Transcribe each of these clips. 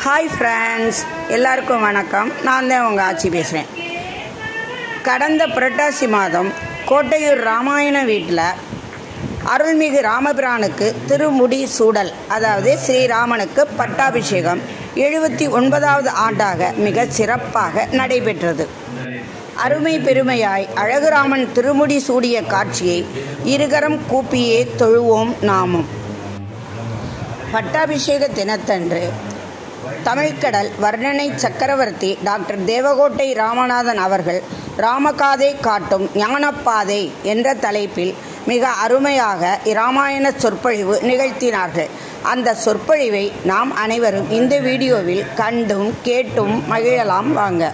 Hi friends, எல்லாருக்கும் வணக்கம். நான் தான் உங்கள் ஆச்சி பேசுகிறேன். கடந்த புரட்டாசி மாதம் கோட்டையூர் ராமாயண வீட்டில் அருள்மிகு ராமபிரானுக்கு திருமுடி சூடல், அதாவது ஸ்ரீராமனுக்கு பட்டாபிஷேகம் 79வது ஆண்டாக மிக சிறப்பாக நடைபெற்றது. அருமை பெருமையாய் அழகுராமன் திருமுடி சூடிய காட்சியை இருகரம் கூப்பியே தொழுவோம் நாமும். பட்டாபிஷேக தினத்தன்று தமிழ்கடல் வர்ணனை சக்கரவர்த்தி டாக்டர் தேவகோட்டை ராமநாதன் அவர்கள் ராமகாதை காட்டும் ஞானப்பாதை என்ற தலைப்பில் மிக அருமையாக இராமாயண சொற்பொழிவு நிகழ்த்தினார்கள். அந்த சொற்பொழிவை நாம் அனைவரும் இந்த வீடியோவில் கண்டும் கேட்டும் மகிழலாம். வாங்க.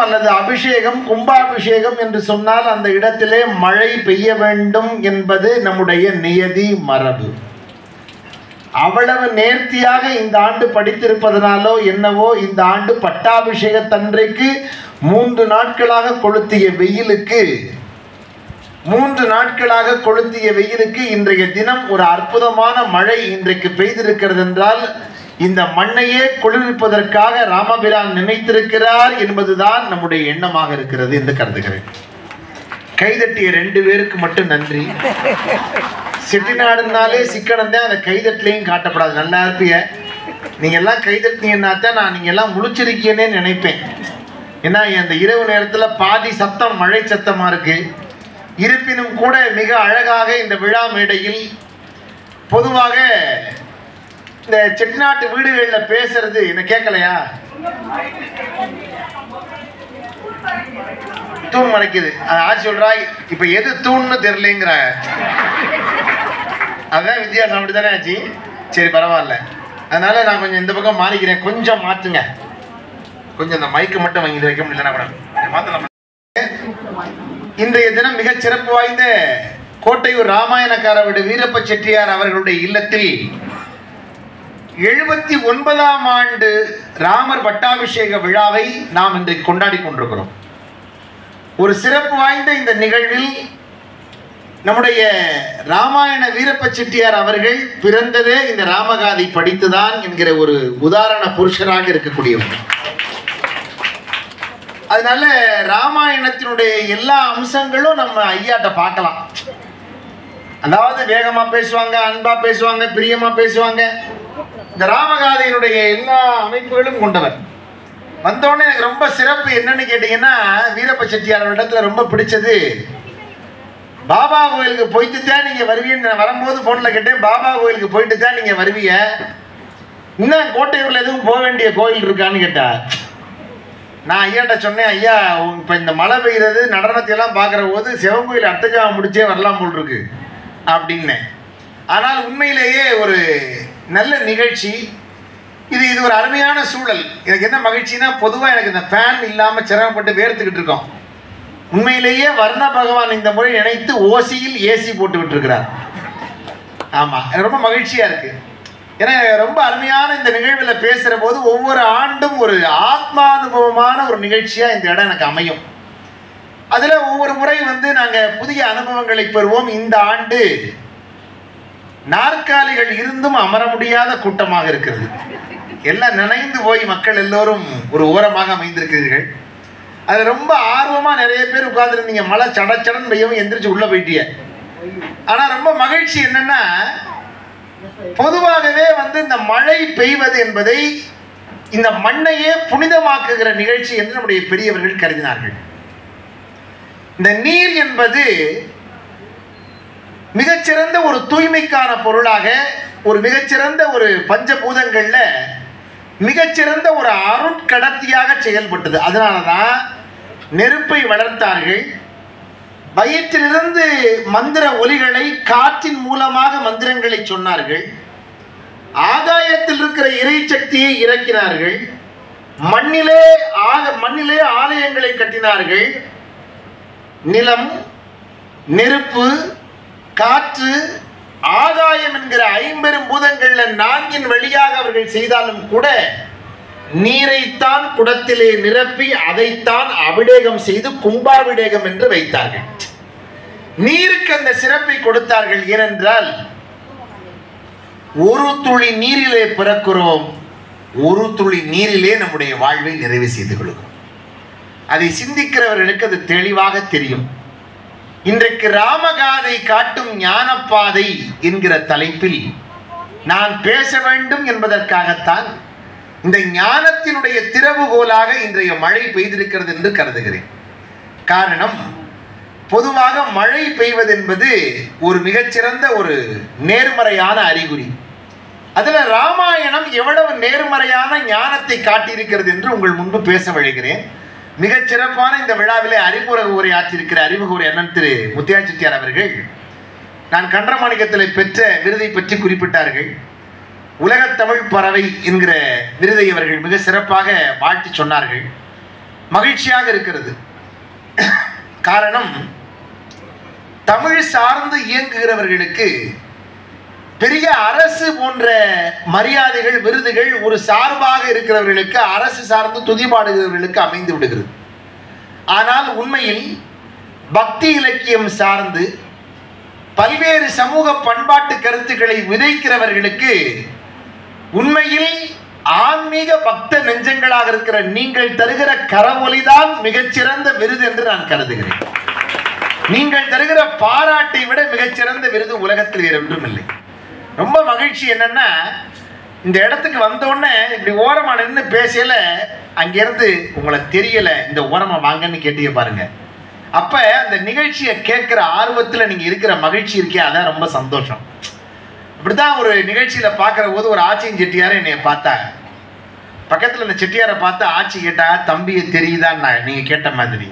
அல்லது அபிஷேகம், கும்பாபிஷேகம் என்று சொன்னால் அந்த இடத்திலே மழை பெய்ய வேண்டும் என்பது நம்முடைய நியதி மரபு. அவ்வளவு நேர்த்தியாக இந்த ஆண்டு படித்திருப்பதனாலோ என்னவோ இந்த ஆண்டு பட்டாபிஷேகத்தன்றைக்கு 3 நாட்களாக கொளுத்திய வெயிலுக்கு இன்றைய தினம் ஒரு அற்புதமான மழை இன்றைக்கு பெய்திருக்கிறது என்றால் இந்த மண்ணையே குளிர்விப்பதற்காக ராமபிரான் நினைத்திருக்கிறார் என்பதுதான் நம்முடைய எண்ணமாக இருக்கிறது என்று கருதுகிறேன். கைதட்டிய 2 பேருக்கு மட்டும் நன்றி. செட்டிநாடுனாலே சிக்கனம் தான், அந்த கைதட்டிலையும் காட்டப்படாது. நல்லா இருப்பிய நீங்க எல்லாம் கைதட்டினீங்கன்னா தான் நான் நீங்க எல்லாம் முழிச்சிருக்கீங்கன்னே நினைப்பேன். ஏன்னா அந்த இரவு நேரத்துல பாதி சத்தம் மழை சத்தமா இருக்கு. இருப்பினும் கூட மிக அழகாக இந்த விழா மேடையில் பொதுவாக இந்த செட்டிநாட்டு வீடுகளில் பேசுறது என்ன கேட்கலையா? தூண் மறைக்குது. அது ஆட்சி சொல்றா, இப்ப எது தூண்னு தெரியலங்கிற. அதுதான் வித்தியாசம். அப்படித்தானே ஆச்சு? சரி, பரவாயில்ல. அதனால நான் கொஞ்சம் இந்த பக்கம் மாறிக்கிறேன். கொஞ்சம் மாத்துங்க. கொஞ்சம் இந்த மைக்கு மட்டும் வாங்கிட்டு வைக்க முடியலன்னா கூட. இன்றைய தினம் மிக சிறப்பு வாய்ந்த கோட்டையூர் ராமாயணக்கார வீடு வீரப்ப செட்டியார் அவர்களுடைய இல்லத்தில் 79ஆம் ஆண்டு ராமர் பட்டாபிஷேக விழாவை நாம் இன்றைக்கு கொண்டாடி கொண்டிருக்கிறோம். ஒரு சிறப்பு வாய்ந்த இந்த நிகழ்வில் நம்முடைய ராமாயண வீரப்ப செட்டியார் அவர்கள் பிறந்ததே இந்த ராமகாதை படித்துதான் என்கிற ஒரு உதாரண புருஷராக இருக்கக்கூடியவர். அதனால ராமாயணத்தினுடைய எல்லா அம்சங்களும் நம்ம ஐயாட்ட பார்க்கலாம். அதாவது வேகமா பேசுவாங்க, அன்பா பேசுவாங்க, பிரியமா பேசுவாங்க. இந்த ராமகாதையினுடைய எல்லா அமைப்புகளும் கொண்டவர். வந்தோடனே எனக்கு ரொம்ப சிறப்பு என்னன்னு கேட்டீங்கன்னா, வீரப்ப செட்டியார் இடத்துல ரொம்ப பிடிச்சது, பாபா கோயிலுக்கு போயிட்டு தான் நீங்க வருவீன்னு வரும்போது போன்ல கேட்டேன். பாபா கோயிலுக்கு போயிட்டு தான் நீங்க வருவீங்க, இன்னும் கோட்டையூர்ல எதுவும் போக வேண்டிய கோயில் இருக்கான்னு கேட்டா. நான் ஐயாட்ட சொன்னேன், ஐயா இப்ப இந்த மழை பெய்யுறது நடனத்தையெல்லாம் பார்க்குற போது சிவன் கோயில் அர்த்தஜாவை முடிச்சே வரலாம் போல் இருக்கு அப்படின்னு. ஆனால் உண்மையிலேயே ஒரு நல்ல நிகழ்ச்சி இது. ஒரு அருமையான சூழல். எனக்கு என்ன மகிழ்ச்சினா, பொதுவாக எனக்கு இந்த ஃபேன் இல்லாமல் சிரமப்பட்டு வேர்த்துக்கிட்டு இருக்கோம். உண்மையிலேயே வர்ண பகவான் இந்த முறை நினைத்து ஓசியில் ஏசி போட்டு விட்டுருக்கிறார். ஆமாம், எனக்கு ரொம்ப மகிழ்ச்சியாக இருக்கு. ஏன்னா ரொம்ப அருமையான இந்த நிகழ்வில் பேசுகிற போது ஒவ்வொரு ஆண்டும் ஒரு ஆத்மானுபவமான ஒரு நிகழ்ச்சியாக இந்த இடம் எனக்கு அமையும். அதில் ஒவ்வொரு முறை நாங்கள் புதிய அனுபவங்களை பெறுவோம். இந்த ஆண்டு நாற்காலிகள் இருந்தும் அமர முடியாத கூட்டமாக இருக்கிறது. எல்லாம் நினைந்து போய் மக்கள் எல்லோரும் ஒரு ஓரமாக அமைந்திருக்கிறீர்கள். அதில் ரொம்ப ஆர்வமாக நிறைய பேர் உட்கார்ந்துருந்தீங்க. மழை சடச்சடன் பெய்யவும் எந்திரிச்சு உள்ளே போயிட்டீங்க. ஆனால் ரொம்ப மகிழ்ச்சி என்னன்னா, பொதுவாகவே இந்த மழை பெய்வது என்பதை இந்த மண்ணையே புனிதமாக்குகிற நிகழ்ச்சி என்று நம்முடைய பெரியவர்கள் கருதினார்கள். இந்த நீர் என்பது மிகச்சிறந்த ஒரு தூய்மைக்கான பொருளாக, ஒரு மிகச்சிறந்த ஒரு பஞ்சபூதங்கள்ல மிகச்சிறந்த ஒரு அருட்கடத்தியாக செயல்பட்டது. அதனாலதான் நெருப்பை வளர்த்தார்கள். வயிற்றிலிருந்து மந்திர ஒலிகளை காற்றின் மூலமாக மந்திரங்களை சொன்னார்கள். ஆகாயத்தில் இருக்கிற இறை சக்தியை இறக்கினார்கள். மண்ணிலே ஆலயங்களை கட்டினார்கள். நிலம், நெருப்பு, காற்று, ஆகாயம் என்கிற ஐம்பெரும் பூதங்கள்ல நான்கின் வழியாக அவர்கள் செய்தாலும் கூட நீரைத்தான் குடத்திலே நிரப்பி அதைத்தான் அபிடேகம் செய்து கும்பாபிடேகம் என்று வைத்தார்கள். நீருக்கு அந்த சிறப்பை கொடுத்தார்கள். ஏனென்றால் ஒரு துளி நீரிலே பிறக்கிறோம், ஒரு துளி நீரிலே நம்முடைய வாழ்வை நிறைவு செய்து கொள்கிறோம். அதை சிந்திக்கிறவர்களுக்கு அது தெளிவாக தெரியும். இன்றைக்கு ராமகாதை காட்டும் ஞானப்பாதை என்கிற தலைப்பில் நான் பேச வேண்டும் என்பதற்காகத்தான் இந்த ஞானத்தினுடைய திறவுகோலாக இன்றைய மழை பெய்திருக்கிறது என்று கருதுகிறேன். காரணம், பொதுவாக மழை பெய்வது என்பது ஒரு மிகச்சிறந்த ஒரு நேர்மறையான அறிகுறி. அதுல ராமாயணம் எவ்வளவு நேர்மறையான ஞானத்தை காட்டியிருக்கிறது என்று உங்கள் முன்பு பேச வழிகிறேன். மிகச் சிறப்பான இந்த விழாவிலே அறிமுக உரை ஆற்றியிருக்கிற அறிமுக உரை அண்ணன் திரு முத்தியா செட்டியார் அவர்கள் நான் கன்றமாணிக்கத்தில் பெற்ற விருதை பற்றி குறிப்பிட்டார்கள். உலகத் தமிழ் பறவை என்கிற விருதை அவர்கள் மிக சிறப்பாக வாழ்த்தி சொன்னார்கள். மகிழ்ச்சியாக இருக்கிறது. காரணம், தமிழ் சார்ந்து இயங்குகிறவர்களுக்கு பெரிய அரசு போன்ற மரியாதைகள், விருதுகள் ஒரு சார்பாக இருக்கிறவர்களுக்கு, அரசு சார்ந்து துதிபாடுகிறவர்களுக்கு அமைந்து விடுகிறது. ஆனால் உண்மையில் பக்தி இலக்கியம் சார்ந்து பல்வேறு சமூக பண்பாட்டு கருத்துக்களை விதைக்கிறவர்களுக்கு உண்மையில் ஆன்மீக பக்த நெஞ்சங்களாக இருக்கிற நீங்கள் தருகிற கரவொலிதான் மிகச்சிறந்த விருது என்று நான் கருதுகிறேன். நீங்கள் தருகிற பாராட்டை விட மிகச்சிறந்த விருது உலகத்தில் வேறு ஒன்றும் இல்லை. ரொம்ப மகிழ்ச்சி என்னன்னா, இந்த இடத்துக்கு வந்தோடனே இப்படி ஓரமா நின்று பேசல, அங்கிருந்து உங்களை தெரியல, இந்த ஓரமா வாங்கன்னு கேட்டீங்க பாருங்க. அப்ப அந்த நிகழ்ச்சியை கேட்கிற ஆர்வத்தில் நீங்க இருக்கிற மகிழ்ச்சி இருக்கே, அதான் ரொம்ப சந்தோஷம். இப்படிதான் ஒரு நிகழ்ச்சியில பாக்குற போது ஒரு ஆச்சியின் செட்டியார என்னைய பார்த்தாங்க. பக்கத்துல இந்த செட்டியாரை பார்த்து ஆச்சி கேட்டா, தம்பியை தெரியுதான்னு நீங்க கேட்ட மாதிரி.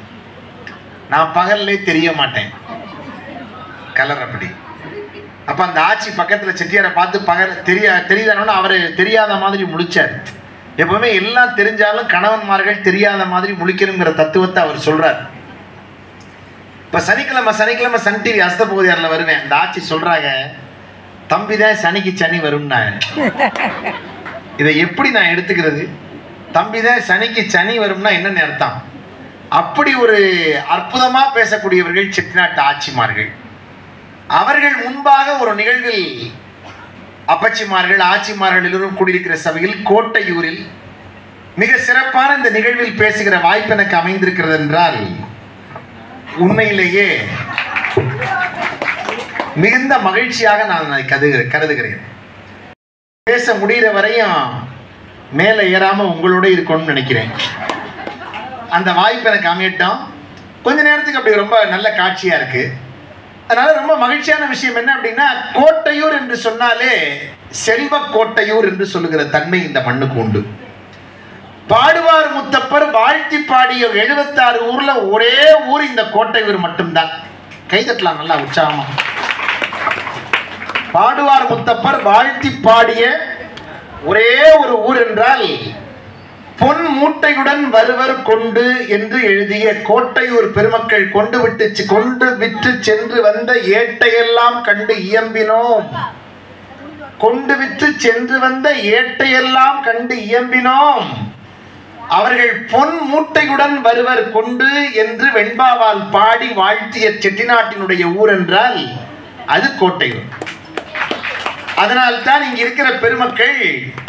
நான் பகல்லே தெரிய மாட்டேன், கலர் அப்படி. அப்ப அந்த ஆட்சி பக்கத்துல செட்டியாரை பார்த்து பகல் தெரியாதானோன்னு அவரு தெரியாத மாதிரி முழிச்சார். எப்பவுமே எல்லாம் தெரிஞ்சாலும் கணவன்மார்கள் தெரியாத மாதிரி முழிக்கணுங்கிற தத்துவத்தை அவர் சொல்றார். இப்ப சனிக்கிழமை சன் டிவி அஸ்தபோதியார்ல வருவேன். அந்த ஆட்சி சொல்றாங்க, தம்பிதான் சனிக்கு சனி வரும்னா. இதை எப்படி நான் எடுத்துக்கிறது? தம்பிதான் சனிக்கு சனி வரும்னா என்னன்னு அர்த்தம்? அப்படி ஒரு அற்புதமா பேசக்கூடியவர்கள் செட்டிநாட்டு ஆட்சிமார்கள். அவர்கள் முன்பாக ஒரு நிகழ்வில் அப்பச்சிமார்கள், ஆட்சிமார்கள் எல்லோரும் கூடியிருக்கிற சபையில் கோட்டையூரில் மிக சிறப்பான இந்த நிகழ்வில் பேசுகிற வாய்ப்பு எனக்கு அமைந்திருக்கிறது என்றால் உண்மையிலேயே மிகுந்த மகிழ்ச்சியாக நான் கருதுகிறேன். பேச முடிகிற வரையும் மேலே ஏறாம உங்களோட இருக்கணும்னு நினைக்கிறேன். அந்த வாய்ப்பு எனக்கு அமையட்டும். கொஞ்ச நேரத்துக்கு அப்படி ரொம்ப நல்ல காட்சியா இருக்கு. அதனால ரொம்ப மகிழ்ச்சியான விஷயம் என்ன அப்படின்னா, கோட்டையூர் என்று சொன்னாலே செல்வ கோட்டையூர் என்று சொல்லுகிற தன்மை இந்த மண்ணுக்கு உண்டு. பாடுவார் முத்தப்பர் வாழ்த்தி பாடிய 76 ஊர்ல ஒரே ஊர் இந்த கோட்டையூர் மட்டும்தான். கைதட்டலாம் நல்லா உற்சாகமா. பாடுவார் முத்தப்பர் வாழ்த்தி பாடிய ஒரே ஒரு ஊர் என்றால் பொன் மூட்டையுடன் வருவர் கொண்டு என்று எழுதிய கோட்டையூர் பெருமக்கள் கொண்டு விட்டு சென்று வந்த ஏட்டையெல்லாம் கண்டு இயம்பினோம். கொண்டு விட்டு சென்று வந்த ஏட்டையெல்லாம் கண்டு இயம்பினோம். அவர்கள் பொன் மூட்டையுடன் வருவர் கொண்டு என்று வெண்பாவால் பாடி வாழ்த்திய செட்டிநாட்டினுடைய ஊர் என்றால் அது கோட்டையூர். அதனால் தான் இங்க இருக்கிற பெருமக்கள்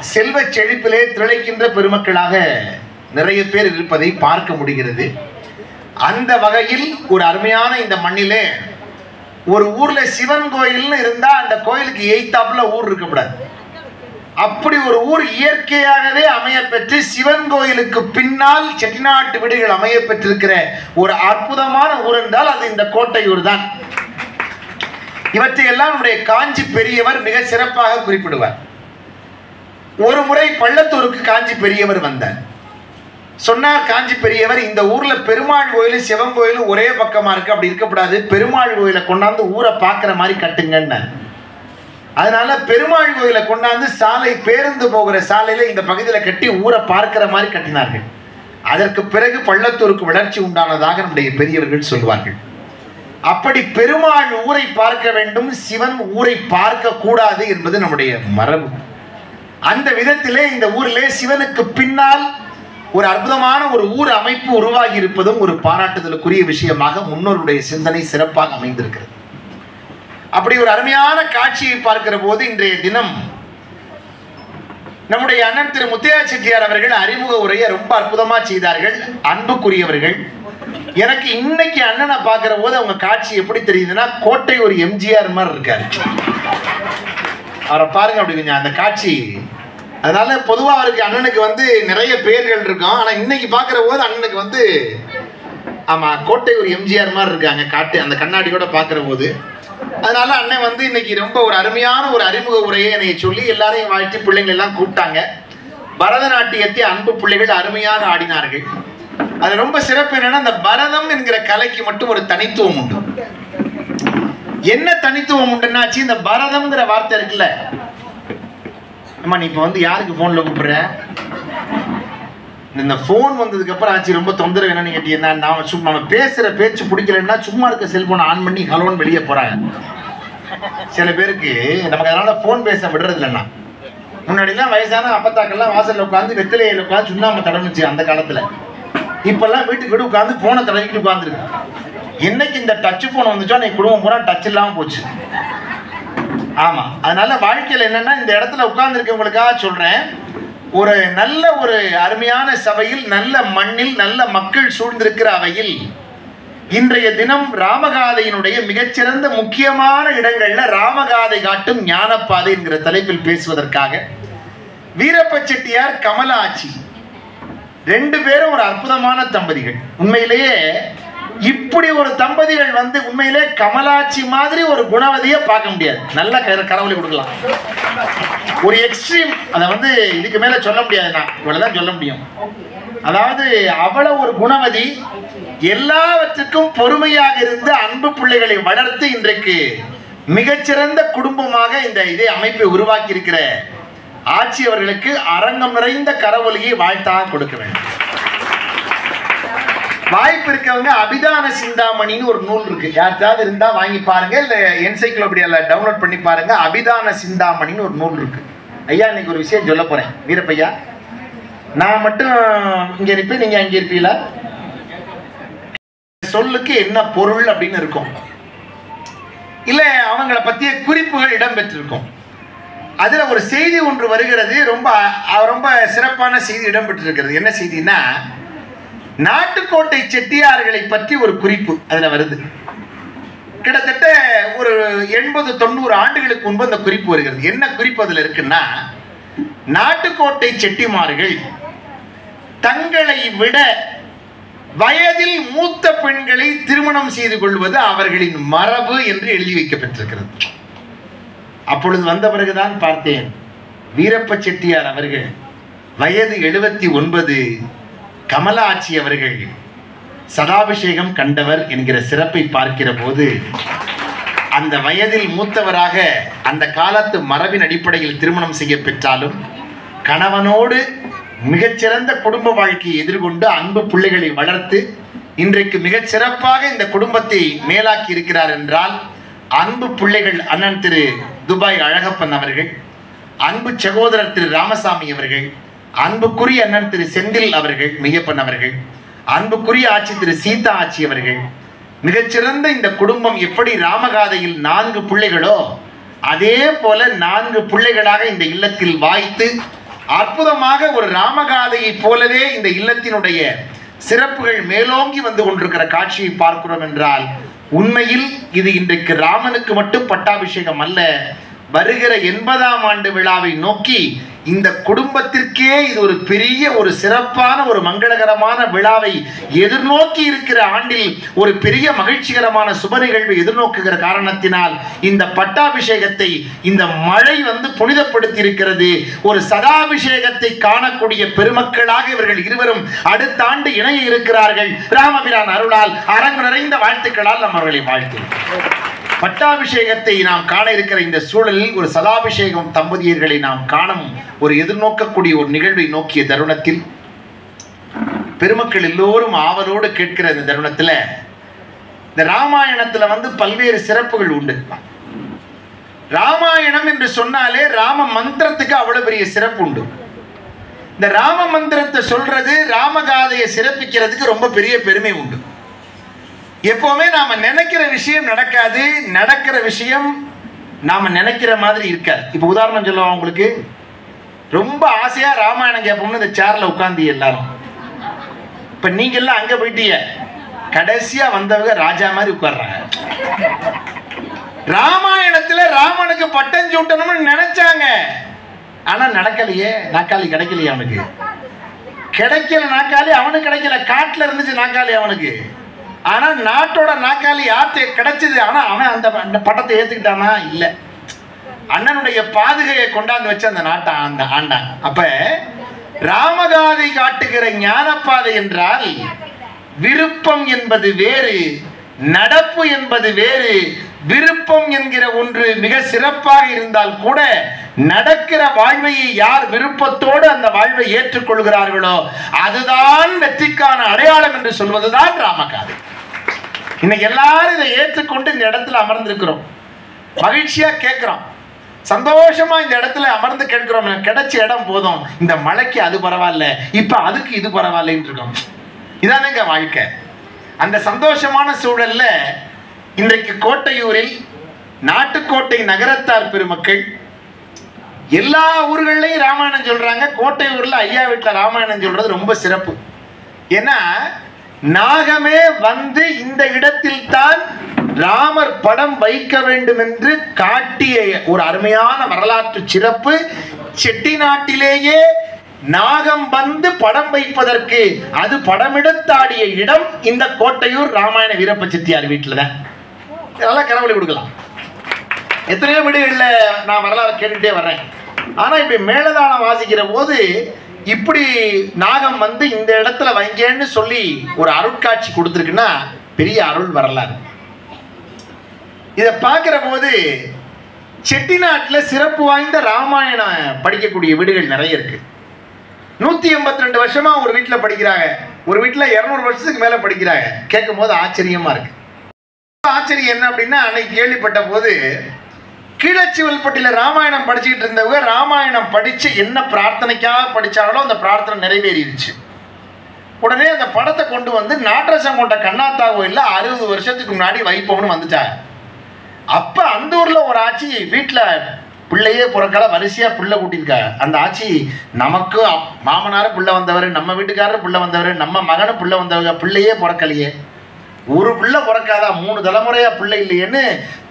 செல்வ செழிப்பிலே திளைக்கின்ற பெருமக்களாக நிறைய பேர் இருப்பதை பார்க்க முடிகிறது. அந்த வகையில் ஒரு அருமையான இந்த மண்ணிலே ஒரு ஊர்ல சிவன் கோயில்னு இருந்தா அந்த கோயிலுக்கு எய்த்தாப்புல ஊர் இருக்கக்கூடாது. அப்படி ஒரு ஊர் இயற்கையாகவே அமைய பெற்று சிவன் கோயிலுக்கு பின்னால் செட்டிநாட்டு வீடுகள் அமைய பெற்றிருக்கிற ஒரு அற்புதமான ஊர் என்றால் அது இந்த கோட்டையூர் தான். இவற்றையெல்லாம் நம்முடைய காஞ்சி பெரியவர் மிக சிறப்பாக குறிப்பிடுவார். ஒரு முறை பள்ளத்தூருக்கு காஞ்சி பெரியவர் வந்தார். சொன்னார் காஞ்சி பெரியவர், இந்த ஊர்ல பெருமாள் கோயிலும் சிவன் கோயிலும் ஒரே பக்கமா இருக்கு, அப்படி இருக்கக்கூடாது, பெருமாள் கோயிலை கொண்டாந்து ஊரை பார்க்கிற மாதிரி கட்டுங்கன்னு. அதனால பெருமாள் கோயிலை கொண்டாந்து சாலை, பேருந்து போகிற சாலையில இந்த பகுதியில் கட்டி ஊரை பார்க்கிற மாதிரி கட்டினார்கள். அதற்கு பிறகு பள்ளத்தூருக்கு வளர்ச்சி உண்டானதாக நம்முடைய பெரியவர்கள் சொல்வார்கள். அப்படி பெருமாள் ஊரை பார்க்க வேண்டும், சிவன் ஊரை பார்க்க கூடாது என்பது நம்முடைய மரபு. அந்த விதத்திலே இந்த ஊரிலே சிவனுக்கு பின்னால் ஒரு அற்புதமான ஒரு ஊர் அமைப்பு உருவாகி இருப்பதும் ஒரு பாராட்டுதலுக்குரிய விஷயமாக முன்னோருடைய சிந்தனை சிறப்பாக அமைந்திருக்கிறது. அப்படி ஒரு அருமையான காட்சியை பார்க்கிற போது இன்றைய தினம் நம்முடைய அண்ணன் திரு முத்தையா செட்டியார் அவர்கள் அறிமுக உரையை ரொம்ப அற்புதமா செய்தார்கள். அன்புக்குரியவர்கள், எனக்கு இன்னைக்கு அண்ணனை பார்க்கிற போது அவங்க காட்சி எப்படி தெரியுதுன்னா, கோட்டை ஒரு எம்ஜிஆர் மாதிரி இருக்காரு. அவரை பாருங்க அப்படி கொஞ்சம் அந்த காட்சி. அதனால பொதுவாக அவருக்கு அண்ணனுக்கு நிறைய பெயர்கள் இருக்கும். ஆனால் இன்னைக்கு பார்க்குற போது அண்ணனுக்கு ஆமாம் கோட்டை ஒரு எம்ஜிஆர் மாதிரி இருக்காங்க காட்டு அந்த கண்ணாடியோட பார்க்குற போது. அதனால அண்ணன் இன்னைக்கு ரொம்ப ஒரு அருமையான ஒரு அறிமுக உரையை என்னை சொல்லி எல்லாரையும் வாழ்த்தி பிள்ளைங்கள் எல்லாம் கூப்பிட்டாங்க. பரதநாட்டியத்தை அன்பு பிள்ளைகள் அருமையாக ஆடினார்கள். அது ரொம்ப சிறப்பு என்னன்னா, அந்த பரதம் என்கிற கலைக்கு மட்டும் ஒரு தனித்துவம் உண்டு. என்ன தனித்துவம் உண்டுன்னாச்சு, இந்த பரதம்ங்கிற வார்த்தை இருக்குல்ல, அம்மா நீ இப்போ யாருக்கு ஃபோனில் கூப்பிடுற, இந்த ஃபோன் வந்ததுக்கு அப்புறம் ஆச்சு ரொம்ப தொந்தரவு என்னன்னு கேட்டீங்கன்னா, நான் சும்மா நம்ம பேசுகிற பேச்சு பிடிக்கலன்னா சும்மா இருக்க செல்ஃபோனை ஆன் பண்ணி ஹலோன்னு வெளியே போகிறாங்க. சில பேருக்கு நமக்கு அதனால ஃபோன் பேச விடுறது இல்லைன்னா. முன்னாடிலாம் வயசான அப்பத்தாக்கெல்லாம் வாசலில் உட்காந்து வெத்திலையில் உட்காந்து சுண்ணாம்பு தடவுச்சு அந்த காலத்தில். இப்பெல்லாம் வீட்டுக்கு வீடு உட்காந்து ஃபோனை தடவிக்கிட்டு உட்காந்துருக்கு. என்னைக்கு இந்த டச்சு ஃபோன் வந்துச்சோ அன்னைக்கு குடும்பம் பூரா டச் இல்லாமல் போச்சு. ஆமாம், அதனால வாழ்க்கையில் என்னன்னா, இந்த இடத்துல உட்கார்ந்துருக்கவங்களுக்காக சொல்கிறேன், ஒரு நல்ல ஒரு அருமையான சபையில், நல்ல மண்ணில், நல்ல மக்கள் சூழ்ந்திருக்கிற அவையில் இன்றைய தினம் ராமகாதையினுடைய மிகச்சிறந்த முக்கியமான இடங்கள்ல ராமகாதை காட்டும் ஞானப்பாதை என்கிற தலைப்பில் பேசுவதற்காக வீரப்ப செட்டியார், கமலாட்சி ரெண்டு பேரும் ஒரு அற்புதமான தம்பதிகள். உண்மையிலேயே இப்படி ஒரு தம்பதிகள் உண்மையிலே கமலாட்சி மாதிரி ஒரு குணவதியை பார்க்க முடியாது. நல்ல கரவொலி கொடுக்கலாம். ஒரு எக்ஸ்ட்ரீம், அதை இதுக்கு மேல சொல்ல முடியாது, நான் இவ்வளவுதான் சொல்ல முடியும். அதாவது அவ்வளவு ஒரு குணவதி, எல்லாவற்றுக்கும் பொறுமையாக இருந்து அன்பு பிள்ளைகளை வளர்த்து இன்றைக்கு மிகச்சிறந்த குடும்பமாக இந்த இதே அமைப்பை உருவாக்கி இருக்கிற ஆட்சி அவர்களுக்கு அரங்கம் நிறைந்த கரவொலியை வாழ்த்தாக கொடுக்க வேண்டும். வாய்ப்பு இருக்கவங்க அபிதான சிந்தாமணின்னு ஒரு நூல் இருக்கு, யாருக்காவது இருந்தா வாங்கி பாருங்க, இல்ல என்சைக்ளோபீடியால டவுன்லோட் பண்ணி பாருங்க. அபிதான சிந்தாமணின்னு ஒரு நூல் இருக்கு. ஐயா இன்னைக்கு ஒரு விஷயம் சொல்ல போறேன். வீரப்பையா, நான் மட்டும் இங்க இருப்பேன், நீங்க அங்க இருப்பீங்களா? சொல்லுக்கு என்ன பொருள் அப்படின்னு இருக்கும், இல்ல அவங்கள பத்திய குறிப்புகள் இடம்பெற்றிருக்கும். அதுல ஒரு செய்தி ஒன்று வருகிறது, ரொம்ப ரொம்ப சிறப்பான செய்தி இடம்பெற்றிருக்கிறது. என்ன செய்தின்னா, நாட்டுக்கோட்டை செட்டியார்களை பற்றி ஒரு குறிப்பு அதுல வருது. கிட்டத்தட்ட ஒரு 80-90 ஆண்டுகளுக்கு முன்பு அந்த குறிப்பு வருகிறது. என்ன குறிப்பு அதுல இருக்குன்னா, நாட்டுக்கோட்டை செட்டிமார்கள் தங்களை விட வயதில் மூத்த பெண்களை திருமணம் செய்து கொள்வது அவர்களின் மரபு என்று எழுதி வைக்கப்பட்டிருக்கிறது. அப்பொழுது வந்த பிறகுதான் பார்த்தேன், வீரப்ப செட்டியார் அவர்கள் வயது 79, கமலாட்சி அவர்கள் சதாபிஷேகம் கண்டவர் என்கிற சிறப்பை பார்க்கிற போது, அந்த வயதில் மூத்தவராக அந்த காலத்து மரபின் அடிப்படையில் திருமணம் செய்ய பெற்றாலும் கணவனோடு மிகச்சிறந்த குடும்ப வாழ்க்கையை எதிர்கொண்டு அன்பு பிள்ளைகளை வளர்த்து இன்றைக்கு மிகச் சிறப்பாக இந்த குடும்பத்தை மேலாக்கி இருக்கிறார் என்றால், அன்பு பிள்ளைகள் அண்ணன் திரு துபாய் அழகப்பன் அவர்கள், அன்பு சகோதரர் திரு ராமசாமி அவர்கள், அன்புக்குரிய அண்ணன் திரு செந்தில் அவர்கள், மெய்யப்பன் அவர்கள், அன்புக்குரிய ஆட்சி திரு சீதா ஆட்சி அவர்கள், மிகச்சிறந்த இந்த குடும்பம் எப்படி ராமகாதையில் 4 பிள்ளைகளோ அதே போல 4 பிள்ளைகளாக இந்த இல்லத்தில் வாய்த்து அற்புதமாக ஒரு ராமகாதையை போலவே இந்த இல்லத்தினுடைய சிறப்புகள் மேலோங்கி வந்து கொண்டிருக்கிற காட்சியை பார்க்கிறோம் என்றால், உண்மையில் இது இன்றைக்கு ராமனுக்கு மட்டும் பட்டாபிஷேகம் அல்ல, வருகிற 80ஆம் ஆண்டு விழாவை நோக்கி இந்த குடும்பத்திற்கே இது ஒரு பெரிய ஒரு சிறப்பான ஒரு மங்களகரமான விழாவை எதிர்நோக்கி இருக்கிற ஆண்டில் ஒரு பெரிய மகிழ்ச்சிகரமான சுப நிகழ்வை எதிர்நோக்குகிற காரணத்தினால் இந்த பட்டாபிஷேகத்தை இந்த மழை புனிதப்படுத்தி இருக்கிறது. ஒரு சதாபிஷேகத்தை காணக்கூடிய பெருமக்களாக இவர்கள் இருவரும் அடுத்த ஆண்டு இணைய இருக்கிறார்கள். ராமபிரான் அருளால் அரங்கு நிறைந்த வாழ்த்துக்களால் நம்ம அவர்களை வாழ்த்துகிறோம். பட்டாபிஷேகத்தை நாம் காண இருக்கிற இந்த சூழலில் ஒரு சதாபிஷேகம் தம்பதியர்களை நாம் காணும் ஒரு எதிர்நோக்கக்கூடிய ஒரு நிகழ்வை நோக்கிய தருணத்தில் பெருமக்கள் எல்லோரும் ஆவலோடு கேட்கிற இந்த தருணத்தில் இந்த ராமாயணத்துல பல்வேறு சிறப்புகள் உண்டு. ராமாயணம் என்று சொன்னாலே ராம மந்திரத்துக்கு அவ்வளவு பெரிய சிறப்பு உண்டு. இந்த ராம மந்திரத்தை சொல்றது, ராமகாதையை சிறப்பிக்கிறதுக்கு ரொம்ப பெரிய பெருமை உண்டு. எப்பவுமே நாம நினைக்கிற விஷயம் நடக்காது, நடக்கிற விஷயம் நாம நினைக்கிற மாதிரி இருக்காது. இப்ப உதாரணம் சொல்லுவோம், உங்களுக்கு ரொம்ப ஆசையா ராமாயணம் கேட்போம்னு இந்த சேர்ல உட்கார்ந்து எல்லாரும். இப்ப நீங்க எல்லாம் அங்க போயிட்டீங்க, கடைசியா வந்தவங்க ராஜா மாதிரி உட்கார்றாங்க. ராமாயணத்துல ராமனுக்கு பட்டம் சூட்டணும்னு நினைச்சாங்க, ஆனா நடக்கலையே. நாக்காளி கிடைக்கலையே அவனுக்கு, கிடைக்கல நாக்காளி அவனுக்கு, கிடைக்கல. காட்டுல இருந்துச்சு நாக்காளி அவனுக்கு, ஆனா நாட்டோட நாக்காளி யார்கிட்ட கிடைச்சது. ஆனா அவன் அந்த பட்டத்தை ஏத்துக்கிட்டானா? இல்ல. அண்ணனுடைய பாதுகையை கொண்டாந்து வச்சு அந்த நாட்டை ஆண்டான். அப்ப ராமகாதை காட்டுகிற ஞானப்பாதை என்றால் விருப்பம் என்பது வேறு, நடப்பு என்பது வேறு. விருப்பம் என்கிற ஒன்று மிக சிறப்பாக இருந்தால் கூட நடக்கிற வாழ்வையை யார் விருப்பத்தோடு அந்த வாழ்வை ஏற்றுக்கொள்கிறார்களோ அதுதான் வெற்றிக்கான அடையாளம் என்று சொல்வதுதான் ராமகாதை. இன்னைக்கு எல்லாரும் இதை ஏற்றுக்கொண்டு இந்த இடத்துல அமர்ந்திருக்கிறோம், மகிழ்ச்சியா கேட்கிறோம், சந்தோஷமா இந்த இடத்துல அமர்ந்து கேட்கிறோம். கிடைச்ச இடம் போதும், இந்த மழைக்கு அது பரவாயில்ல, இப்ப அதுக்கு இது பரவாயில்லன்னு இருக்கோம். இதானேங்க வாழ்க்கை. அந்த சந்தோஷமான சூழல்ல இன்றைக்கு கோட்டையூரில் நாட்டுக்கோட்டை நகரத்தார் பெருமக்கள் எல்லா ஊர்களையும் ராமாயணம் சொல்றாங்க. கோட்டையூர்ல ஐயா வீட்டில் ராமாயணம் சொல்றது ரொம்ப சிறப்பு. ஏன்னா நாகமே இந்த இடத்தில் தான் ராமர் படம் வைக்க வேண்டும் என்று காட்டிய ஒரு அருமையான வரலாற்று சிறப்பு. செட்டிநாட்டிலேயே நாகம் படம் வைப்பதற்கு அது படமெடுத்தாடிய இடம் இந்த கோட்டையூர் ராமாயண வீரப்ப செட்டியார் வீட்டில் தான். இதெல்லாம் கரவழி கொடுக்கலாம். எத்தனையோ வீடுகள்ல நான் வரலாறு கேட்டுட்டே வர்றேன். ஆனா இப்படி மேலதாளம் வாசிக்கிற போது இப்படி நாகம் இந்த இடத்துல வைங்கன்னு சொல்லி ஒரு அருட்காட்சி கொடுத்துருக்குன்னா பெரிய அருள் வரலாறு. இதை பார்க்கிற போது செட்டிநாட்டில் சிறப்பு வாய்ந்த ராமாயணம் படிக்கக்கூடிய வீடுகள் நிறைய இருக்கு. 182 வருஷமா ஒரு வீட்டில் படிக்கிறாங்க, ஒரு வீட்டில் 200 வருஷத்துக்கு மேல படிக்கிறாங்க. கேட்கும் போது ஆச்சரியமா இருக்கு. ஆச்சரியம் என்ன அப்படின்னா, அன்னைக்கு கேள்விப்பட்ட போது கீழச்சிவல்பட்டியில் ராமாயணம் படிச்சுக்கிட்டு இருந்தவங்க ராமாயணம் படிச்சு என்ன பிரார்த்தனைக்காக படிச்சாங்களோ அந்த பிரார்த்தனை நிறைவேறிடுச்சு. உடனே அந்த படத்தை கொண்டு நாட்டரசங்கோட்டை கண்ணாத்தா கோயிலில் 60 வருஷத்துக்கு முன்னாடி வைப்போம்னு வந்துட்டாங்க. அப்ப அந்த ஊர்ல ஒரு ஆட்சி வீட்டுல பிள்ளையே பிறக்கால வரிசையா பிள்ளை கூட்டியிருக்காங்க. அந்த ஆட்சி நமக்கு மாமனாரும் பிள்ளை வந்தவர், நம்ம வீட்டுக்காரரும் பிள்ளை வந்தவர், நம்ம மகனும் பிள்ளை வந்தவங்க, பிள்ளையே பிறக்கலையே, ஒரு பிள்ளை பிறக்காதா, 3 தலைமுறையா பிள்ளை இல்லையேன்னு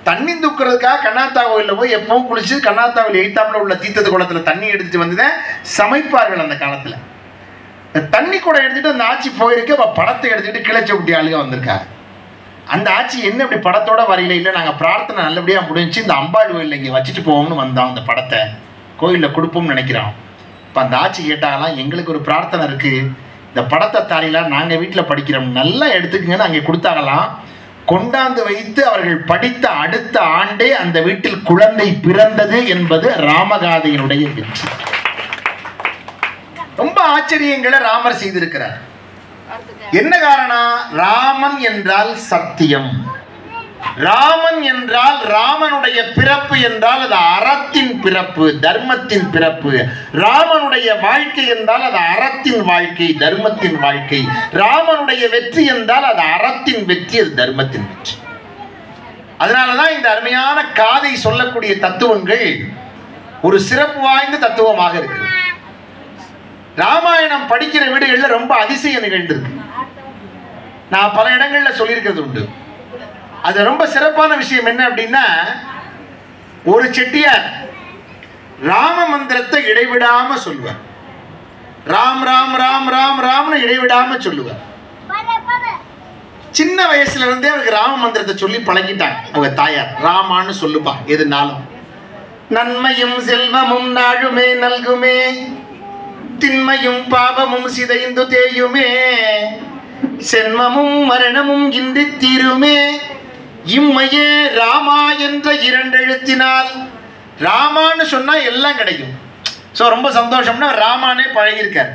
தண்ணி தூக்குறதுக்காக கண்ணாத்தா கோயிலில் போய் எப்பவும் குளிச்சு கண்ணாத்தாவில் எய்த்தாப்புல உள்ள தீர்த்தத்து குளத்துல தண்ணி எடுத்துட்டு வந்துதான் சமைப்பார்கள். அந்த காலத்துல தண்ணி கூட எடுத்துட்டு அந்த ஆட்சி போயிருக்கு. படத்தை எடுத்துக்கிட்டு கிளச்ச விட்டி ஆளுக வந்திருக்காங்க. அந்த ஆட்சி என்ன இப்படி படத்தோட வரையில இல்லை, நாங்கள் பிரார்த்தனை நல்லபடியாக முடிஞ்சு இந்த அம்பாள் கோயிலில் இங்கே வச்சுட்டு போவோம்னு வந்தோம், அந்த படத்தை கோயிலில் கொடுப்போம்னு நினைக்கிறோம். இப்போ அந்த ஆட்சி கேட்டாங்களாம், எங்களுக்கு ஒரு பிரார்த்தனை இருக்குது, இந்த படத்தை தாரிலாம் நாங்கள் வீட்டில் படிக்கிறோம், நல்லா எடுத்துக்கங்கன்னு அங்கே கொடுத்தாங்களாம். கொண்டாந்து வைத்து அவர்கள் படித்த அடுத்த ஆண்டே அந்த வீட்டில் குழந்தை பிறந்தது என்பது ராமகாதையினுடைய வெற்றி. ரொம்ப ஆச்சரியங்களை ராமர் செய்திருக்கிறார். என்ன காரணம்? ராமன் என்றால் சத்தியம், ராமன் என்றால் ராமனுடைய பிறப்பு என்றால் அது அறத்தின் பிறப்பு, தர்மத்தின் பிறப்பு. ராமனுடைய வாழ்க்கை என்றால் அது அறத்தின் வாழ்க்கை, தர்மத்தின் வாழ்க்கை. ராமனுடைய வெற்றி என்றால் அது அறத்தின் வெற்றி, அது தர்மத்தின் வெற்றி. அதனாலதான் இந்த அருமையான காதை சொல்லக்கூடிய தத்துவங்கள் ஒரு சிறப்பு வாய்ந்த தத்துவமாக இருக்கு. ராமாயணம் படிக்கிற வீடுகள்ல ரொம்ப அதிசயம் நிகழ்ந்திருக்கு. நான் பல இடங்கள்ல சொல்லியிருக்கிறது உண்டு. அது ரொம்ப சிறப்பான விஷயம் என்ன அப்படின்னா, ஒரு செட்டியார் ராம மந்திரத்தை இடைவிடாம சொல்லுவார். ராம் ராம் ராம் ராம் ராம்னு இடைவிடாம சொல்லுவார். சின்ன வயசுல இருந்தே அவருக்கு ராம மந்திரத்தை சொல்லி பழகிட்டாங்க அவங்க தாயார். ராமான்னு சொல்லுப்பா எதுனாலும், நன்மையும் செல்வமும் நாழுமே நல்குமே, திண்மையும் பாவமும் சிதைந்து தேயுமே, சென்மமும் மரணமும் இன்றி தீருமே, இம்மையே ராமா என்ற 2 எழுத்தினால். ராமான்னு சொன்னா எல்லாம் கிடைக்கும். ஸோ ரொம்ப சந்தோஷம்னா ராமானே பழகியிருக்கார்.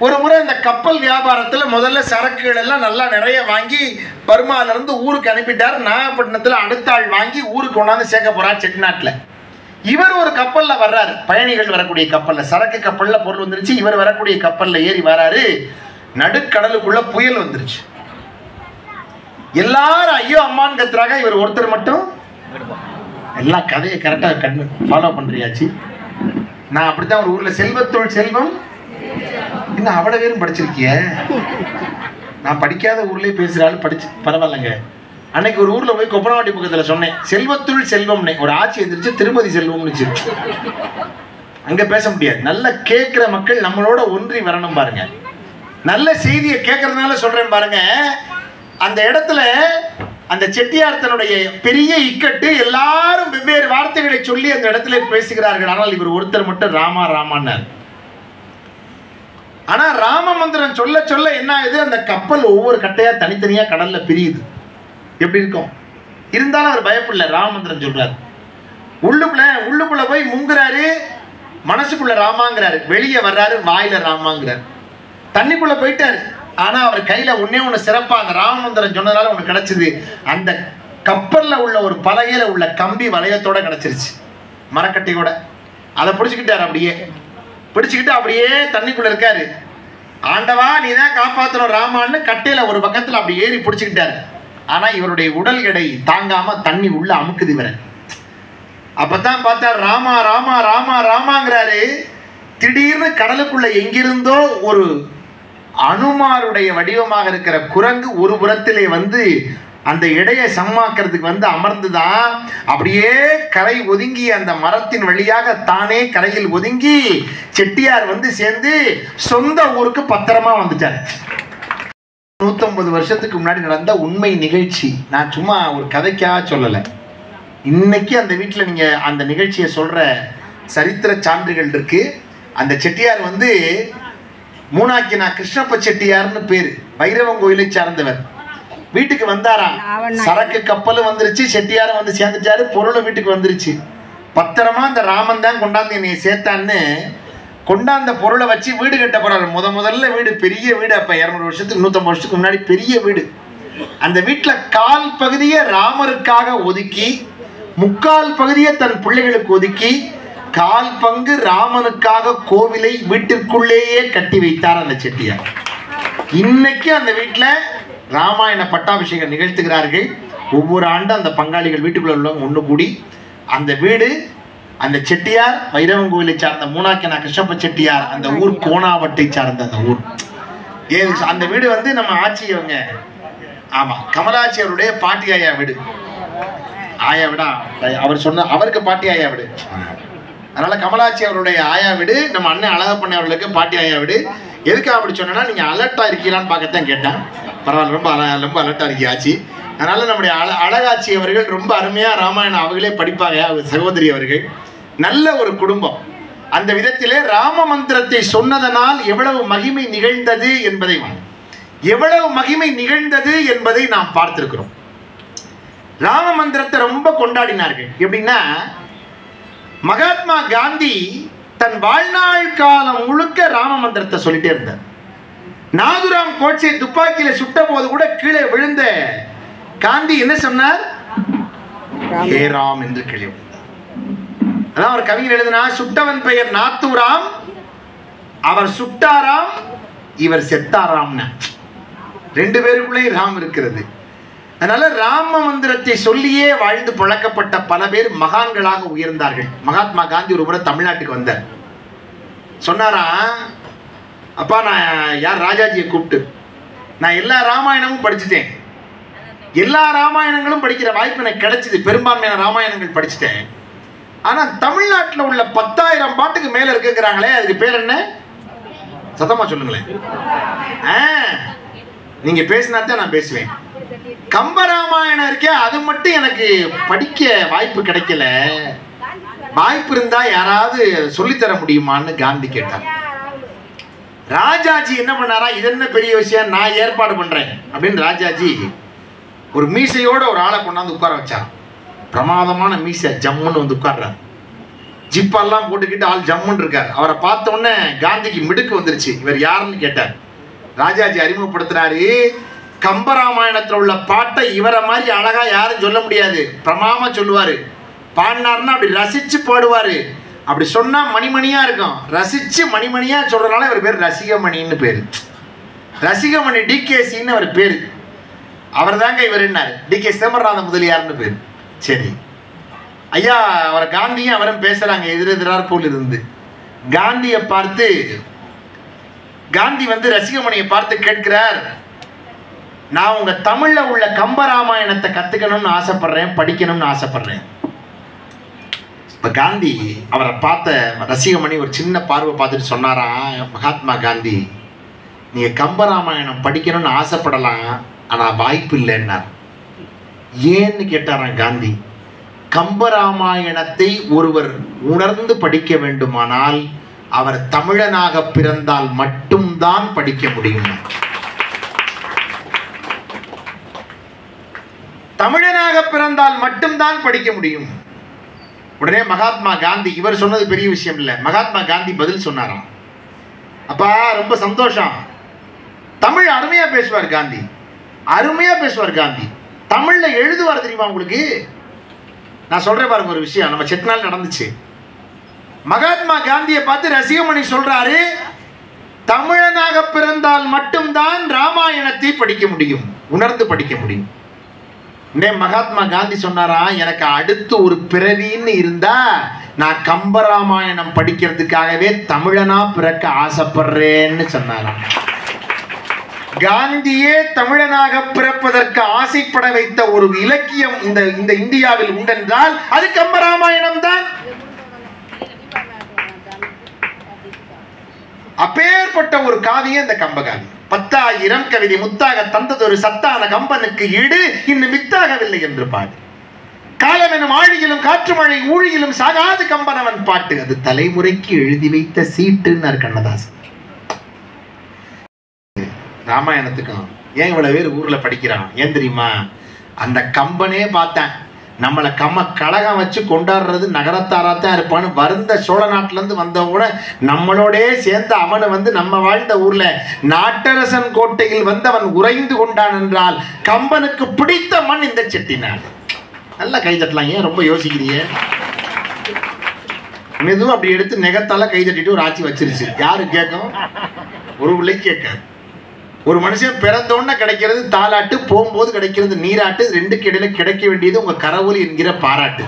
ஒரு முறை இந்த கப்பல் வியாபாரத்தில் முதல்ல சரக்குகள் எல்லாம் நல்லா நிறைய வாங்கி பர்மாவிலிருந்து ஊருக்கு அனுப்பிட்டார். நாகப்பட்டினத்தில் அடுத்த ஆள் வாங்கி ஊருக்கு கொண்டாந்து சேர்க்க போறார் செட்டிநாட்டில். இவர் ஒரு கப்பலில் வர்றாரு, பயணிகள் வரக்கூடிய கப்பலில், சரக்கு கப்பலில் பொருள் வந்துருச்சு. இவர் வரக்கூடிய கப்பலில் ஏறி வராரு. நடுக்கடலுக்குள்ள புயல் வந்துருச்சு. எல்லாரும் ஐயோ அம்மான்னு கத்துறாங்க. இவர் ஒருத்தர் மட்டும் எல்லா கதையை கரெக்டாக கண்ணு ஃபாலோ பண்றியாச்சு. நான் அப்படித்தான் ஒரு ஊர்ல செல்வத்துள் செல்வம் இன்னும் அவ்வளவு பேரும் படிச்சிருக்கிய. நான் படிக்காத ஊர்லயே பேசுறாள், படிச்சு பரவாயில்லைங்க. அன்னைக்கு ஒரு ஊர்ல போய் கொப்பனவாட்டி பக்கத்துல சொன்னேன் செல்வத்துள் செல்வம்னே. ஒரு ஆட்சி எந்திரிச்சு திருமதி செல்வம்னு. அங்க பேச முடியாது. நல்ல கேட்கிற மக்கள் நம்மளோட ஒன்றி வரணும் பாருங்க. நல்ல செய்தியை கேட்கறதுனால சொல்றேன் பாருங்க. அந்த இடத்துல அந்த செட்டியார் தன்னுடைய பெரிய இக்கட்டு, எல்லாரும் வெவ்வேறு வார்த்தைகளை சொல்லி அந்த இடத்துல பேசுகிறார்கள். ஆனால் இவர் ஒருத்தர் மட்டும் ராமா ராமான்னார். ஆனா ராம மந்திரம் சொல்ல சொல்ல என்ன ஆகுது, அந்த கப்பல் ஒவ்வொரு கட்டையா தனித்தனியா கடல்ல பிரியுது. எப்படி இருக்கும்? இருந்தாலும் அவர் பயப்படல, ராம மந்திரம் சொல்றாரு. உள்ளுக்குள்ள போய் முங்குறாரு, மனசுக்குள்ள ராமாங்கிறாரு, வெளியே வர்றாரு, வாயில ராமாங்கிறாரு. தண்ணிக்குள்ள போயிட்டாரு. ஆனா அவர் கையில ஒண்ணு சிறப்பா அந்த ராம மந்திரம் சொன்னதால ஒண்ணு கிடைச்சது. அந்த கப்பல்ல உள்ள ஒரு பலகையில உள்ள கம்பி வளையத்தோட கிடைச்சிருச்சு, மரக்கட்டையோட. அதை பிடிச்சுக்கிட்டாரு. அப்படியே பிடிச்சுக்கிட்டு அப்படியே தண்ணிக்குள்ள இருக்காரு. ஆண்டவா நீதான் காப்பாற்றணும் ராமான்னு கட்டையில ஒரு பக்கத்துல அப்படி ஏறி பிடிச்சுக்கிட்டாரு. ஆனா இவருடைய உடல் எடை தாங்காம தண்ணி உள்ள அமுக்குது இவரை. அப்பதான் பார்த்தா ராமா ராமா ராமா ராமாங்கிறாரு. திடீர்னு கடலுக்குள்ள எங்கிருந்தோ ஒரு அனுமாருடைய வடிவமாக இருக்கிற குரங்கு ஒரு புறத்திலே வந்து அந்த எடையை சம்மாக்கிறதுக்கு வந்து அமர்ந்துதான். அப்படியே கரை ஒதுங்கி அந்த மரத்தின் வழியாக தானே கரையில் ஒதுங்கி செட்டியார் வந்து சேர்ந்து சொந்த ஊருக்கு பத்திரமா வந்துட்டார். 150 வருஷத்துக்கு முன்னாடி நடந்த உண்மை நிகழ்ச்சி. நான் சும்மா ஒரு கதைக்காக சொல்லலை. இன்னைக்கு அந்த வீட்டில் நீங்க அந்த நிகழ்ச்சியை சொல்ற சரித்திர சான்றுகள் இருக்கு. அந்த செட்டியார் வந்து மூணாக்கினா கிருஷ்ணப்ப செட்டியார்னு பேரு, வைரவன் கோயிலை சார்ந்தவர். வீட்டுக்கு வந்தாராம். சரக்கு கப்பலும் வந்துருச்சு, செட்டியாரும் வந்து சேர்ந்துட்டாரு, பொருளும் வீட்டுக்கு வந்துருச்சு. பத்திரமா அந்த ராமன் தான் கொண்டாந்து என்னை சேர்த்தான்னு கொண்டாந்த பொருளை வச்சு வீடு கட்ட போறாரு. முதல்ல வீடு, பெரிய வீடு. அப்ப 200 வருஷத்துக்கு 150 வருஷத்துக்கு முன்னாடி பெரிய வீடு. அந்த வீட்டுல 1/4 பகுதியை ராமருக்காக ஒதுக்கி, 3/4 பகுதியை தன் பிள்ளைகளுக்கு ஒதுக்கி, 1/4 பங்கு ராமனுக்காக கோவிலை வீட்டிற்குள்ளேயே கட்டி வைத்தார் அந்த செட்டியார். இன்னைக்கு அந்த வீட்டுல ராமாயண பட்டாபிஷேகம் நிகழ்த்துகிறார்கள். ஒவ்வொரு ஆண்டும் அந்த பங்காளிகள் வீட்டுக்குள்ள உள்ளவங்க ஒண்ணு கூடி அந்த வீடு, அந்த செட்டியார் வைரவன் கோயிலை சார்ந்த மூணாக்கினா கிருஷ்ணப்ப செட்டியார், அந்த ஊர் கோணாவட்டை சார்ந்த அந்த ஊர். அந்த வீடு வந்து நம்ம ஆட்சியவங்க, ஆமா கமலாட்சி அவருடைய பாட்டி ஆயா வீடு. ஆயா விடா அவர் சொன்ன அவருக்கு பாட்டி ஆயா வீடு. அதனால கமலாட்சி அவருடைய ஆயா வீடு, நம்ம அண்ணன் அழகப்பண்ண அவர்களுக்கு பாட்டி ஆயா வீடு. எதுக்கு அப்படி சொன்னா, நீங்க அலர்ட்டா இருக்கீங்களான்னு பார்க்கத்தான் கேட்டேன். பரவாயில்ல, ரொம்ப அலர்ட்டா இருக்கி ஆச்சு. அதனால நம்முடைய அழகாட்சி அவர்கள் ரொம்ப அருமையா ராமாயணம் அவங்களே படிப்பாங்க. அவர் சகோதரி அவர்கள் நல்ல ஒரு குடும்பம். அந்த விதத்திலே ராம மந்திரத்தை சொன்னதனால் எவ்வளவு மகிமை நிகழ்ந்தது என்பதை நாம் பார்த்திருக்கிறோம். ராம மந்திரத்தை ரொம்ப கொண்டாடினார்கள். எப்படின்னா, மகாத்மா காந்தி தன் வாழ்நாள் காலம் முழுக்க ராம மந்திரத்தை சொல்லிட்டே இருந்தார். நாதுராம் கோட்சே துப்பாக்கியில சுட்ட போது கூட கீழே விழுந்த காந்தி என்ன சொன்னார்? ஹே ராம் என்று கேள்வி. அதான் அவர் கவிஞர் எழுதினா, சுட்டவன் பெயர் நாத்துராம், அவர் சுட்டாராம், இவர் செத்தாராம். 2 பேருக்குள்ளே ராம் இருக்கிறது. அதனால ராம மந்திரத்தை சொல்லியே வாழ்ந்து பழக்கப்பட்ட பல பேர் மகான்களாக உயர்ந்தார்கள். மகாத்மா காந்தி ஒரு முறை தமிழ்நாட்டுக்கு வந்தார். சொன்னாரா, அப்பா நான் யார் ராஜாஜியை கூப்பிட்டு, நான் எல்லா ராமாயணமும் படிச்சுட்டேன், எல்லா ராமாயணங்களும் படிக்கிற வாய்ப்பு எனக்கு கிடைச்சிது, பெரும்பான்மையான ராமாயணங்கள் படிச்சுட்டேன். ஆனா தமிழ்நாட்டில் உள்ள 10,000 பாட்டுக்கு மேல இருக்குங்கிறாங்களே, அதுக்கு பேர் என்ன? சத்தமா சொல்லுங்களேன். நீங்க பேசினாத்தான் நான் பேசுவேன். கம்பராமாயணம் இருக்கே, அது மட்டும் எனக்கு படிக்க வாய்ப்பு கிடைக்கல. வாய்ப்பு இருந்தா யாராவது சொல்லித்தர முடியுமான்னு காந்தி கேட்டார். ராஜாஜி என்ன பண்ணாரா, இது என்ன பெரிய விஷயம், நான் ஏற்பாடு பண்றேன் அப்படின்னு ராஜாஜி ஒரு மீசையோட ஒரு ஆளை கொண்டாந்து உட்கார வச்சார். பிரமாதமான மீசை, ஜம்முன்னு வந்து உட்கார்றார். ஜிப்பெல்லாம் போட்டுக்கிட்டு ஆள் ஜம்முன்னு இருக்கார். அவரை பார்த்த உடனே காந்திக்கு மிடுக்கு வந்துருச்சு. இவர் யாருன்னு கேட்டார். ராஜாஜி அறிமுகப்படுத்துறாரு. கம்பராமாயணத்தில் உள்ள பாட்டை இவரை மாதிரி அழகா யாரும் சொல்ல முடியாது, பிரமாமா சொல்லுவாரு. பாடினார்னா அப்படி ரசிச்சு பாடுவாரு. அப்படி சொன்னா மணிமணியா இருக்கும். ரசிச்சு மணிமணியா சொல்றதுனால இவர் பேர் ரசிகமணின்னு பேரு. ரசிகமணி டிகேசின்னு அவர் பேரு. அவர் தாங்க இவர் என்னாரு, டிகே சிதம்பரநாத முதலியார்னு பேரு. சரி ஐயா, அவர் காந்தியும் அவரும் பேசுறாங்க எதிரெதிரார் போல் இருந்து. காந்தியை பார்த்து காந்தி வந்து ரசிகமணியை பார்த்து கேட்கிறார், நான் உங்க தமிழ்ல உள்ள கம்பராமாயணத்தை கத்துக்கணும்னு ஆசைப்படுறேன், படிக்கணும்னு ஆசைப்படுறேன். இப்ப காந்தி அவரை பார்த்த ரசிகமணி ஒரு சின்ன பார்வை பார்த்துட்டு சொன்னாரா, மகாத்மா காந்தி, நீங்க கம்பராமாயணம் படிக்கணும்னு ஆசைப்படலாம், ஆனா வாய்ப்பு இல்லைன்னார். ஏன்னு கேட்டாராம் காந்தி. கம்பராமாயணத்தை ஒருவர் உணர்ந்து படிக்க வேண்டுமானால் அவர் தமிழனாக பிறந்தால் மட்டும்தான் படிக்க முடியும். தமிழனாக பிறந்தால் மட்டும்தான் படிக்க முடியும். உடனே மகாத்மா காந்தி, இவர் சொன்னது பெரிய விஷயம் இல்லை, மகாத்மா காந்தி பதில் சொன்னாராம். அப்பா ரொம்ப சந்தோஷம், தமிழ் அருமையா பேசுவார் காந்தி, அருமையா பேசுவார் காந்தி. தமிழ்ல எழுதுவார் தெரியுமா உங்களுக்கு? நான் சொல்றேன் பாருங்க ஒரு விஷயம், நம்ம செட்நாள் நடந்துச்சு. மகாத்மா காந்தியை பார்த்து ரசிகமணி சொல்றாரு, தமிழனாக பிறந்தால் மட்டும்தான் ராமாயணத்தை படிக்க முடியும், உணர்ந்து படிக்க முடியும். மகாத்மா காந்தி சொன்னாரா, எனக்கு அடுத்து ஒரு பிறவின்னு இருந்தா நான் கம்பராமாயணம் படிக்கிறதுக்காகவே தமிழனா பிறக்க ஆசைப்படுறேன்னு சொன்னாராம். காந்தியே தமிழனாக பிறப்பதற்கு ஆசைப்பட வைத்த ஒரு இலக்கியம் இந்த இந்தியாவில் உண்டென்றால் அது கம்பராமாயணம் தான். அப்பேற்பட்ட ஒரு காவியம் இந்த கம்பகாவி. 10,000 கவிதை முத்தாக தந்ததொரு சத்தான கம்பனுக்கு ஈடு இன்னும் வித்தாகவில்லை என்று பாடு. காலம் எனும் ஆழியிலும் காற்று மழை ஊழியிலும் சாகாது கம்பனவன் பாட்டு, அது தலைமுறைக்கு எழுதி வைத்த சீட்டுன்னார் கண்ணதாசன். ராமாயணத்துக்கும் ஏன் இவ்வளவு பேர் ஊர்ல படிக்கிறான், ஏன் தெரியுமா? அந்த கம்பனே பார்த்தேன், நம்மளை கழகம் வச்சு கொண்டாடுறது நகரத்தாராத்தான் இருப்பான்னு வருந்த சோழ நாட்டுல இருந்து வந்தவங்க கூட நம்மளோடே சேர்ந்து அவனை வந்து நம்ம வாழ்ந்த ஊர்ல நாட்டரசன் கோட்டையில் வந்து அவன் உறைந்து கொண்டான் என்றால் கம்பனுக்கு பிடித்த மண் இந்த செட்டிநாடு. நல்லா கை தட்டலாம். ஏன் ரொம்ப யோசிக்கிறீங்க? மெதுவும் அப்படி எடுத்து நெகத்தால கை தட்டிட்டு ஒரு ஆட்சி வச்சிருச்சு. யாரு கேட்கும்? ஒரு பிள்ளை கேட்க. ஒரு மனுஷன் பிறந்தோன்னு கிடைக்கிறது தாலாட்டு, போகும்போது கிடைக்கிறது நீராட்டு, ரெண்டுக்கு இடையில கிடைக்க வேண்டியது உங்க கரவொலி என்கிற பாராட்டு.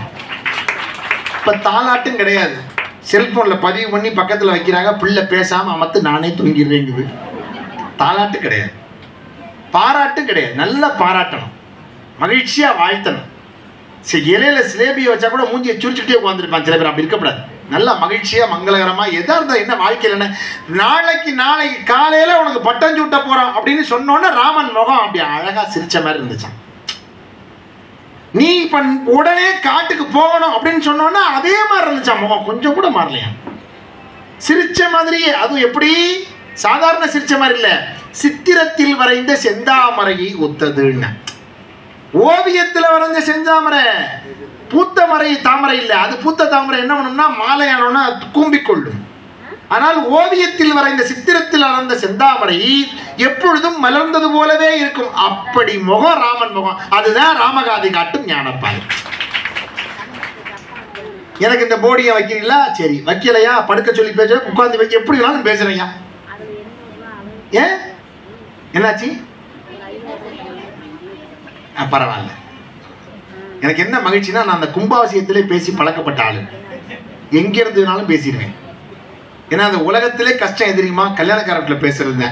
இப்ப தாலாட்டும் கிடையாது, செல்போன்ல பதிவு பண்ணி பக்கத்துல வைக்கிறாங்க, பிள்ளை பேசாம அமத்து நானே தூங்கிடுறேங்குது. தாலாட்டு கிடையாது, பாராட்டும் கிடையாது. நல்லா பாராட்டணும், மகிழ்ச்சியா வாழ்த்தணும். இலையில சிலேபியை வச்சா கூட மூஞ்சியை சுரிச்சுட்டே உட்காந்துருப்பான் சில பேர். அப்படி இருக்கக்கூடாது. நல்லா மகிழ்ச்சியா மங்களகரமா எதா இருந்தா என்ன வாழ்க்கையில் என்ன, நாளைக்கு காலையில உனக்கு பட்டம் சூட்ட போறோம் அப்படின்னு சொன்னோன்னா ராமன் முகம் அப்படி அழகா சிரிச்ச மாதிரி இருந்துச்சான். நீ இப்ப உடனே காட்டுக்கு போகணும் அப்படின்னு சொன்னோன்னா அதே மாதிரி இருந்துச்சான் முகம், கொஞ்சம் கூட மாறலையா, சிரிச்ச மாதிரியே. அதுவும் எப்படி? சாதாரண சிரிச்ச மாதிரி இல்ல, சித்திரத்தில் வரைந்த செந்தாமரையை ஒத்ததுன்னு. ஓவியத்தில் வரைஞ்ச செந்தாமரை, பூத்த மரை தாமரை இல்லை. அது பூத்த தாமரை என்ன பண்ணும்னா மாலையானோன்னா கூம்பிக்கொள்ளும். ஆனால் ஓவியத்தில் வரைந்த சித்திரத்தில் வரைந்த செந்தாமரை எப்பொழுதும் மலர்ந்தது போலவே இருக்கும். அப்படி முகம் ராமன் முகம். அதுதான் ராமகாதி காட்டும் ஞானப்பாதை. எனக்கு இந்த போடியை வைக்கிறீங்களா? சரி. வைக்கலையா? படுக்க சொல்லி பேச உட்கார்ந்து வைக்க எப்படி வேணாலும் பேசுறேயா. ஏன் என்னாச்சு? பரவாயில்ல. எனக்கு என்ன மகிழ்ச்சினா, நான் அந்த கும்பாபிஷேகத்திலே பேசி பழக்கப்பட்ட ஆளு, எங்க இருந்ததுனாலும் பேசிடுவேன். ஏன்னா அந்த உலகத்திலே கஷ்டம் எதிரியுமா கல்யாணக்கார வீட்டில் பேசுறது.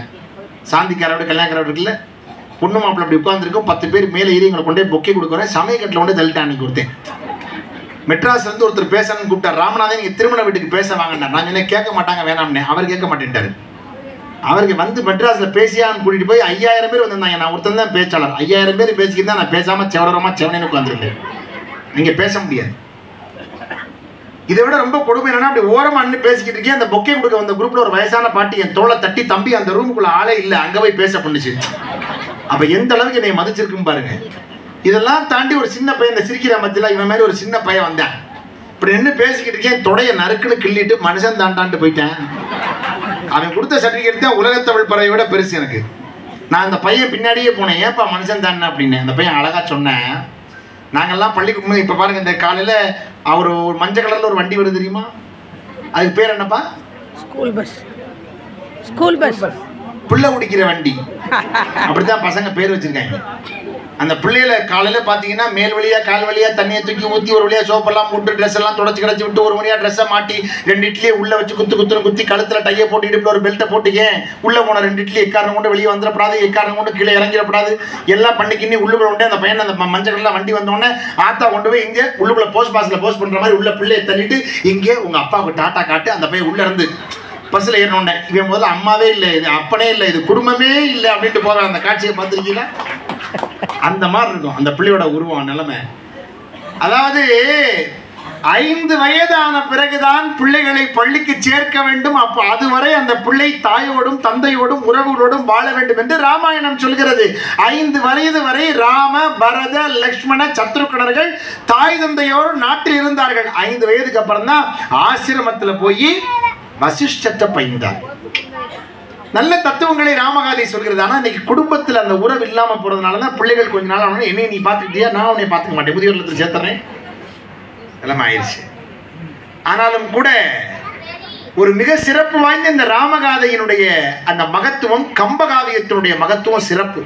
சாந்திக்கார வீடு கல்யாணக்கார வீட்டுல பொண்ணு மாப்பிள்ள அப்படி உட்காந்துருக்கும், 10 பேர் மேலே ஏறி எங்களை கொண்டே பொக்கே கொடுக்குறேன், சமயக்கட்டில் கொண்டே தள்ளிட்டு அன்னைக்கு கொடுத்தேன். மெட்ராஸ்லேருந்து ஒருத்தர் பேசணும்னு கூப்பிட்டார். ராமநாதன் நீங்கள் திருமண வீட்டுக்கு பேச வாங்கினார். நான் என்ன கேட்க மாட்டாங்க வேணாம்னே. அவர் கேட்க மாட்டேன்ட்டார். அவருக்கு வந்து மெட்ராஸில் பேசியான்னு கூட்டிகிட்டு போய் 5000 பேர் வந்திருந்தாங்க. நான் ஒருத்தன் தான் பேச்சாளர். 5000 பேர் பேசிக்கிட்டு தான் நான் பேசாமல் செவனேன்னு உட்காந்துருந்தேன். நீங்கள் பேச முடியாது. இதை விட ரொம்ப கொடுமை என்னன்னா, அப்படி ஓரமாக அண்ணு பேசிக்கிட்டு இருக்கேன். அந்த பொக்கே கொடுக்க வந்த குரூப்பில் ஒரு வயசான பாட்டி என் தோளை தட்டி, தம்பி அந்த ரூமுக்குள்ள ஆளே இல்லை, அங்கே போய் பேச பண்ணுச்சு. அப்போ எந்த அளவுக்கு என்னை மதிச்சிருக்குன்னு பாருங்க. இதெல்லாம் தாண்டி ஒரு சின்ன பையன், இந்த சிரிக்கிற மத்தியில் இவன் மாதிரி ஒரு சின்ன பையன் வந்தேன். இப்படி நின்று பேசிக்கிட்டு இருக்கேன். தொடைய நறுக்குன்னு கிள்ளிட்டு மனுஷன் தாண்டான்ட்டு போயிட்டேன். அவன் கொடுத்த சர்டிஃபிகேட் தான் உலகத்தமிழ் பறவை விட பெருசு எனக்கு. நான் அந்த பையன் பின்னாடியே போனேன். ஏன்ப்பா மனுஷன் தானே அப்படின்னு. அந்த பையன் அழகா சொன்னேன். நாங்கள்லாம் பள்ளிக்கு இப்போ பாருங்க, இந்த காலையில் அவர் ஒரு மஞ்சள் கலரில் ஒரு வண்டி வருது தெரியுமா? அதுக்கு பேர் என்னப்பா? School bus. ஸ்கூல் பஸ், பிள்ளை குடிக்கிற வண்டி. அப்படித்தான் பசங்க பேர் வச்சிருக்காங்க. அந்த பிள்ளைகளை காலையில் பார்த்தீங்கன்னா மேல் வழியாக கால் வழியாக தண்ணியை தூக்கி ஊற்றி, ஒரு வழியாக சோப்பெல்லாம் போட்டு ட்ரெஸ் எல்லாம் தொடச்சி கிடச்சி விட்டு, ஒரு வழியாக ட்ரெஸ்ஸை மாட்டி 2 இட்லியை உள்ளே வச்சு குத்தி கழுத்தில் டையை போட்டு இடுப்பில் ஒரு பெல்ட்டை போட்டுக்கேன். உள்ளே போன 2 இட்லி எக்காரணம் கொண்டு வெளியே வந்துடப்படாது, எக்காரணம் கொண்டு கீழே இறங்கிடப்படாது, எல்லாம் பண்ணிக்கின்னு உள்ளுக்குள்ள உண்டே. அந்த பையன் அந்த மஞ்சள் கலரில் வண்டி வந்தோடனே ஆத்தா கொண்டு போய் இங்கே உள்ளுக்குள்ள போஸ்ட் பாஸில் போஸ்ட் பண்ணுற மாதிரி உள்ள பிள்ளையை தள்ளிட்டு, இங்கே உங்கள் அப்பாவுக்கு டாட்டா காட்டு. அந்த பையன் உள்ளே இருந்து பஸ்ஸில் ஏறினோடனே இவன் முதல்ல அம்மாவே இல்லை, இது அப்பனே இல்லை, இது குடும்பமே இல்லை அப்படின்ட்டு போவேன். அந்த காட்சியை பார்த்துருக்கீங்களா? அந்த மாதிரி இருக்கும் அந்த பிள்ளையோட உருவம் நிலைமை. அதாவது 5 வயதான பிறகுதான் பிள்ளைகளை பள்ளிக்கு சேர்க்க வேண்டும். அப்போ அதுவரை அந்த பிள்ளை தாயோடும் தந்தையோடும் உறவுகளோடும் வாழ வேண்டும் என்று ராமாயணம் சொல்கிறது. 5 வயது வரை ராம, பரத, லக்ஷ்மண, சத்ருக்கணர்கள் தாய் தந்தையோடு நாட்டில் இருந்தார்கள். 5 வயதுக்கு அப்புறம் தான் ஆசிரமத்தில் போய் வசிஷ்டத்தை பயின்றார். நல்ல தத்துவங்களை ராமகாதை சொல்கிறது. ஆனால் இன்னைக்கு குடும்பத்தில் அந்த உறவு இல்லாமல் போகிறதுனால தான் பிள்ளைகள் கொஞ்ச நாள் ஆனோடனே என்னை நீ பார்த்துக்கிட்டியா, நான் உன்னை பார்த்துக்க மாட்டேன், முதியோர் இல்லத்தில் சேர்த்துறேன் எல்லாம் ஆயிடுச்சு. ஆனாலும் கூட ஒரு மிக சிறப்பு வாய்ந்த இந்த ராமகாதையினுடைய அந்த மகத்துவம், கம்பகாவியத்தினுடைய மகத்துவம் சிறப்பு.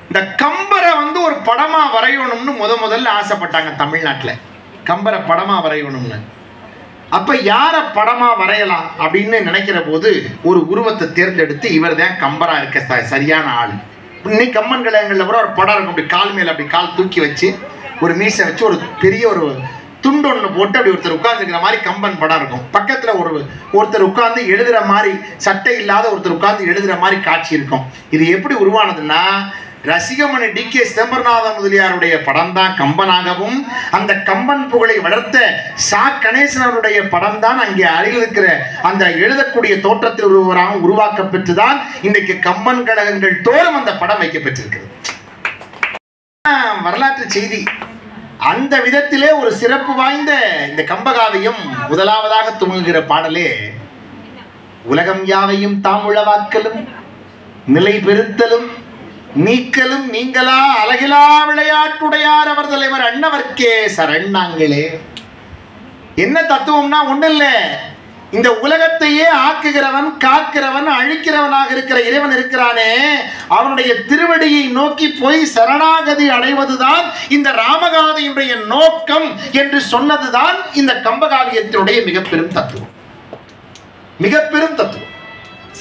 இந்த கம்பரை வந்து ஒரு படமா வரையணும்னு முதல்ல ஆசைப்பட்டாங்க தமிழ்நாட்டில். கம்பரை படமா வரையணும்னு. அப்ப யார படமா வரையலாம் அப்படின்னு நினைக்கிற போது ஒரு உருவத்தை தேர்ந்தெடுத்து இவர் தான் கம்பரா இருக்க சரியான ஆள். இன்னைக்கு கம்மன் கலைஞர்கள்ல கூட ஒரு படம் இருக்கும். அப்படி கால் மேல அப்படி கால் தூக்கி வச்சு ஒரு மீசை வச்சு ஒரு பெரிய ஒரு துண்டு ஒன்று போட்டு அப்படி ஒருத்தர் உட்கார்ந்துருக்கிற மாதிரி கம்பன் படம் இருக்கும். பக்கத்துல ஒருத்தர் உட்கார்ந்து எழுதுற மாதிரி, சட்டை இல்லாத ஒருத்தர் உட்கார்ந்து எழுதுற மாதிரி காட்சி இருக்கும். இது எப்படி உருவானதுன்னா, ரசிகமணி டி.கே. சிதம்பரநாத முதலியாருடைய படம் தான் கம்பனாகவும், அந்த கம்பன் புகழை வளர்த்த சா கணேசன் அவருடைய படம் தான் அங்கே அருகில் இருக்கிற அந்த எழுதக்கூடிய தோற்றத்தில் ஒருவராக உருவாக்க பெற்றுதான் இன்றைக்கு கம்பன் கழகங்கள் தோறும் அந்த படம் வைக்கப்பட்டிருக்கிறது. வரலாற்று செய்தி. அந்த விதத்திலே ஒரு சிறப்பு வாய்ந்த இந்த கம்பகாவியம் முதலாவதாக துவங்குகிற பாடலே, உலகம் யாவையும் தாம் உளவாக்கலும் நிலை பெறுத்தலும் நீக்கலும் நீங்களா அழகிலா விளையாட்டுடையார் அவர் தலைவர் அண்ணவர்க்கே சரணாங்களே. என்ன தத்துவம்னா ஒண்ணு இல்ல, இந்த உலகத்தையே ஆக்குகிறவன், காக்கிறவன், அழிக்கிறவனாக இருக்கிற இறைவன் இருக்கிறானே, அவனுடைய திருவடியை நோக்கி போய் சரணாகதி அடைவதுதான் இந்த ராமகாதையுடைய நோக்கம் என்று சொன்னதுதான் இந்த கம்பகாவியத்தினுடைய மிக பெரும் தத்துவம். மிக பெரும் தத்துவம்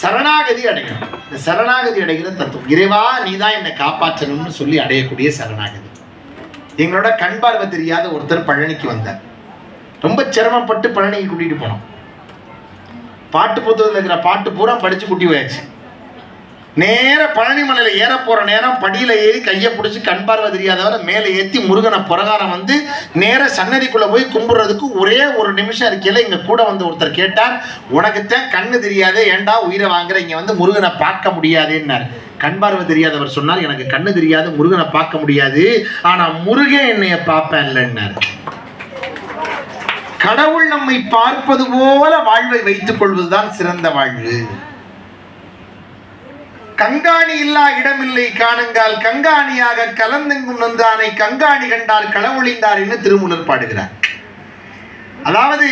சரணாகதி அடையணும். இந்த சரணாகதி அடைகிற தத்துவம், இறைவா நீதான் என்னை காப்பாற்றணும்னு சொல்லி அடையக்கூடிய சரணாகதி. எங்களோட கண் பார்வை தெரியாத ஒருத்தர் பழனிக்கு வந்தார். ரொம்ப சிரமப்பட்டு பழனிக்கு கூட்டிட்டு போனோம். பாட்டு புத்தகத்தில் இருக்கிற பாட்டு பூரா படிச்சு குட்டி போயாச்சு. நேர பழனி மலையில ஏற போற நேரம் படியில ஏறி கையை பிடிச்சி கண் பார்வை தெரியாதவரை மேலே ஏற்றி முருகனை புரகாரம் வந்து நேர சன்னதிக்குள்ள போய் கும்பிடுறதுக்கு ஒரே ஒரு நிமிஷம் இருக்கையில இங்க கூட வந்து ஒருத்தர் கேட்டார், உனக்குத்தான் கண்ணு தெரியாதே, ஏண்டா உயிரை வாங்குற, இங்க வந்து முருகனை பார்க்க முடியாதுன்னார். கண் பார்வை தெரியாதவர் சொன்னார், எனக்கு கண்ணு தெரியாது, முருகனை பார்க்க முடியாது, ஆனா முருகன் என்னைய பார்ப்பேன் இல்லைன்னார். கடவுள் நம்மை பார்ப்பது போல வாழ்வை வைத்துக் கொள்வதுதான் சிறந்த வாழ்வு. கங்காணி இல்லா இடமில்லை காணுங்கால் கங்காணியாக கலந்தெங்கும் நந்தானை கங்காணி கண்டார் களவொழிந்தார் என்று திருமூலர் பாடுகிறார். அதாவது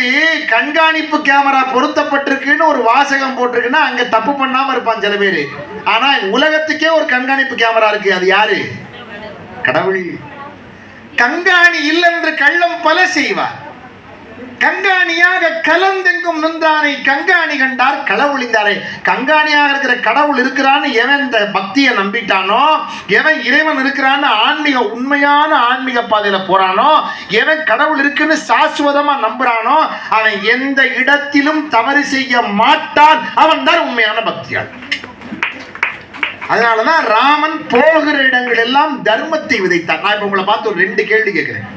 கண்காணிப்பு கேமரா பொருத்தப்பட்டிருக்குன்னு ஒரு வாசகம் போட்டிருக்குன்னா அங்க தப்பு பண்ணாம இருப்பான் சில பேரு. ஆனா உலகத்துக்கே ஒரு கண்காணிப்பு கேமரா இருக்கு. அது யாரு? கடவுள். கங்காணி இல்லை என்று கள்ளம் பல செய்வார். கங்காணியாக கலந்தெங்கும் நின்றாரை கங்காணி கண்டார் களவுளிந்தாரே. கங்காணியாக இருக்கிற கடவுள் இருக்கிறான்னு எவன் இந்த பக்தியை நம்பிட்டானோ, எவன் இறைவன் இருக்கிறான்னு ஆன்மீக உண்மையான ஆன்மீக பாதையில போறானோ, எவன் கடவுள் இருக்குன்னு சாஸ்வதமா நம்புறானோ, அவன் எந்த இடத்திலும் தவறு செய்ய மாட்டான். அவன் தான் உண்மையான பக்தியாள். அதனாலதான் ராமன் போகிற இடங்கள் எல்லாம் தர்மத்தை விதைத்தான். நான் இப்ப உங்களை பார்த்து ஒரு 2 கேள்வி கேட்கிறேன்.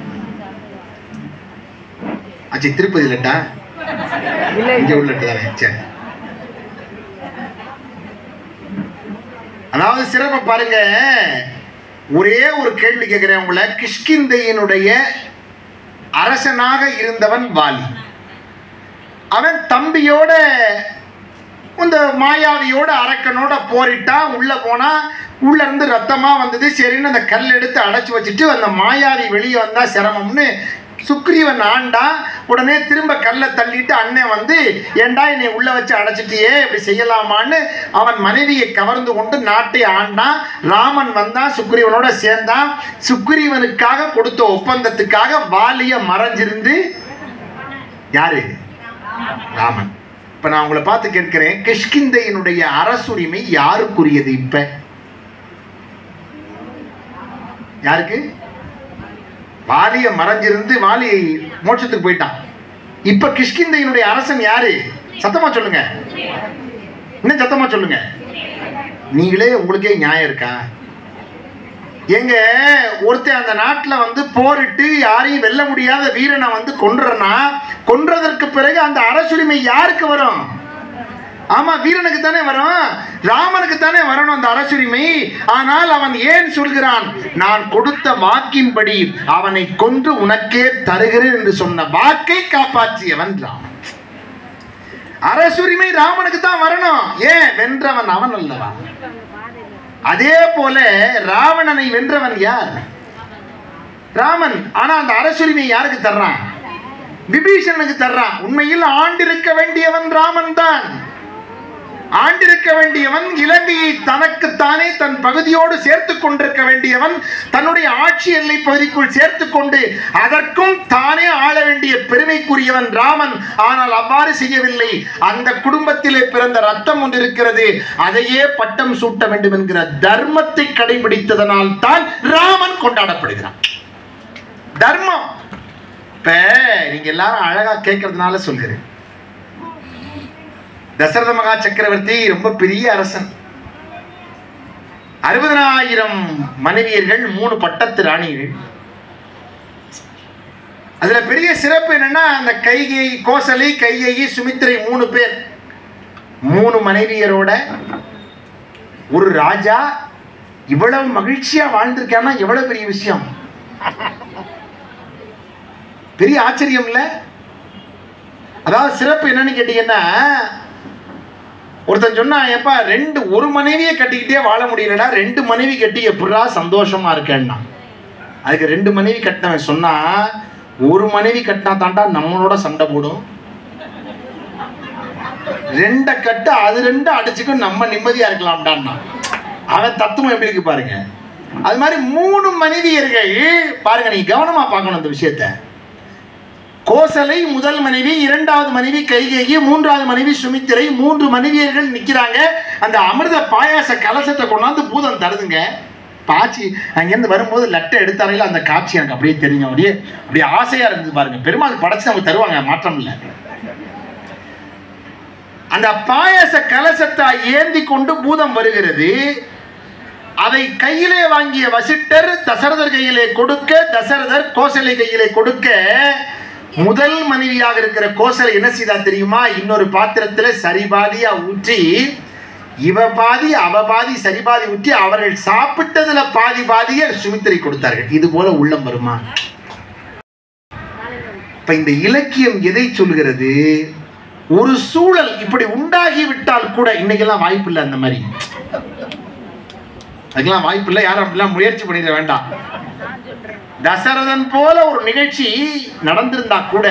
அச்சி திருப்பதி லட்டா இங்க உள்ள தானே? சரி, அதாவது சிறப்பை பாருங்க. ஒரே ஒரு கேள்வி கேட்கிறேன் உங்களை. கிஷ்கிந்தையினுடைய அரசனாக இருந்தவன் வாலி. அவன் தம்பியோட இந்த மாயாவியோட அரக்கனோட போரிட்டா. உள்ள போனா உள்ள இருந்து ரத்தமா வந்தது. சரின்னு அந்த கல் எடுத்து அடைச்சு வச்சுட்டு அந்த மாயாவி வெளியே வந்தா சிரமம்னு சுக்ரீவன் ஆண்டா. உடனே திரும்ப கல்லை தள்ளிட்டு அண்ணன் வந்து, ஏண்டா என்னை உள்ள வச்சு அடைச்சிட்டியே, இப்படி செய்யலாமான்னு அவன் மனைவியை கவர்ந்து கொண்டு நாட்டை ஆண்டான். ராமன் வந்தான், சுக்ரீவனோட சேர்ந்தான். சுக்ரீவனுக்காக கொடுத்த ஒப்பந்தத்துக்காக வாலிய மறைஞ்சிருந்து யாரு? ராமன். இப்ப நான் உங்களை பார்த்து கேட்கிறேன், கிஷ்கிந்தையினுடைய அரசுரிமை யாருக்குரியது? இப்ப யாருக்கு? வாலிய மறைஞ்சிருந்து வாலி மோட்சத்துக்கு போயிட்டான். இப்ப கிஷ்கிந்தையினுடைய அரசன் யாரு? சத்தமா சொல்லுங்க, இன்னும் சத்தமா சொல்லுங்க. நீங்களே உங்களுக்கே நியாயம் இருக்கா? எங்க ஒருத்தர் அந்த நாட்டில் வந்து போரிட்டு யாரையும் வெல்ல முடியாத வீரனை வந்து கொன்றனா, கொன்றதற்கு பிறகு அந்த அரசுரிமை யாருக்கு வரும்? ஆமா, வீரனுக்கு தானே வரும், ராமனுக்கு தானே வரணும் அந்த அரசுரிமை. ஆனால் அவன் ஏன் சொல்கிறான்? நான் கொடுத்த வாக்கின்படி அவனை கொன்று உனக்கே தருகிறேன் என்று சொன்ன வாக்கை காப்பாற்றியவன் ராமன். அரசுரிமை ராமனுக்கு தான் வரணும். ஏன்? வென்றவன் அவன் அல்லவா? அதே போல ராவணனை வென்றவன் யார்? ராமன். ஆனா அந்த அரசுரிமை யாருக்கு தர்றான்? விபீஷணனுக்கு தர்றான். உண்மையில் ஆண்டிருக்க வேண்டியவன் ராமன் தான். ஆண்டிருக்க வேண்டியவன், இலங்கையை தனக்குத்தானே தன் பகுதியோடு சேர்த்து கொண்டிருக்க வேண்டியவன், தன்னுடைய ஆட்சி எல்லை பகுதிக்குள் சேர்த்து கொண்டு அதற்கும் தானே ஆள வேண்டிய பெருமைக்குரியவன் ராமன். ஆனால் அவ்வாறு செய்யவில்லை. அந்த குடும்பத்திலே பிறந்த ரத்தம் ஒன்று இருக்கிறது, அதையே பட்டம் சூட்ட வேண்டும் என்கிற தர்மத்தை கடைபிடித்ததனால் தான் ராமன் கொண்டாடப்படுகிறான். தர்மம். இப்ப நீங்க எல்லாரும் அழகா கேட்கறதுனால சொல்கிறேன். தசரத மகா சக்கரவர்த்தி ரொம்ப பெரிய அரசன். 60,000 மனைவியர்கள், 3 பட்டத்து ராணிகள். அதுல பெரிய சிறப்பு என்னன்னா, அந்த கைகை, கோசலை, கைகேயி, சுமித்திரை 3 பேர், 3 மனைவியரோட ஒரு ராஜா இவ்வளவு மகிழ்ச்சியா வாழ்ந்திருக்கானா எவ்வளவு பெரிய விஷயம். பெரிய ஆச்சரியம் இல்ல? அதாவது சிறப்பு என்னன்னு கேட்டீங்கன்னா, ஒருத்தன் சொன்னா, எப்பா ஒரு மனைவியை கட்டிக்கிட்டே வாழ முடியலடா, 2 மனைவி கட்டி எப்படா சந்தோஷமா இருக்கேன்னா. அதுக்கு 2 மனைவி கட்டினவன் சொன்னா, 1 மனைவி கட்டினா தாண்டா நம்மளோட சண்டை போடும், 2 கட்டு அது 2 அடிச்சுக்கும் நம்ம நிம்மதியா இருக்கலாம்டான்னா. அவன் தத்துவம் எப்படி இருக்கு பாருங்க. அது மாதிரி 3 மனைவியர்கள் பாருங்க, நீங்க கவனமா பார்க்கணும் இந்த விஷயத்த. கோசலை முதல் மனைவி, 2வது மனைவி கைகேயி, 3வது மனைவி சுமித்திரை, 3 மனைவியர்கள் நிக்கிறாங்க. அந்த அமிர்த பாயாச கலசத்தை கொண்டாந்து பூதம் தருதுங்க. பாச்சி அங்கேருந்து வரும்போது லட்டை எடுத்தாரையில அந்த காட்சி எனக்கு அப்படியே தெரியும். அப்படியே ஆசையா இருந்தது பாருங்க. பெருமாள் படைச்சு நமக்கு தருவாங்க, மாற்றம் இல்லை. அந்த பாயாச கலசத்தை ஏந்தி கொண்டு பூதம் வருகிறது. அதை கையிலே வாங்கிய வசிட்டர் தசரதர் கையிலே கொடுக்க, தசரதர் கோசலை கையிலே கொடுக்க, முதல் மனைவியாக இருக்கிற கோசலை என்ன செய்தா தெரியுமா? இன்னொரு பாத்திரத்தில் சரிபாதியா ஊற்றி, இவ பாதி அவ பாதி சரிபாதி ஊற்றி, அவர்கள் சாப்பிட்டதுல பாதி பாதியை சுமித்திரை கொடுத்தார்கள். இது போல உள்ளம் வருமா? இப்ப இந்த இலக்கியம் எதை சொல்கிறது? ஒரு சூழல் இப்படி உண்டாகிவிட்டால் கூட, இன்னைக்கெல்லாம் வாய்ப்பு இல்லை, அந்த மாதிரி அதுக்கெல்லாம் வாய்ப்பு இல்லை. யாரும் அப்படிலாம் முயற்சி பண்ணிட வேண்டாம். தசரதன் போல ஒரு நிகழ்ச்சி நடந்திருந்தா கூட,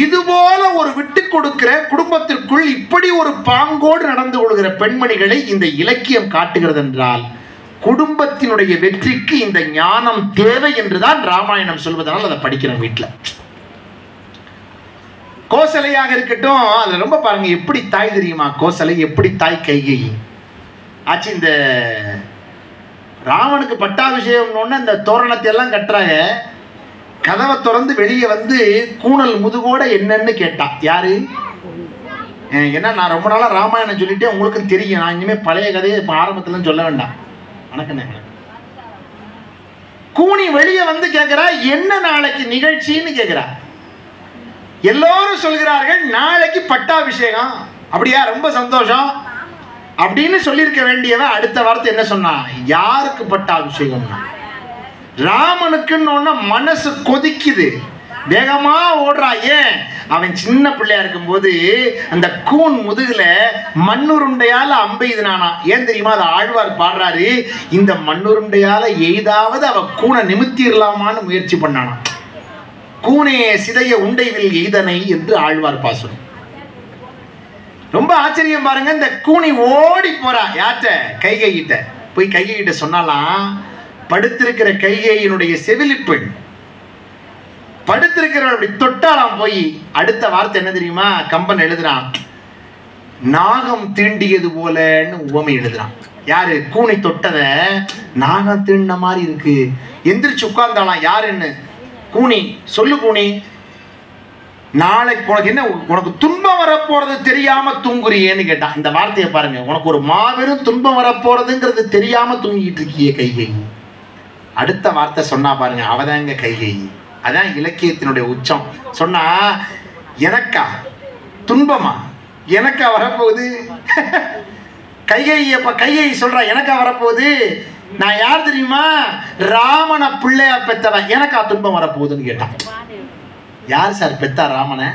இது போல ஒரு விட்டு கொடுக்கிற குடும்பத்திற்குள் இப்படி ஒரு பாங்கோடு நடந்து கொள்கிற பெண்மணிகளை இந்த இலக்கியம் காட்டுகிறது என்றால், குடும்பத்தினுடைய வெற்றிக்கு இந்த ஞானம் தேவை என்றுதான் ராமாயணம் சொல்வதனால் அதை படிக்கிறேன் வீட்டில். கோசலையாக இருக்கட்டும், அதுல ரொம்ப பாருங்க எப்படி தாய் தெரியுமா கோசலை, எப்படி தாய் கைகேயி ஆச்சு. இந்த ராமனுக்கு பட்டாபிஷேகம்னு இந்த தோரணத்தை எல்லாம் கட்டுறாங்க. கதவை திறந்து வெளியே வந்து கூணல் முதுகோட என்னன்னு கேட்டான். யாரு? ஏன்னா நான் ரொம்ப நாளா ராமாயணம் சொல்லிட்டே உங்களுக்கும் தெரியும். நான் இனிமேல் பழைய கதையை இப்போ ஆரம்பத்துல சொல்ல வேண்டாம். வணக்கம். கூனி வெளியே வந்து கேட்கிறா, என்ன நாளைக்கு நிகழ்ச்சின்னு கேட்கிறா. எல்லோரும் சொல்கிறார்கள் நாளைக்கு பட்டாபிஷேகம். அப்படியா, ரொம்ப சந்தோஷம் அப்படின்னு சொல்லியிருக்க வேண்டியவன் அடுத்த வார்த்தை என்ன சொன்னா, யாருக்கு பட்டாபிஷேகம்னா ராமனுக்குன்னு மனசு கொதிக்குது, வேகமா ஓடுறா. ஏன்? அவன் சின்ன பிள்ளையா இருக்கும் போது அந்த கூன் முதுகுல மண்ணுருண்டையால அம்பெய்துனானா. ஏன் தெரியுமா? அதை ஆழ்வார் பாடுறாரு, இந்த மண்ணுருண்டையால எய்தாவது அவ கூனை நிமித்திடலாமான்னு முயற்சி பண்ணானா. கூனே சிதைய உண்டைவில் எய்தனை என்று ஆழ்வார் பாசுரம். ரொம்ப ஆச்சரியம் பாருங்க. இந்த கூனி ஓடி போறா. யார்கிட்ட? கைகையிட்ட. போய் கைகையிட்ட சொன்னாலாம், படுத்திருக்கிற கைகையினுடைய செவிலி பெண் படுத்திருக்கிற அப்படி தொட்டாலாம். போய் அடுத்த வார்த்தை என்ன தெரியுமா? கம்பன் எழுதுறான், நாகம் தீண்டியது போலன்னு உவமை எழுதுறான். யாரு? கூனி தொட்டத நாகம் தீண்ட மாதிரி இருக்கு. எந்திரிச்சு உட்கார்ந்தாலாம். யாருன்னு? கூனி. சொல்லு கூனி, நாளைக்கு உனக்கு என்ன, உனக்கு துன்பம் வரப்போறது தெரியாம தூங்குறியேன்னு கேட்டான். இந்த வார்த்தையை பாருங்க, உனக்கு ஒரு மாபெரும் துன்பம் வரப்போறதுங்கிறது தெரியாம தூங்கிட்டு இருக்கியே கைகை. அடுத்த வார்த்தை சொன்னா பாருங்க, அவதாங்க கைகை. அதான் இலக்கியத்தினுடைய உச்சம். சொன்னா, எனக்கா துன்பமா, எனக்கா வரப்போகுது? கைகை சொல்றா, எனக்கா வரப்போகுது? நான் யார் தெரியுமா? ராமனை பிள்ளையா பெத்தவன், எனக்கா துன்பம் வரப்போகுதுன்னு கேட்டான். யார் சார் பெத்தா ராமனை?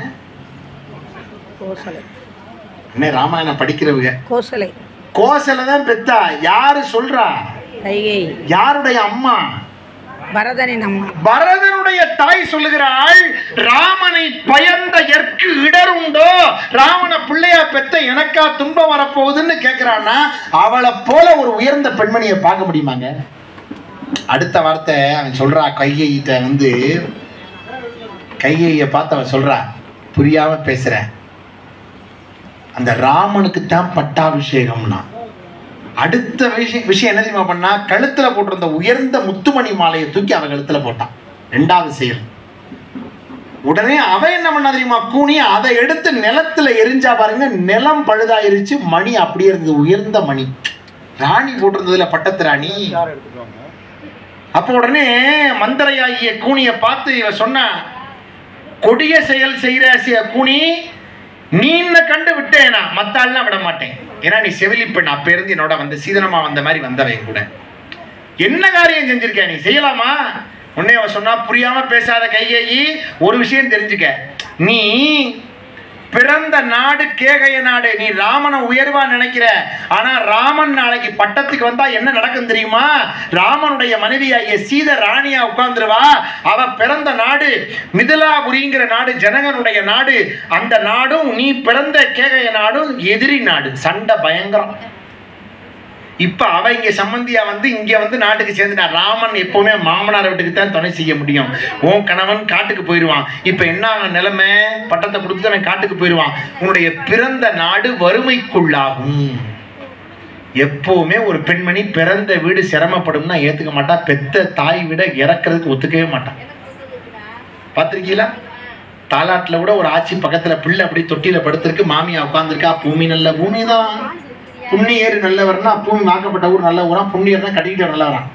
என்ன ராமாயணம் படிக்கிறவங்க கோசலை. கோசலை தான் பெத்தா. யாரு சொல்றா? கைகை. யாருடைய அம்மா? பரதனின் அம்மா. பரதனுடைய தாய் சொல்லுகிறாள், ராமனை பயந்த எற்கு இடர் உண்டோ, ராவண பிள்ளையா பெத்த எனக்கா துன்பம் வரப்போகுதுன்னு கேட்கிறான்னா, அவளை போல ஒரு உயர்ந்த பெண்மணியை பார்க்க முடியுமாங்க? அடுத்த வார்த்தை அவன் சொல்றா, கைகையிட்ட வந்து கைகையை பார்த்து அவன் சொல்றா, புரியாம பேசுற, அந்த ராமனுக்கு தான் பட்டாபிஷேகம்னா. அடுத்த விஷயம் என்ன தெரியுமா பண்ணா? கழுத்துல போட்டிருந்த உயர்ந்த முத்துமணி மாலையை தூக்கி அவன் கழுத்துல போட்டான். ரெண்டாவது செயல். உடனே அவன் என்ன பண்ணா தெரியுமா? கூனி அதை எடுத்து நிலத்துல எரிஞ்சா பாருங்க, நிலம் பழுதாயிருச்சு, மணி அப்படியே இருந்தது, உயர்ந்த மணி, ராணி போட்டிருந்ததுல, பட்டத்து ராணி. அப்ப உடனே மந்திரையாகிய கூனியை பார்த்து இவ சொன்ன, கொடிய செயல் செய்யற கூனி, நீ கண்டு விட்டேனா, மத்த ஆள்லாம் விட மாட்டேன். ஏன்னா நீ செவிலி பெண், அப்ப இருந்து என்னோட வந்து சீதனமா வந்த மாதிரி வந்தவன் கூட. என்ன காரியம் செஞ்சிருக்க நீ, செய்யலாமா? உடனே அவ சொன்னா, புரியாம பேசாத கைகேயி, ஒரு விஷயம் தெரிஞ்சுக்க, நீ பிறந்த நாடு கேகய நாடு, நீ ராமனை உயர்வா நினைக்கிற, ஆனா ராமன் நாளைக்கு பட்டத்துக்கு வந்தா என்ன நடக்கும் தெரியுமா? ராமனுடைய மனைவியாகிய சீதை ராணியா உட்கார்ந்துருவா. அவ பிறந்த நாடு மிதிலாபுரிங்கிற நாடு, ஜனகனுடைய நாடு. அந்த நாடும் நீ பிறந்த கேகய நாடும் எதிரி நாடு, சண்டை பயங்கரம். இப்ப அவ இங்க சம்பந்தியா வந்து இங்க வந்து நாட்டுக்கு சேர்ந்துட்டா. ராமன் எப்பவுமே மாமனார் வீட்டுக்கு தான் துணை செய்ய முடியும். உன் கணவன் காட்டுக்கு போயிடுவான். இப்ப என்ன நிலைமை? பட்டத்தை கொடுத்து அவன் காட்டுக்கு போயிடுவான். உன்னுடைய பிறந்த நாடு வறுமைக்குள்ளாகும். எப்பவுமே ஒரு பெண்மணி பிறந்த வீடு சிரமப்படும்னா ஏத்துக்க மாட்டா. பெத்த தாய் விட இறக்கிறதுக்கு ஒத்துக்கவே மாட்டான். பார்த்திருக்கீங்களா? தாலாட்டுல கூட ஒரு ஆட்சி பக்கத்துல பிள்ளை அப்படி தொட்டியில படுத்திருக்கு, மாமியா உட்காந்துருக்கா. பூமி நல்ல பூமி தான், புண்ணியர் நல்லவர்னா பூமி வாக்கப்பட்ட ஊர் நல்ல ஊரா, புண்ணியர்னா கட்டிக்கிட்ட நல்லவரான்.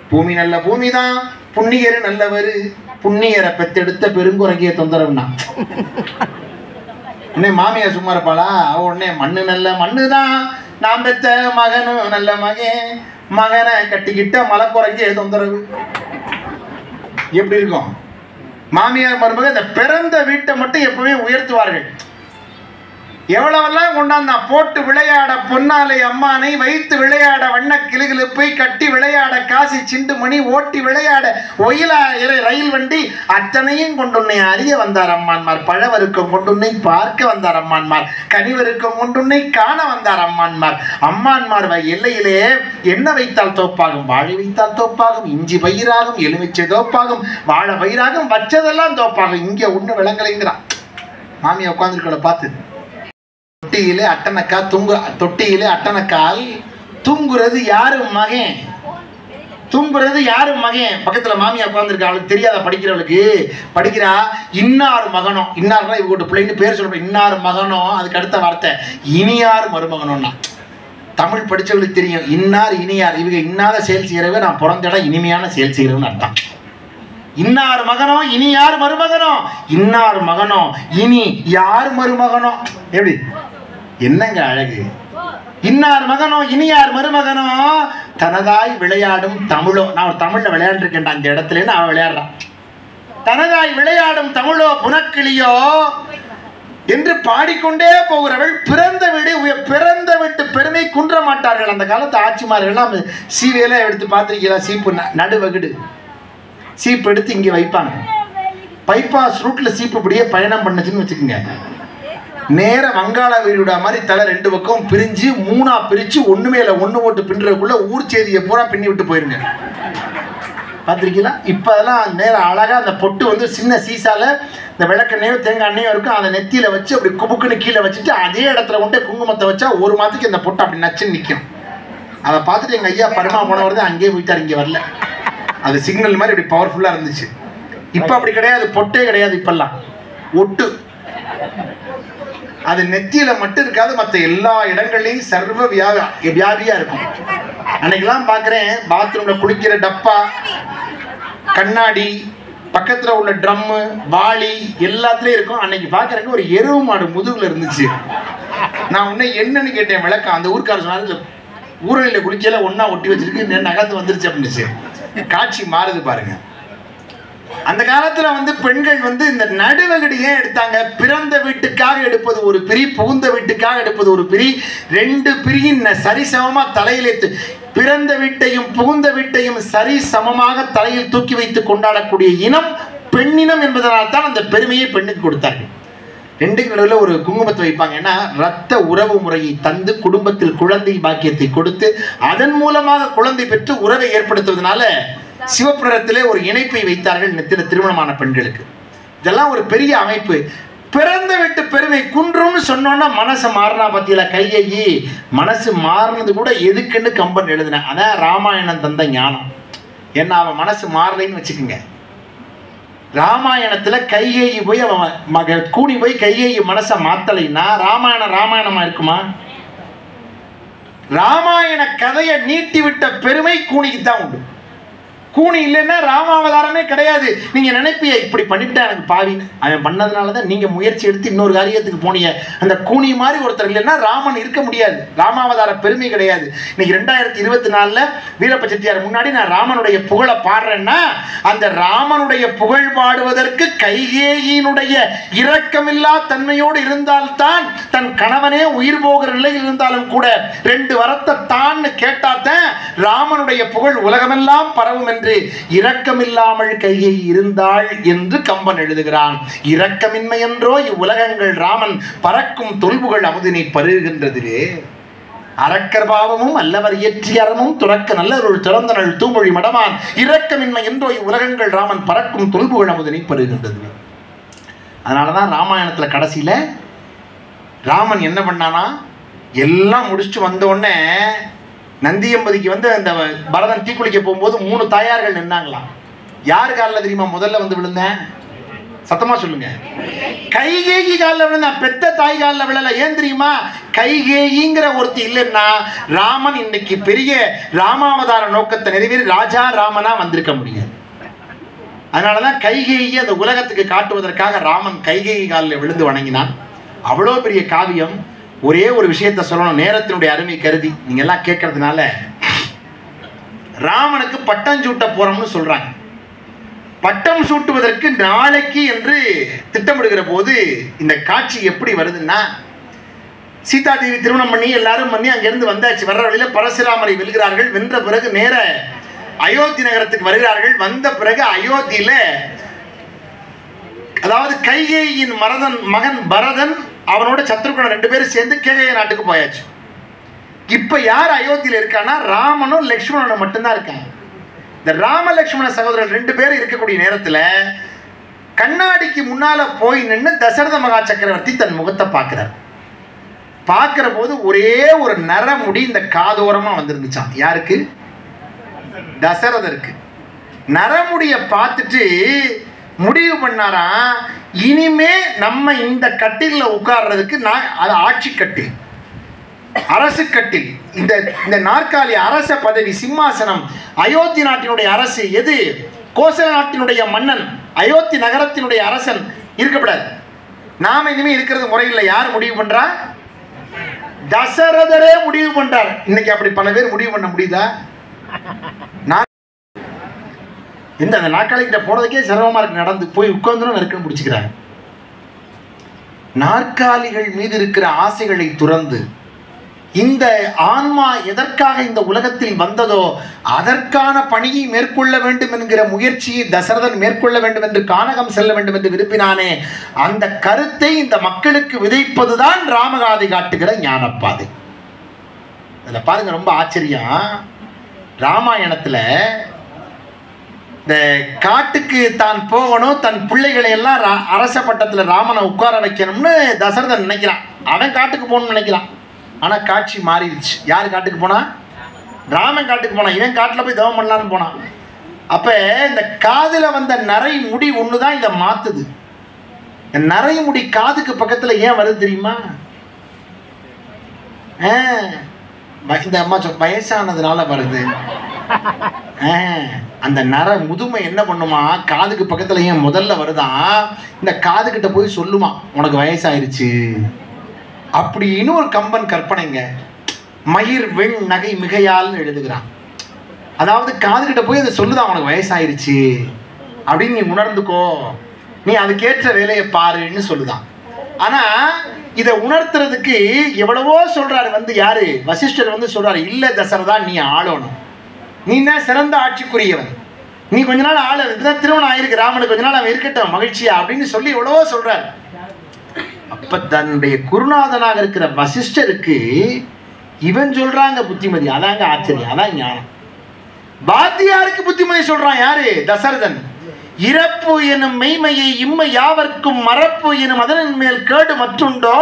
பூமி நல்ல பூமி தான், புண்ணியர் நல்லவர், புண்ணியரை பெத்தெடுத்த பெருங்குரங்கிய தொந்தரவுனா. உடனே மாமியா சும்மா இருப்பாளா? உடனே மண்ணு நல்ல மண்ணு தான், நான் பெத்த மகனும் நல்ல மகன், மகனை கட்டிக்கிட்ட மலைக்குரங்கிய தொந்தரவு. எப்படி இருக்கும்? மாமியார் மருமக இந்த பிறந்த வீட்டை மட்டும் எப்பவுமே உயர்த்துவார்கள். எவ்வளவெல்லாம் கொண்டாந்தா, போட்டு விளையாட பொன்னாலை அம்மானை, வைத்து விளையாட வண்ண கிளுகிழுப்பை, கட்டி விளையாட காசி சிண்டு மணி, ஓட்டி விளையாட ஒயிலா ரயில் வண்டி, அத்தனையும் கொண்டுன்னை அறிய வந்தார் அம்மான்மார். பழவருக்கம் கொண்டுன்னை பார்க்க வந்தார் அம்மான்மார், கனிவருக்கம் கொண்டுன்னை காண வந்தார் அம்மான்மார். அம்மான்மார் எல்லையிலே என்ன வைத்தால் தோப்பாகும்? வாழை வைத்தால் தோப்பாகும், இஞ்சி பயிராகும், எலுமிச்சை தோப்பாகும், வாழை பயிராகும், வச்சதெல்லாம் தோப்பாகும். இங்க ஒண்ணு விளங்கலைங்கிறான். மாமியை உட்காந்துருக்கோட பார்த்து. தொட்டியிலே அட்டனக்கா தொட்டியிலே அட்டனக்கால் தூங்குறது யாரு மகன்? தூங்குறது யாரு மகன்? பக்கத்துல மாமியா உட்காந்துருக்கா. அவளுக்கு தெரியாத, படிக்கிறவளுக்கு படிக்கிறா. இன்னார் மகனோ, இன்னார்னா இவங்க பிள்ளைன்னு பேர் சொல்ற. இன்னார் மகனோ, அதுக்கு அடுத்த வார்த்தை இனியார் மருமகனோன்னா. தமிழ் படிச்சவங்களுக்கு தெரியும். இன்னார் இனியார், இவங்க இன்னாத செயல் செய்யறவே நான் பிறந்த இடம் இனிமையான செயல் செய்யறவன்னு அர்த்தம். இன்னார் மகனோ இனி யார் மருமகனோ, இன்னார் மகனோ இனி யார் மருமகனோ. எப்படி என்னங்க அழகு! இன்னார் மகனோ இனி யார் மருமகனோ, தனதாய் விளையாடும் தமிழோ. நான் ஒரு தமிழ்ல விளையாண்டுருக்கேன் அந்த இடத்துலன்னு அவன் விளையாடுறான். தனதாய் விளையாடும் தமிழோ புனக்கிளியோ என்று பாடிக்கொண்டே போகிறவள் பிறந்த வீட்டு பெருமை குன்ற மாட்டார்கள். அந்த காலத்து ஆட்சிமார்கள்லாம் சீவையெல்லாம் எடுத்து பார்த்துருக்கீங்களா? சீப்பு நடுவகுடு சீப்பு எடுத்து இங்கே வைப்பாங்க. பைபாஸ் ரூட்ல சீப்பு இப்படியே பயணம் பண்ணுச்சுன்னு வச்சுக்கோங்க. நேர வங்காள விரிகுடா மாதிரி தலை ரெண்டு பக்கம் பிரிஞ்சு மூணா பிரிச்சு ஒண்ணுமே இல்லை, ஒண்ணு ஓட்டு பின்னுறதுக்குள்ள ஊர் செய்தியை பூரா பின்னி விட்டு போயிருங்க. பார்த்துருக்கீங்களா? இப்போ அதெல்லாம் நேரம் அழகா அந்த பொட்டு வந்து சின்ன சீசால இந்த விளக்கெண்ணையோ தேங்காய் எண்ணெயோ இருக்கும், அதை நெத்தியில வச்சு அப்படி குபுக்குன்னு கீழே வச்சுட்டு அதே இடத்துல கொண்டு குங்குமத்தை வச்சா ஒரு மாதத்துக்கு இந்த பொட்டு அப்படி நச்சுன்னு நிற்கும். அதை பார்த்துட்டு எங்கள் ஐயா பருமா போனவர் தான் அங்கேயே போயிட்டார், இங்கே வரல. அது சிக்னல் மாதிரி அப்படி பவர்ஃபுல்லாக இருந்துச்சு. இப்போ அப்படி கிடையாது, பொட்டே கிடையாது. இப்பெல்லாம் ஒட்டு. அது நெத்தியில மட்டும் இருக்காது, மற்ற எல்லா இடங்கள்லையும் சர்வ வியாபியா இருக்கும். அன்னைக்கெல்லாம் பார்க்குறேன், பாத்ரூம்ல குளிக்கிற டப்பா, கண்ணாடி, பக்கத்தில் உள்ள ட்ரம்மு, வாளி எல்லாத்துலேயும் இருக்கும். அன்னைக்கு பார்க்குறேங்க ஒரு எருவு மாடு முதுகுல இருந்துச்சு. நான் உன்னை என்னன்னு கேட்டேன் விளக்கம். அந்த ஊருக்காரர் சொன்னாரு, ஊரணியில் குளிக்கல ஒன்றா ஒட்டி வச்சிருக்கு, நகர்ந்து வந்துருச்சு அப்படின்னுச்சு. காட்சி மாறுது பாருங்க. அந்த காலத்துல வந்து பெண்கள் வந்து இந்த நடுவகடி ஏன் எடுத்தாங்க? பிறந்த வீட்டுக்காக எடுப்பது ஒரு பிரி, புகுந்த வீட்டுக்காக எடுப்பது ஒரு பிரி. ரெண்டு பிரியின் சரிசமமா தலையிலே பிறந்த வீட்டையும் புகுந்த வீட்டையும் சரி சமமாக தலையில் தூக்கி வைத்து கொண்டாடக்கூடிய இனம் பெண்ணினம் என்பதனால் தான் அந்த பெருமையை பெண்ணுக்கு கொடுத்தார்கள். ரெண்டுக்கு நடுவில் ஒரு குங்குமத்தை வைப்பாங்க. ஏன்னா ரத்த உறவு முறையை தந்து குடும்பத்தில் குழந்தை பாக்கியத்தை கொடுத்து அதன் மூலமாக குழந்தை பெற்று உறவை ஏற்படுத்துவதனால சிவப்பு நிறத்திலே ஒரு இணைப்பை வைத்தார்கள் நெத்தில திருமணமான பெண்களுக்கு. இதெல்லாம் ஒரு பெரிய அமைப்பு. பிறந்த வீட்டு பெருமை குன்றும்னு சொன்னோன்னா மனசு மாறினா பத்தியில கையி மனசு மாறினது கூட எதுக்குன்னு கம்பன் எழுதினேன். அதான் ராமாயணம் தந்த ஞானம். ஏன்னா அவன் மனசு மாறலைன்னு வச்சுக்கோங்க. ராமாயணத்துல கைகேயி போய் அவன் கூடி போய் கைகேயி மனசை மாத்தலைன்னா ராமாயணமா இருக்குமா? ராமாயண கதையை நீட்டி விட்ட பெருமை கூனிக்கு தான் உண்டு. கூனி இல்லைன்னா ராமாவதாரமே கிடையாது. நீங்க நினைப்பீங்க இப்படி பண்ணிவிட்டா எனக்கு பாவின்னு. அவன் பண்ணதுனாலதான் நீங்க முயற்சி எடுத்து இன்னொரு காரியத்துக்கு போனீங்க. அந்த கூனி மாதிரி ஒருத்தர் இல்லைன்னா ராமன் இருக்க முடியாது. ராமாவதார பெருமை கிடையாது. இன்னைக்கு 2024 வீரப்ப செட்டியார் முன்னாடி நான் ராமனுடைய புகழை பாடுறேன்னா அந்த ராமனுடைய புகழ் பாடுவதற்கு கைகேயினுடைய இரக்கமில்லா தன்மையோடு இருந்தால்தான், தன் கணவனே உயிர் போகிற நிலையில் இருந்தாலும் கூட 2 வரத்தை தான் கேட்டாத்தான் ராமனுடைய புகழ் உலகமெல்லாம் பரவும் என்று இரக்கமில்லாமல் கையை இருந்தாள் என்று கம்பன் எழுதுகிறான். இரக்கமின்மை என்றோ இவ்வுலகங்கள் ராமன் பறக்கும் தொல்புகள் அமுதினை பருகின்றதிலே அரக்கர் பாவமும் அல்லவர் இயற்றி அறமும் துறக்க நல்லருள் திறந்தனள் தூமொழி மடமான் இரக்கமின்மை என்றோ இவ்வுலகங்கள் ராமன் பறக்கும் தொல்புகள் அமுதினை பருகின்றது. அதனாலதான் ராமாயணத்துல கடைசியில ராமன் என்ன பண்ணானா, எல்லாம் முடிச்சுட்டு வந்த உடனே நந்தியம்பதிக்கு வந்து அந்த பரதன் தீக்குளிக்க போகும்போது 3 தாயார்கள் நின்னாங்களாம். யார் காலில் தெரியுமா முதல்ல வந்து விழுந்தேன்? சத்தமா சொல்லுங்க. கைகேயி காலில் விழுந்தான். பெத்த தாய் காலில் விழல. ஏன் தெரியுமா? கைகேயிங்கிற ஒருத்தி இல்லைன்னா ராமன் இன்னைக்கு பெரிய ராமாவதார நோக்கத்தை நிறைவேறி ராஜா ராமனா வந்திருக்க முடியாது. அதனாலதான் கைகேயி அந்த உலகத்துக்கு காட்டுவதற்காக ராமன் கைகேயி காலில் விழுந்து வணங்கினான். அவ்வளோ பெரிய காவியம். ஒரே ஒரு விஷயத்தை சொல்லணும், நேரத்தினுடைய அருமை கருதி. நீங்க எல்லாம் கேட்கறதுனால, ராமனுக்கு பட்டம் சூட்ட போறோம்னு சொல்றாங்க. பட்டம் சூட்டுவதற்கு நாளைக்கு என்று திட்டமிடுகிற போது இந்த காட்சி எப்படி வருதுன்னா, சீதா தேவி திருமணம் பண்ணி எல்லாரும் பண்ணி அங்கிருந்து வந்தாச்சு. வர்ற வழியில பரசுராமரை வெல்கிறார்கள். வென்ற பிறகு நேர அயோத்தி நகரத்துக்கு வருகிறார்கள். வந்த பிறகு அயோத்தியில, அதாவது கைகேயின் மகன் பரதன் அவனோட சத்ருகன் 2 பேரும் சேர்ந்து கேகய நாட்டுக்கு போயாச்சு. இப்ப யார் அயோத்தியில இருக்கான்னா ராமனும் லக்ஷ்மணனும் மட்டும்தான் இருக்காங்க. இந்த ராம லக்ஷ்மண சகோதரர்கள் 2 பேரும் இருக்கக்கூடிய நேரத்துல கண்ணாடிக்கு முன்னால போய் நின்று தசரத மகா சக்கரவர்த்தி தன் முகத்தை பார்க்கிறார். பார்க்கிற போது ஒரே ஒரு நரமுடி இந்த காதோரமா வந்திருந்துச்சான். யாருக்கு? தசரதருக்கு. நரமுடிய பார்த்துட்டு முடிவு பண்ணாராம், இனிமே நம்ம இந்த கட்டில உட்கார்றதுக்கு அது ஆட்சி கட்டில், அரசு கட்டில், இந்த நாற்காலி, அரச பதவி, சிம்மாசனம், அயோத்தி நாட்டினுடைய அரசு எது? கோசல நாட்டினுடைய மன்னன், அயோத்தி நகரத்தினுடைய அரசன் இருக்கப்படாது. நாம இனிமே இருக்கிறது முறையில் யார் முடிவு பண்றா? தசரதரே முடிவு பண்றார். இன்னைக்கு அப்படி பல பேர் முடிவு பண்ண முடியுதா? இந்த நாற்காலிகிட்ட போனதுக்கே சிரமமா இருக்கு. நடந்து போய் உட்கார்ந்து நெருக்கன்னு பிடிச்சிக்கிறாங்க. நாற்காலிகள் மீது இருக்கிற ஆசைகளை துறந்து இந்த ஆன்மா எதற்காக இந்த உலகத்தில் வந்ததோ அதற்கான பணியை மேற்கொள்ள வேண்டும் என்கிற முயற்சியை தசரதன் மேற்கொள்ள வேண்டும் என்று, கானகம் செல்ல வேண்டும் என்று விரும்பினானே, அந்த கருத்தை இந்த மக்களுக்கு விதைப்பதுதான் ராமகாதை காட்டுகிற ஞானப்பாதை. அதில் பாருங்க, ரொம்ப ஆச்சரியம். ராமாயணத்துல இந்த காட்டுக்கு தான் போகணும், தன் பிள்ளைகளை எல்லாம் அரச பட்டத்துல ராமனை உட்கார வைக்கணும்னு தசரதன் நினைக்கிறான். அவன் காட்டுக்கு போகணும்னு நினைக்கிறான். ஆனா காட்சி மாறிடுச்சு. யாரு காட்டுக்கு போனா? ராமன் காட்டுக்கு போனான். இவன் காட்டுல போய் தவம் பண்ணலான்னு போனான். அப்ப இந்த காதுல வந்த நரை முடி ஒண்ணுதான் இதை மாத்துது. இந்த நரை முடி காதுக்கு பக்கத்துல ஏன் வருது தெரியுமா? இந்த அம்மா வயசானதுனால வருது. அந்த நர முதுமை என்ன பண்ணுமா, காதுக்கு பக்கத்துல ஏன் முதல்ல வருதான், இந்த காது கிட்ட போய் சொல்லுமா உனக்கு வயசாயிருச்சு அப்படின்னு. ஒரு கம்பன் கற்பனைங்க. மயிர் வெண் நகை மிகையால் எழுதுகிறான். அதாவது காது கிட்ட போய் அதை சொல்லுதான், உனக்கு வயசாயிருச்சு அப்படின்னு நீ உணர்ந்துக்கோ, நீ அதுக்கேற்ற வேலையை பாருன்னு சொல்லுதான். ஆனா இதை உணர்த்துறதுக்கு எவ்வளவோ சொல்றாரு. யாரு? வசிஷ்டர் சொல்றாரு, இல்ல தசரதா, நீ ஆளணும், நீ தான் சிறந்த ஆட்சிக்குரியவன், நீ கொஞ்ச நாள் ஆள, இதுதான் திருமணம் ஆயிருக்கு ராமனுக்கு, கொஞ்ச நாள் அவன் இருக்கட்டும் மகிழ்ச்சியா அப்படின்னு சொல்லி எவ்வளவோ சொல்றாரு. அப்ப தன்னுடைய குருநாதனாக இருக்கிற வசிஷ்டருக்கு இவன் சொல்றாங்க புத்திமதி. அதாங்க ஆச்சரியம், அதான் ஞானம். வாத்தியாருக்கு புத்திமதி சொல்றான் யாரு? தசரதன். இறப்பு எனும் மெய்மையை இம்மை யாவர்க்கும் மறப்பு எனும் அதனின் மேல் கேடு மற்றுண்டோ,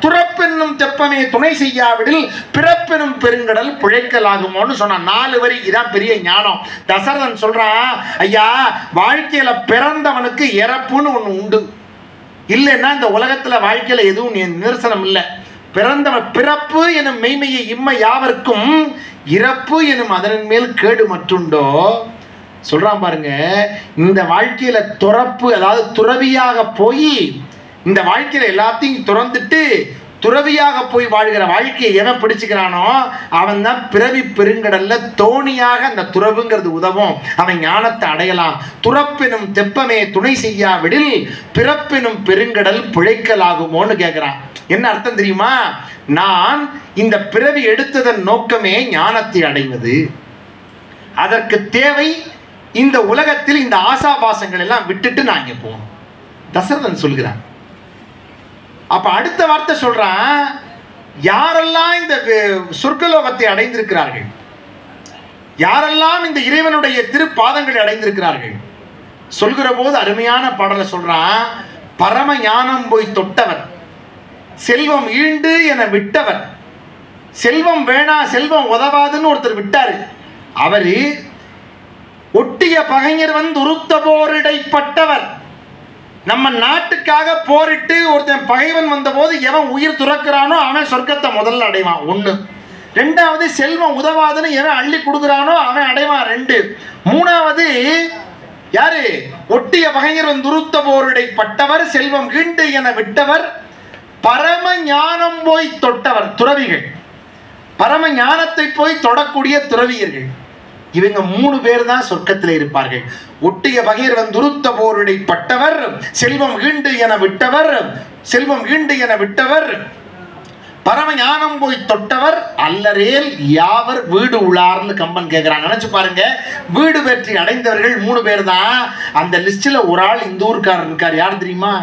துறப்பென்னும் தெப்பமே துணை செய்யாவிடில் பிறப்பெனும் பெருங்கடல் பிழைக்கலாகுமோன்னு சொன்னான். 4 வரி. இதான் பெரிய ஞானம். தசரதன் சொல்றான், ஐயா, வாழ்க்கையில பிறந்தவனுக்கு இறப்புன்னு ஒண்ணு உண்டு, இல்லைன்னா இந்த உலகத்துல வாழ்க்கையில எதுவும் நிதர்சனம் இல்லை. பிறந்தவன் பிறப்பு எனும் மெய்மையை இம்மை யாவர்க்கும் இறப்பு எனும் அதனின் மேல் கேடு மற்றுண்டோ சொல்றான் பாருங்க. இந்த வாழ்க்கையில துறப்பு, அதாவது துறவியாக போய் இந்த வாழ்க்கையில எல்லாத்தையும் துறந்துட்டு துறவியாக போய் வாழ்கிற வாழ்க்கையை எவன் பிடிச்சுக்கிறானோ அவன் தான் பிறவி பெருங்கடல்ல தோணியாக அந்த துறவுங்கிறது உதவும், அவன் ஞானத்தை அடையலாம். துறப்பெனும் தெப்பமே துணை செய்யாவிடில் பிறப்பெனும் பெருங்கடல் பிழைக்கலாகுமோன்னு கேட்கிறான். என்ன அர்த்தம் தெரியுமா? நான் இந்த பிறவி எடுத்ததன் நோக்கமே ஞானத்தை அடைவது. அதற்கு தேவை இந்த உலகத்தில் இந்த ஆசாபாசங்கள் எல்லாம் விட்டுட்டு நான் இங்க போகணும். தசரதன் சொல்கிறான். அப்ப அடுத்த வார்த்தை சொல்றான், யாரெல்லாம் இந்த சொர்க்கலோகத்தை அடைந்திருக்கிறார்கள், யாரெல்லாம் இந்த இறைவனுடைய திருப்பாதங்களை அடைந்திருக்கிறார்கள் சொல்கிற போது அருமையான பாடலை சொல்றான். பரம ஞானம் போய் தொட்டவர், செல்வம் ஈண்டு என விட்டவர், செல்வம் வேணா செல்வம் உதவாதுன்னு ஒருத்தர் விட்டாரு, அவரு ஒட்டிய பகைஞர் உருத்த போரிடைப்பட்டவர். நம்ம நாட்டுக்காக போரிட்டு ஒருத்தன் பகைவன் வந்த போது எவன் உயிர் துறக்கிறானோ அவன் சொர்க்கத்தை முதல்ல அடைவான். 1. 2வது செல்வம் உதவாதுன்னு எவன் அள்ளி கொடுக்குறானோ அவன் அடைவான். 2. 3வது யாரு? ஒட்டிய பகைஞர் துருத்த போரிடைப்பட்டவர், செல்வம் ஈண்டு என விட்டவர், பரம ஞானம் போய் தொட்டவர். துறவிகள், பரம ஞானத்தை போய் தொடக்கூடிய துறவியர்கள். இவங்க 3 பேர் தான் சொர்க்கத்தில் இருப்பார்கள். ஒட்டிய பகையர் துருத்த போரிடைப்பட்டவர், செல்வம் ஈண்டு என விட்டவர், செல்வம் ஈண்டு என விட்டவர், பரம ஞானம் போய் தொட்டவர், அல்லரேல் யாவர் வீடு உளார்னு கம்பன் கேட்கிறான். நினைச்சு பாருங்க, வீடு வெற்றி அடைந்தவர்கள் 3 பேர் தான். அந்த லிஸ்ட்ல ஒரு ஆள் இந்த ஊருக்காரர் இருக்கார். யார் தெரியுமா?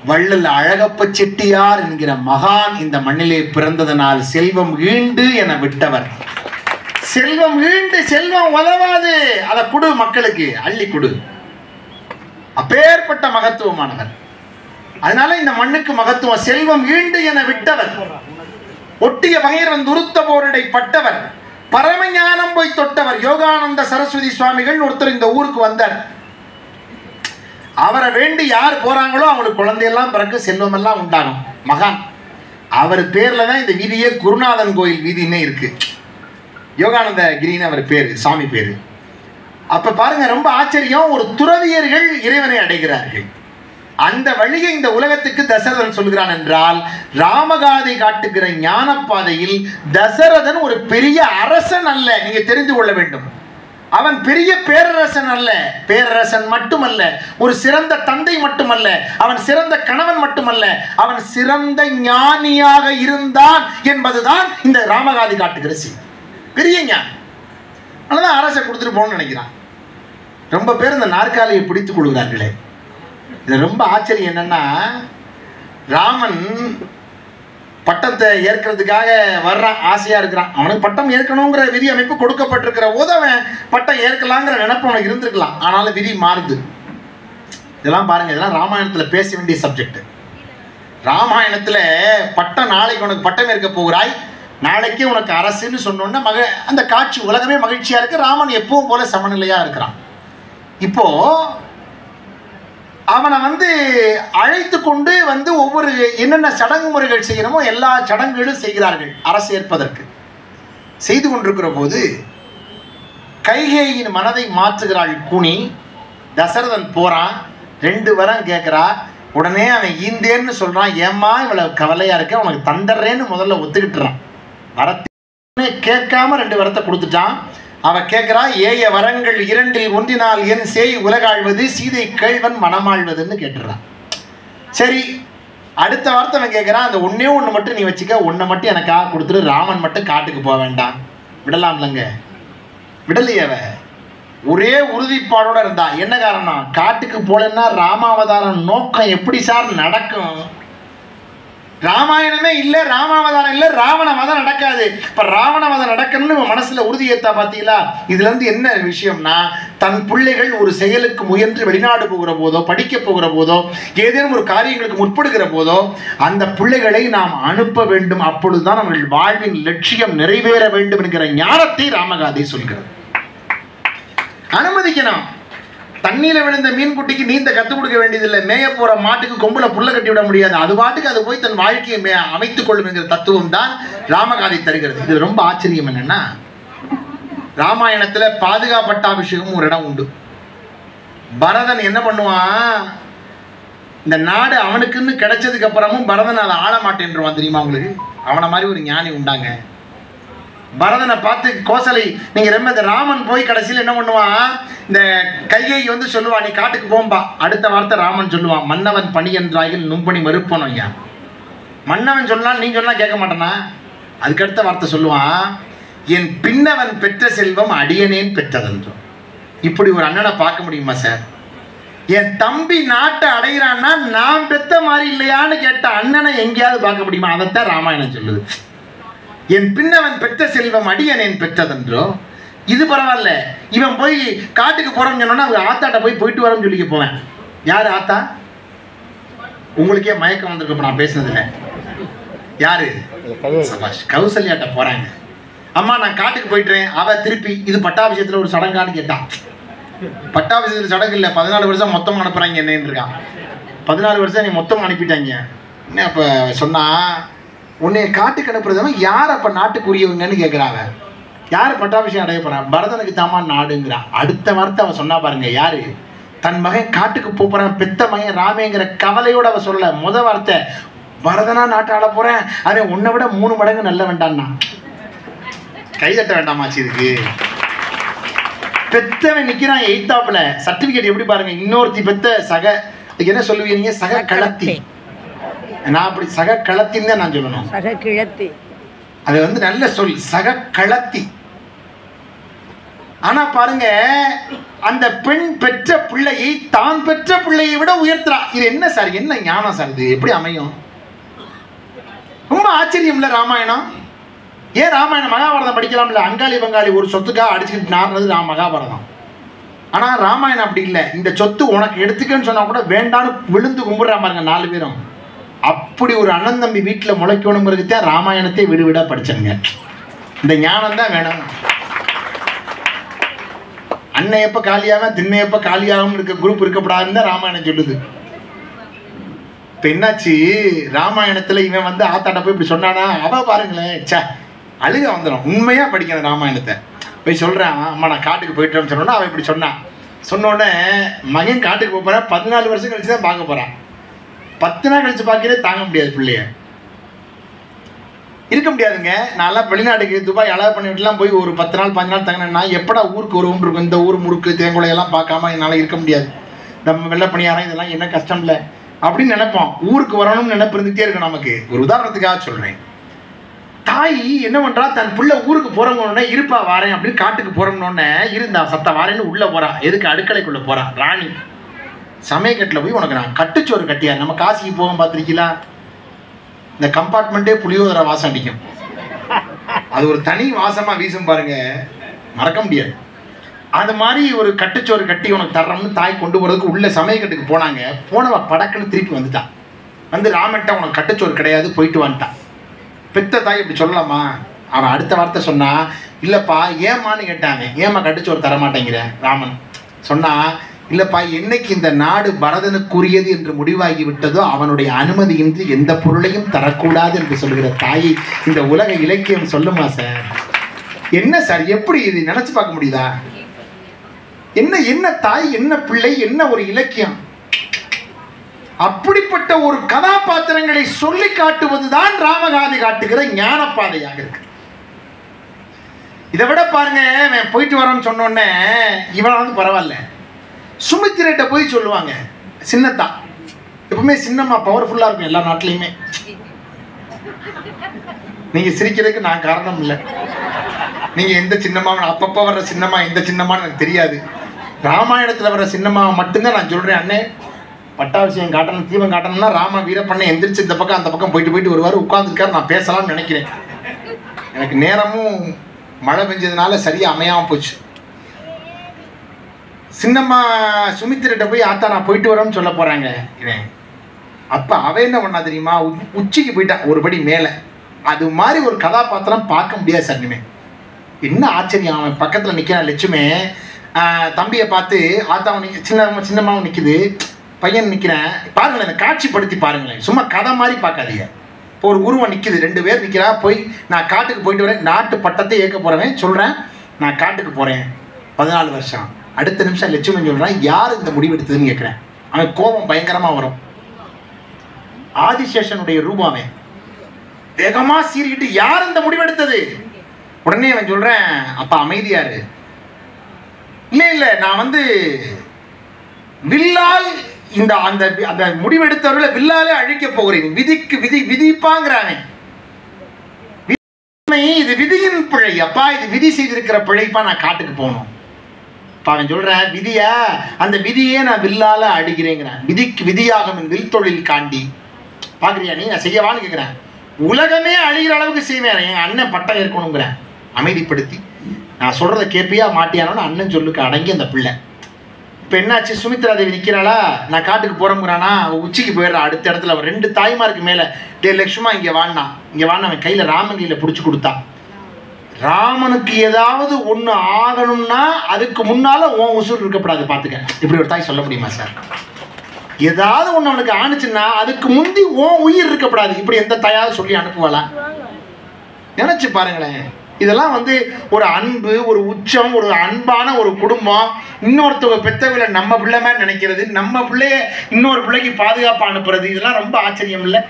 வள்ளல் அழகப்ப செட்டியார் என்கிற மகான் இந்த மண்ணிலே பிறந்ததனால் செல்வம் ஈண்டு என விட்டவர். செல்வம் ஈண்டு, செல்வம் உதவாது, அதை கொடு மக்களுக்கு, அள்ளி கொடு. அப்பேற்பட்ட மகத்துவமானவர். அதனால இந்த மண்ணுக்கு மகத்துவம். செல்வம் ஈண்டு என விட்டவர், ஒட்டிய பகைரன் துருத்த போரிடை பட்டவர், பரமஞானம் போய் தொட்டவர். யோகானந்த சரஸ்வதி சுவாமிகள் ஒருத்தர் இந்த ஊருக்கு வந்தார். அவரை வேண்டி யார் போறாங்களோ அவங்களுக்கு குழந்தையெல்லாம் பிறகு செல்வம் எல்லாம் உண்டாகும். மகான். அவர் பேர்ல தான் இந்த வீதியே குருநாதன் கோயில் வீதினே இருக்கு. யோகானந்த கிரின்னு அவர் பேரு, சாமி பேரு. அப்ப பாருங்க, ரொம்ப ஆச்சரியம். ஒரு துறவியர்கள் இறைவனை அடைகிறார்கள். அந்த வழியை இந்த உலகத்துக்கு தசரதன் சொல்கிறான் என்றால், ராமகாதை காட்டுகிற ஞான பாதையில் தசரதன் ஒரு பெரிய அரசன் அல்ல, நீங்க தெரிந்து கொள்ள வேண்டும். அவன் பெரிய பேரரசன் அல்ல, பேரரசன் மட்டுமல்ல, ஒரு சிறந்த தந்தை மட்டுமல்ல, அவன் சிறந்த கணவன் மட்டுமல்ல, அவன் சிறந்த ஞானியாக இருந்தான் என்பதுதான் இந்த ராமகாதி காட்டுகிற செய்தி. பெரிய ஞானி. அதனாலதான் அரசை கொடுத்துட்டு போகணும்னு நினைக்கிறான். ரொம்ப பேர் இந்த நாற்காலியை பிடித்துக் கொள்கிறார்களே. இது ரொம்ப ஆச்சரியம். என்னன்னா, ராமன் பட்டத்தை ஏற்கிறதுக்காக வர்றான், ஆசையா இருக்கிறான். அவனுக்கு பட்டம் ஏற்கணுங்கிற விதி அமைப்பு கொடுக்கப்பட்டிருக்கிற போது அவன் பட்டம் ஏற்கலாங்கிற நினைப்பு அவனுக்கு இருந்திருக்கலாம். ஆனாலும் விதி மாறுது. இதெல்லாம் பாருங்க, இதெல்லாம் ராமாயணத்துல பேச வேண்டிய சப்ஜெக்ட். ராமாயணத்துல பட்டம், நாளைக்கு உனக்கு பட்டம் ஏற்க போகிறாய், நாளைக்கே உனக்கு அரசுன்னு சொன்னோன்னா அந்த காட்சி உலகமே மகிழ்ச்சியா இருக்கு. ராமன் எப்பவும் போல சமநிலையா இருக்கிறான். இப்போ அவனை அழைத்து கொண்டு ஒவ்வொரு என்னென்ன சடங்கு முறைகள் செய்யணுமோ எல்லா சடங்குகளும் செய்கிறார்கள் அரசு ஏற்பதற்கு. செய்து கொண்டிருக்கிற போது கைகேயின் மனதை மாற்றுகிறாள் கூனி. தசரதன் போறான், 2 வரம் கேட்கிறா. உடனே அவன் ஈந்தேன்னு சொல்றான். ஏம்மா இவ்வளவு கவலையா இருக்க, உனக்கு தண்டர்றேன்னு முதல்ல ஒத்துக்கிட்டுறான். வரத்தை கேட்காம 2 வரத்தை கொடுத்துட்டான். அவ கேட்கிறா, ஏய வரங்கள் 2இல் ஒன்றினால் என் சேய் உலகாழ்வது, சீதை கேழ்வன் மனமாழ்வதுன்னு கேட்டுறான். சரி, அடுத்த வார்த்தை அவன் கேட்கிறான், அந்த ஒன்னே ஒன்று மட்டும் நீ வச்சுக்க, ஒன்றை மட்டும் எனக்காக கொடுத்துரு, ராமன் மட்டும் காட்டுக்கு போக வேண்டாம். விடலாம் இல்லைங்க, விடலையவ ஒரே உறுதிப்பாடோட இருந்தா. என்ன காரணம்? காட்டுக்கு போலன்னா ராமாவதாரம் நோக்கம் எப்படி சார் நடக்கும்? ராமாயணமே இல்லை, ராமாவதாரம் இல்லை, ராவணவதம் நடக்காது. இப்போ ராவணவதம் நடக்கணும்னு மனசில் உறுதி ஏற்றா. பார்த்தீங்களா? இதுலேருந்து என்ன விஷயம்னா, தன் பிள்ளைகள் ஒரு செயலுக்கு முயன்று வெளிநாடு போகிற போதோ, படிக்க போகிற போதோ, ஏதேனும் ஒரு காரியங்களுக்கு முற்படுகிற போதோ அந்த பிள்ளைகளை நாம் அனுப்ப வேண்டும். அப்பொழுதுதான் அவர்கள் வாழ்வின் லட்சியம் நிறைவேற வேண்டும் என்கிற ஞானத்தை ராமகாதை சொல்கிறது. அனுமதிக்கணும். தண்ணியில விழுந்த மீன்குட்டிக்கு நீந்த கற்றுக் கொடுக்க வேண்டியதில்லை. மேய போற மாட்டுக்கு கொம்புல புல்ல கட்டி விட முடியாது. அது பாட்டுக்கு அது போய் தன் வாழ்க்கையை அமைத்துக் கொள்ளும் என்கிற தத்துவம் தான் ராமகாதை தருகிறது. இது ரொம்ப ஆச்சரியம். என்னன்னா, ராமாயணத்துல பாதுகாப்பட்டாபிஷேகம் ஒரு இடம் உண்டு. பரதன் என்ன பண்ணுவான், இந்த நாடு அவனுக்குன்னு கிடைச்சதுக்கு அப்புறமும் பரதன் அதை ஆள மாட்டேன்றான். தெரியுமா உங்களுக்கு? அவனை மாதிரி ஒரு ஞானி உண்டாங்க. பரதனை பார்த்து கோசலை, நீங்க ரொம்ப இந்த ராமன் போய் கடைசியில் என்ன பண்ணுவான், இந்த கையை சொல்லுவான், நீ காட்டுக்கு போம்பா. அடுத்த வார்த்தை ராமன் சொல்லுவான், மன்னவன் பணி என்றாயில் நும்பணி மறுப்பணும். ஐயா, மன்னவன் சொல்லலாம், நீ சொன்னா கேட்க மாட்டேனா? அதுக்கடுத்த வார்த்தை சொல்லுவான், என் பின்னவன் பெற்ற செல்வம் அடியனேன் பெற்றதென்றோம். இப்படி ஒரு அண்ணனை பார்க்க முடியுமா சார்? என் தம்பி நாட்டை அடைகிறான்னா நான் பெற்ற மாதிரி இல்லையான்னு கேட்ட அண்ணனை எங்கேயாவது பார்க்க முடியுமா? அதைத்தான் ராமாயணம் சொல்லுது. என் பின்னவன் பெற்ற செல்வம் அடியனேன் பெற்றதென்றோ. இது பரவாயில்ல, இவன் போய் காட்டுக்கு போறோம்னு சொன்னோன்னா அவங்க ஆத்தாட்ட போயிட்டு வரோம்னு சொல்லிக்க போவேன். யாரு ஆத்தா? உங்களுக்கே மயக்கம் வந்திருக்க நான் பேசுனதுல. யாரு? சபாஷ், கௌசல்யாட்ட போறாங்க. அம்மா நான் காட்டுக்கு போயிட்டுறேன். அவ திருப்பி, இது பட்டாபிஷேகத்துல ஒரு சடங்கான்னு கேட்டான். பட்டாபிஷேகத்துல சடங்கு இல்லை, 14 வருஷம் மொத்தம் அனுப்புறாங்க என்னன்னு இருக்கான். 14 வருஷம் நீ மொத்தம் அனுப்பிட்டாங்க. என்ன அப்ப சொன்னா, உன்னை காட்டுக்கு அனுப்புறதவன் யார் அப்ப நாட்டுக்குரியவங்கன்னு கேட்கிறாங்க. யார் பட்டாபிஷேகம் அடைய போறான்? பரதனுக்கு தாமா நாடுங்கிறான். அடுத்த வார்த்தை அவன் சொன்னா பாருங்க, யாரு? தன் மகன் காட்டுக்கு போறான், பெத்த மகன் ராமேங்கிற கவலையோட அவ சொல்ல. முத வார்த்தை, பரதனா நாட்டை ஆள போறேன், அவன் உன்னை விட 3 மடங்கு நல்ல வேண்டான்னா. கைதட்ட வேண்டாமாச்சு இதுக்கு? பெத்தவன் நிக்கிறான் எய்தாப்புல. சர்டிபிகேட் எப்படி பாருங்க, இன்னொருத்தி பெத்த சக, என்ன சொல்லுவீங்க? சக களத்தி. நான் அப்படி சக களத்தின்னு தான் நான் சொல்லணும். சக கிழத்தி, அது நல்ல சொல், சக களத்தி. ஆனா பாருங்க, அந்த பெண் பெற்ற பிள்ளையை தான் பெற்ற பிள்ளையை விட உயர்த்துறா. இது என்ன சார்? என்ன ஞானம் சார்? இது எப்படி அமையும்? ரொம்ப ஆச்சரியம் இல்ல ராமாயணம்? ஏன் ராமாயணம்? மகாபாரதம் படிக்கலாம்ல. அங்காளி பங்காளி ஒரு சொத்துக்காக அடிச்சுக்கிட்டு நாடுறது மகாபாரதம். ஆனால் ராமாயணம் அப்படி இல்லை. இந்த சொத்து உனக்கு எடுத்துக்கன்னு சொன்னால் கூட வேண்டான்னு விழுந்து கும்பிட்றா பாருங்க 4 பேரும். அப்படி ஒரு அண்ணன் தம்பி வீட்டில் முளைக்கணுங்கிறதுதான் ராமாயணத்தை விடு விடா படிச்சாங்க. இந்த ஞானம் தான் வேணும். அண்ணன் எப்போ காலியாகும் திண்ணை எப்போ காலியாகும் இருக்க குரூப் இருக்கப்படாதுன்னு தான் ராமாயணம் சொல்லுது. இப்போ என்னாச்சு, ராமாயணத்தில் இவன் வந்து ஆத்தாட்ட போய் இப்படி சொன்னானா, அவ பாருங்களேன் சே அழுக வந்துடும். உண்மையாக படிக்கணும் ராமாயணத்தை. போய் சொல்கிறான், அம்மா நான் காட்டுக்கு போயிட்டேன்னு சொன்னோன்னா அவன் இப்படி சொன்னோடனே மகன் காட்டுக்கு போகிறான். 14 வருஷம் கழிச்சு தான் பார்க்க போகிறான். 10 நாள் கழிச்சு பார்க்கறே தாங்க முடியாது. பிள்ளைய இருக்க முடியாதுங்க. நான்லாம் வெளிநாட்டுக்கு துபாய் அழகு பண்ணிட்டுலாம் போய் ஒரு 10 நாள் 15 நாள் தங்கினேன்னா எப்படா ஊருக்கு வருவோம் இருக்கும். இந்த ஊர் முறுக்கு தேங்குலையெல்லாம் பார்க்காம என்னால் இருக்க முடியாது. நம்ம வெள்ளை பணியாரம் இதெல்லாம் என்ன கஷ்டம் இல்லை அப்படின்னு நினைப்போம். ஊருக்கு வரணும்னு நினைப்பு இருந்துகிட்டே இருக்கும் நமக்கு. ஒரு உதாரணத்துக்காக சொல்கிறேன். தாய் என்ன பண்ணுறா, தன் பிள்ளை ஊருக்கு போகிறவங்கன்னே இருப்பா வாரேன் அப்படின்னு காட்டுக்கு போகிறோம்னோடனே இருந்தா சத்த வாரேன்னு உள்ளே போகிறா. எதுக்கு? அடுக்கலைக்குள்ளே போகிறா. ராணி சமயக்கட்டில் போய் உனக்கு நான் கட்டுச்சோறு கட்டியா. நம்ம காசிக்கு போவோம் பார்த்துருக்கீங்களா? இந்த கம்பார்ட்மெண்ட்டே புளியோதரை வாசம் அடிக்கும். அது ஒரு தனி வாசமாக வீசும் பாருங்க, மறக்க முடியாது. அது மாதிரி ஒரு கட்டுச்சோறு கட்டி உனக்கு தர்றோம்னு தாய் கொண்டு போகிறதுக்கு உள்ள சமயக்கட்டுக்கு போனாங்க. போனவ படக்குன்னு திருப்பி வந்துட்டான். வந்து ராமன்ட்ட உனக்கு கட்டுச்சோறு கிடையாது போயிட்டு வந்துட்டான். பெத்த தாய் இப்படி சொல்லலாமா? அவன் அடுத்த வார்த்தை சொன்னா, இல்லைப்பா ஏமான்னு கேட்டாங்க. ஏமா கட்டுச்சோறு தரமாட்டேங்கிற? ராமன் சொன்னா, இல்லைப்பா என்னைக்கு இந்த நாடு பரதனுக்குரியது என்று முடிவாகி விட்டதோ அவனுடைய அனுமதியின்றி எந்த பொருளையும் தரக்கூடாது என்று சொல்கிற தாயை இந்த உலக இலக்கியம் சொல்லுமா சார்? என்ன சார், எப்படி இது நினைச்சு பார்க்க முடியுதா? என்ன தாய், என்ன பிள்ளை, என்ன ஒரு இலக்கியம்! அப்படிப்பட்ட ஒரு கதாபாத்திரங்களை சொல்லி காட்டுவதுதான் ராமகாதி காட்டுகிற ஞானப்பாதையாக இருக்கு. இதை விட பாருங்க, போயிட்டு வரோன்னு சொன்னோடனே இவன் வந்து பரவாயில்ல, சுமித்திரட்ட போய் சொல்லுவாங்க. சின்னத்தா எப்பவுமே சின்னம்மா பவர்ஃபுல்லா இருக்கும் எல்லா நாட்டிலையுமே. நீங்க சிரிக்கிறதுக்கு நான் காரணம் இல்லை. நீங்க எந்த சின்னம்மா, அப்பப்போ வர்ற சின்னம்மா எந்த சின்னம்மான்னு எனக்கு தெரியாது. ராமாயணத்துல வர்ற சின்னம்மா மட்டும்தான் நான் சொல்றேன். அண்ணே பட்டாபிஷேகம் காட்டணும், தீபம் காட்டணும்னா ராம வீரப்பண்ண எந்திரிச்சு இந்த பக்கம் அந்த பக்கம் போயிட்டு வருவார். உட்கார்ந்துருக்காரு. நான் பேசலாம்னு நினைக்கிறேன். எனக்கு நேரமும் மழை பெஞ்சதுனால சரியா அமையாம போச்சு. சின்னம்மா சுமித்திரிட்ட போய் ஆத்தா நான் போயிட்டு வரோன்னு சொல்ல போறாங்க. அப்ப அவ என்ன பண்ணா தெரியுமா? உச்சிக்கு போயிட்டா, ஒரு படி மேல. அது மாதிரி ஒரு கதாபாத்திரம் பார்க்க முடியாது சார். இனிமே என்ன ஆச்சரியம், அவன் பக்கத்துல நிக்கிறான் லட்சுமே. தம்பியை பார்த்து ஆத்தாவும் சின்னம்மாவும் நிக்குது, பையன் நிற்கிறேன். பாருங்களேன், இந்த காட்சிப்படுத்தி பாருங்களேன். சும்மா கதை மாதிரி பார்க்காதீங்க. இப்போ ஒரு உருவம் நிற்குது, 2 பேர் நிற்கிறா. போய் நான் காட்டுக்கு போயிட்டு வரேன், நாட்டு பட்டத்தை ஏற்க போகிறவன் சொல்கிறேன், நான் காட்டுக்கு போகிறேன் 14 வருஷம். அடுத்த நிமிஷம் லட்சுமி சொல்கிறான், யார் இந்த முடிவு எடுத்ததுன்னு கேட்குறேன். அவன் கோபம் பயங்கரமாக வரும். ஆதிசேஷனுடைய ரூபாவே வேகமாக சீறிக்கிட்டு, யார் இந்த முடிவு எடுத்தது? உடனே அவன் சொல்கிறேன், அப்பா அமைதியாரு. இல்லை நான் வந்து வில்லால் இந்த அந்த அந்த முடிவெடுத்தவர்களை வில்லாலே அழிக்க போகிறேன். விதிக்கு விதிப்பாங்கிறானே. இது விதியின் பிழை அப்பா, இது விதி செய்திருக்கிற பிழைப்பா, நான் காட்டுக்கு போகணும். அவன் சொல்றேன், விதியா? அந்த விதியே நான் வில்லால அடிக்கிறேங்கிறேன். விதிக்கு விதியாகும் என் வில் தொழில் காண்டி. பாக்குறியா நீ? நான் செய்யவான்னு கேட்கிறேன். உலகமே அழிகிற அளவுக்கு செய்வேன். என் அண்ணன் பட்டம் இருக்கணுங்கிறேன். அமைதிப்படுத்தி நான் சொல்றதை கேட்பியா மாட்டியானோன்னு அண்ணன் சொல்லுக்கு அடங்கி அந்த பிள்ளை. இப்போ என்னாச்சு, சுமித்ரா தேவி நிற்கிறாளா, நான் காட்டுக்கு போகிறோங்கிறானா, உச்சிக்கு போயிடுறா. அடுத்த இடத்துல அவன் 2 தாய்மாருக்கு மேலே, டே லட்சுமா இங்கே வாண்ணா, இங்கே வாண்ணா. அவன் கையில் ராமன் கையில் பிடிச்சி கொடுத்தான். ராமனுக்கு ஏதாவது ஒன்று ஆகணும்னா அதுக்கு முன்னால் உன் உசுர் இருக்கப்படாது. பார்த்துக்க, இப்படி ஒரு தாய் சொல்ல முடியுமா சார்? ஏதாவது ஒன்று அவனுக்கு ஆணுச்சுன்னா அதுக்கு முந்தி உன் உயிர் இருக்கப்படாது. இப்படி எந்த தாயாவது சொல்லி அனுப்புவாளா? நினச்சி பாருங்களேன். இதெல்லாம் வந்து ஒரு அன்பு, ஒரு உச்சம், ஒரு அன்பான ஒரு குடும்பம். இன்னொருத்தவங்க பெற்றவங்களை நம்ம பிள்ளை மாதிரி நினைக்கிறது, நம்ம பிள்ளைய இன்னொரு பிள்ளைக்கு பாதுகாப்பாக அனுப்புறது, இதெல்லாம் ரொம்ப ஆச்சரியம் இல்லை?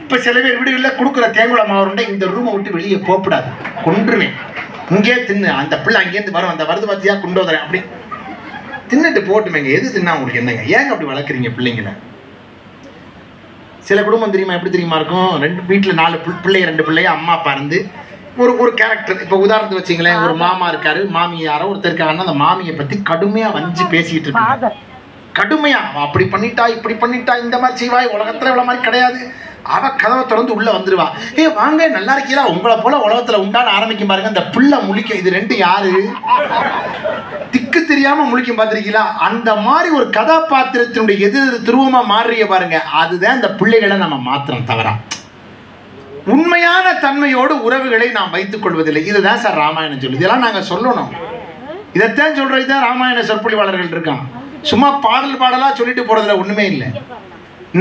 இப்போ சில பேர் வீடுகளில் கொடுக்குற தேங்குளம் மாவுருண்டை இந்த ரூமை விட்டு வெளியே போகக்கூடாது, கொன்றுவேன், இங்கே தின்னு, அந்த பிள்ளை அங்கேருந்து வரும், அந்த வருது பார்த்தியா கொண்டு வந்துறேன், அப்படி தின்னுட்டு போட்டுமேங்க. எது தின்னா உங்களுக்கு என்னங்க? ஏங்க அப்படி வளர்க்குறீங்க பிள்ளைங்களை? சில குடும்பம் தெரியுமா, எப்படி தெரியுமா இருக்கும்? 2 வீட்டில் 4 பிள்ளைய, 2 பிள்ளைய அம்மா அப்பா இருந்து ஒரு கேரக்டர். இப்போ உதாரணத்துக்கு வச்சிங்களேன், ஒரு மாமா இருக்காரு, மாமி யாரோ ஒருத்தர் இருக்காங்கன்னா அந்த மாமியை பற்றி கடுமையாக வஞ்சி பேசிக்கிட்டு இருக்காங்க. கடுமையா அப்படி பண்ணிட்டா, இப்படி பண்ணிட்டா, இந்த மாதிரி செய்வாய், உலகத்தில் இவ்வளோ மாதிரி கிடையாது, அவ கதவை திறந்து உள்ள வந்துருவா. வாங்க நல்லா இருக்கீங்களா, உங்களை போல உலகத்துல உண்டான ஆரம்பிக்கும் பாருங்க. இந்த பிள்ளை முழிக்கும். இது ரெண்டு யாரு திக்கு தெரியாம முழிக்கும் பார்த்திருக்கீங்களா? அந்த மாதிரி ஒரு கதாபாத்திரத்தினுடைய எதிர் துருவமா மாறிய பாருங்க. அதுதான் இந்த பிள்ளைகளை நம்ம மாத்திரம் தவறா. உண்மையான தன்மையோடு உறவுகளை நாம் வைத்துக் கொள்வதில்லை. இதுதான் சார் ராமாயணம் சொல்லுது. இதெல்லாம் நாங்க சொல்லணும். இதைத்தான் சொல்றதுதான் ராமாயண சொற்பொழிவாளர்கள் இருக்கான். சும்மா பாடல் பாடலா சொல்லிட்டு போறதுல ஒண்ணுமே இல்லை.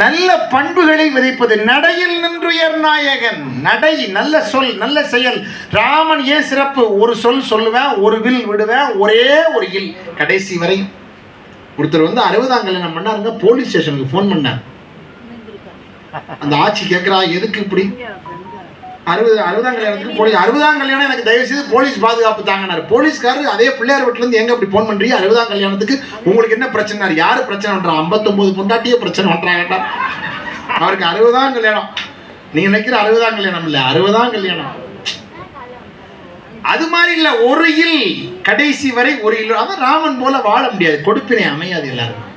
நல்ல பண்புகளை விதைப்பது. நடையில் நின்றுயர் நாயகன். நடை, நல்ல சொல், நல்ல செயல். ராமன் ஏன் சிறப்பு? ஒரு சொல் சொல்லுவேன், ஒரு வில் விடுவேன், ஒரே ஒரு இல் கடைசி வரை. ஒருத்தர் வந்து 60ஆம் கல்யாணம் பண்ணாருங்க. போலீஸ் ஸ்டேஷனுக்கு போன் பண்ணார். அந்த ஆட்சி கேட்கிறா, எதுக்கு இப்படி 60ஆம் கல்யாணத்துக்கு போலீஸ் 60ஆம் கல்யாணம் எனக்கு தயவு செய்து போலீஸ் பாதுகாப்பு தாங்கினார். போலீஸ்காரர் அதே பிள்ளையார் வீட்டுல இருந்து எங்க அப்படி போன் பண்றீங்க? 60ஆம் கல்யாணத்துக்கு உங்களுக்கு என்ன பிரச்சனை? யாரு பிரச்சனை பண்றா? 59 பொண்டாட்டியே பிரச்சனை பண்றாங்கடா. அவருக்கு 60ஆம் கல்யாணம். நீங்க நினைக்கிற 60ஆம் கல்யாணம் இல்ல, 60ஆம் கல்யாணம். அது மாதிரி இல்ல, ஒரு இல் கடைசி வரை ஒரு இல். அதான் ராமன் போல வாழ முடியாது, கொடுப்பினை அமையாது. எல்லாரும்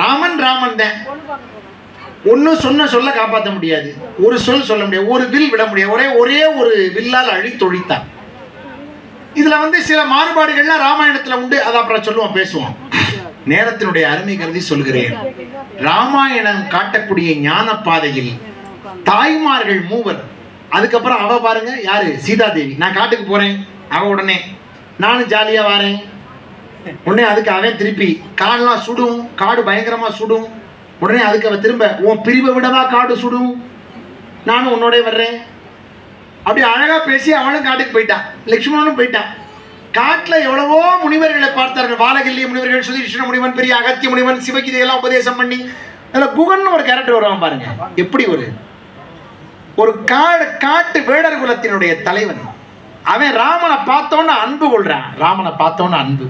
ராமன் ராமன் தான். ஒன்னும் சொன்ன சொல்ல காப்பாற்ற முடியாது, ஒரு சொல் சொல்ல முடியாது, ஒரு வில் விட முடியாது. ஒரே ஒரு வில்லால் அழித்தொழித்தான். இதுல வந்து சில மாறுபாடுகள்லாம் ராமாயணத்துல உண்டு. அதை அப்புறம் சொல்லுவோம், பேசுவோம். நேரத்தினுடைய அருமை கருதி சொல்கிறேன். ராமாயணம் காட்டக்கூடிய ஞான பாதையில் தாய்மார்கள் 3. அதுக்கப்புறம் அவ பாருங்க, யாரு? சீதாதேவி. நான் காட்டுக்கு போறேன், அவ உடனே நானும் ஜாலியா வரேன். உடனே அதுக்கு அவன் திருப்பி காடெல்லாம் சுடும், காடு பயங்கரமா சுடும். உடனே அதுக்கு அவ திரும்ப, உன் பிரிவை விடவா காடு சுடும், நானும் உன்னோட வர்றேன். அப்படி அழகா பேசி அவனும் காட்டுக்கு போயிட்டான், லட்சுமணனும் போயிட்டான். காட்டுல எவ்வளவோ முனிவர்களை பார்த்தார்கள். வாலகில்லிய முனிவர்கள், சுதீஷ்ண முனிவன், பெரிய அகத்திய முனிவன், சிவகீதையெல்லாம் உபதேசம் பண்ணி. அதுல குகன் ஒரு கேரக்டர் வருவான் பாருங்க. எப்படி ஒரு காட்டு வேடர் குலத்தினுடைய தலைவன். அவன் ராமனை பார்த்தோன்னு அன்பு கொள்றான். ராமனை பார்த்தோன்னு அன்பு